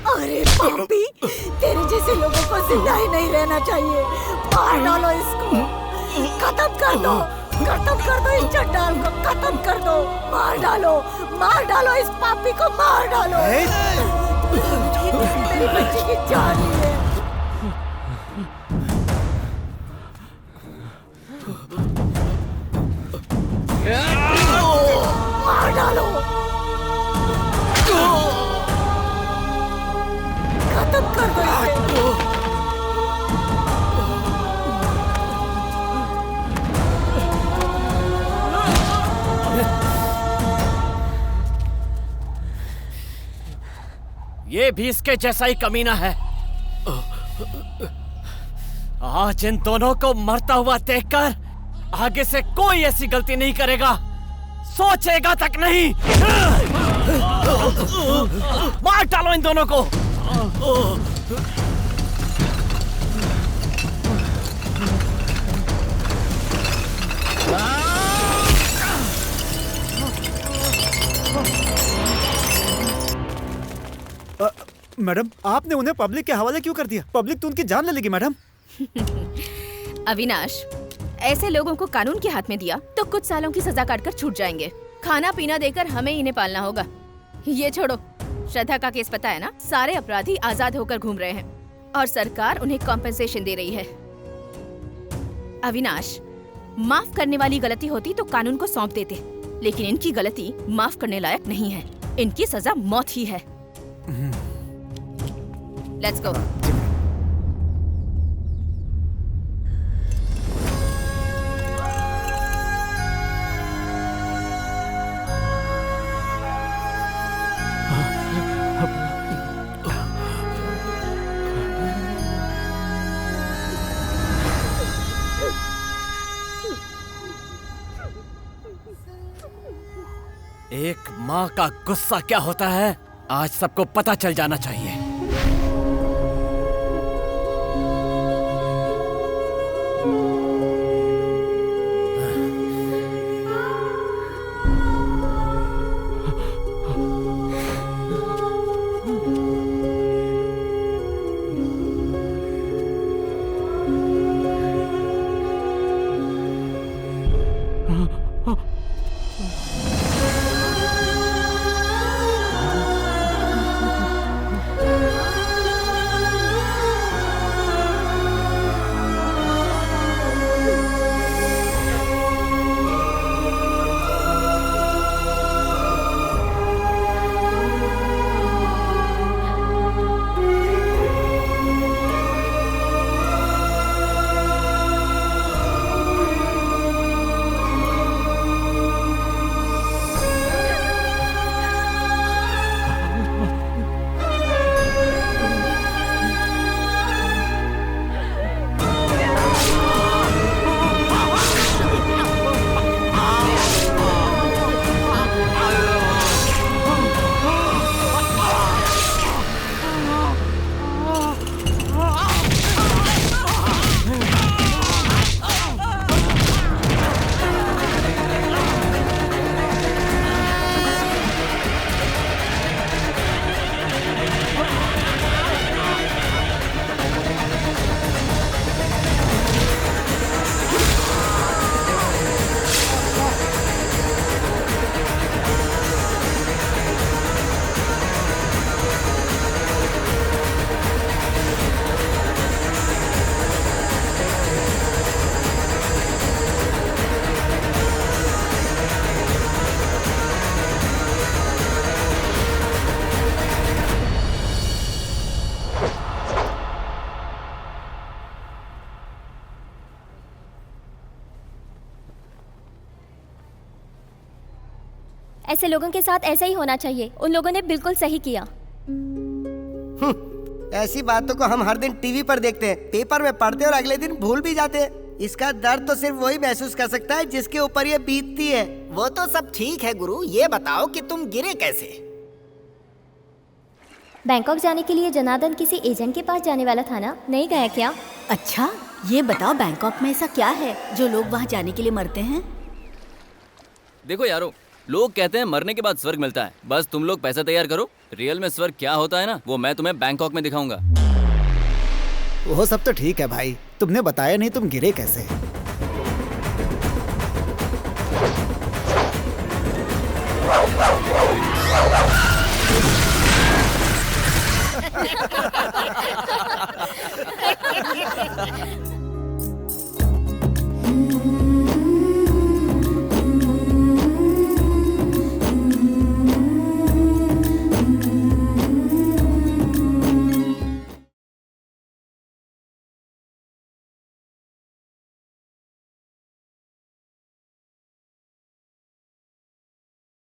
Speaker 3: अरे पापी, तेरे जैसे लोगों को जिंदा ही नहीं रहना चाहिए। मार डालो इसको, खत्म कर दो, खत्म कर दो इस चंडाल को, खत्म कर दो। मार डालो इस पापी को, मार डालो। मेरी बच्ची की जान है। मार डालो, खत्म कर दो इसे।
Speaker 16: ये भी इसके जैसा ही कमीना है। आज इन दोनों को मरता हुआ देखकर आगे से कोई ऐसी गलती नहीं करेगा, सोचेगा तक नहीं। मार डालो इन दोनों को।
Speaker 5: मैडम, आपने उन्हें पब्लिक के हवाले क्यों कर दिया? पब्लिक तो उनकी जान ले लेगी मैडम।
Speaker 13: अविनाश, ऐसे लोगों को कानून के हाथ में दिया तो कुछ सालों की सजा काटकर छूट जाएंगे। खाना पीना देकर हमें इन्हें पालना होगा। ये छोड़ो, श्रद्धा का केस पता है ना? सारे अपराधी आजाद होकर घूम रहे हैं और सरकार उन्हें कॉम्पेंसेशन दे रही है। अविनाश, माफ करने वाली गलती होती तो कानून को सौंप देते, लेकिन इनकी गलती माफ करने लायक नहीं है। इनकी सजा मौत ही है। Let's go.
Speaker 16: एक माँ का गुस्सा क्या होता है आज सबको पता चल जाना चाहिए।
Speaker 12: ऐसे लोगों के साथ ऐसा ही होना चाहिए। उन लोगों ने बिल्कुल सही किया।
Speaker 18: ऐसी बातों को हम हर दिन टीवी पर देखते हैं, पेपर में पढ़ते और अगले दिन भूल भी जाते हैं। इसका दर्द तो सिर्फ वही महसूस कर सकता है जिसके ऊपर ये बीतती है।
Speaker 4: वो तो सब ठीक है गुरु, ये बताओ कि तुम गिरे कैसे?
Speaker 12: बैंकॉक जाने के लिए जनार्दन किसी एजेंट के पास जाने वाला था ना, नहीं गया क्या?
Speaker 3: अच्छा ये बताओ बैंकॉक में ऐसा क्या है जो लोग वहाँ जाने के लिए मरते हैं?
Speaker 8: देखो यारो, लोग कहते हैं मरने के बाद स्वर्ग मिलता है, बस तुम लोग पैसा तैयार करो। रियल में स्वर्ग क्या होता है ना, वो मैं तुम्हें बैंकॉक में दिखाऊंगा।
Speaker 5: वो सब तो ठीक है भाई, तुमने बताया नहीं तुम गिरे कैसे।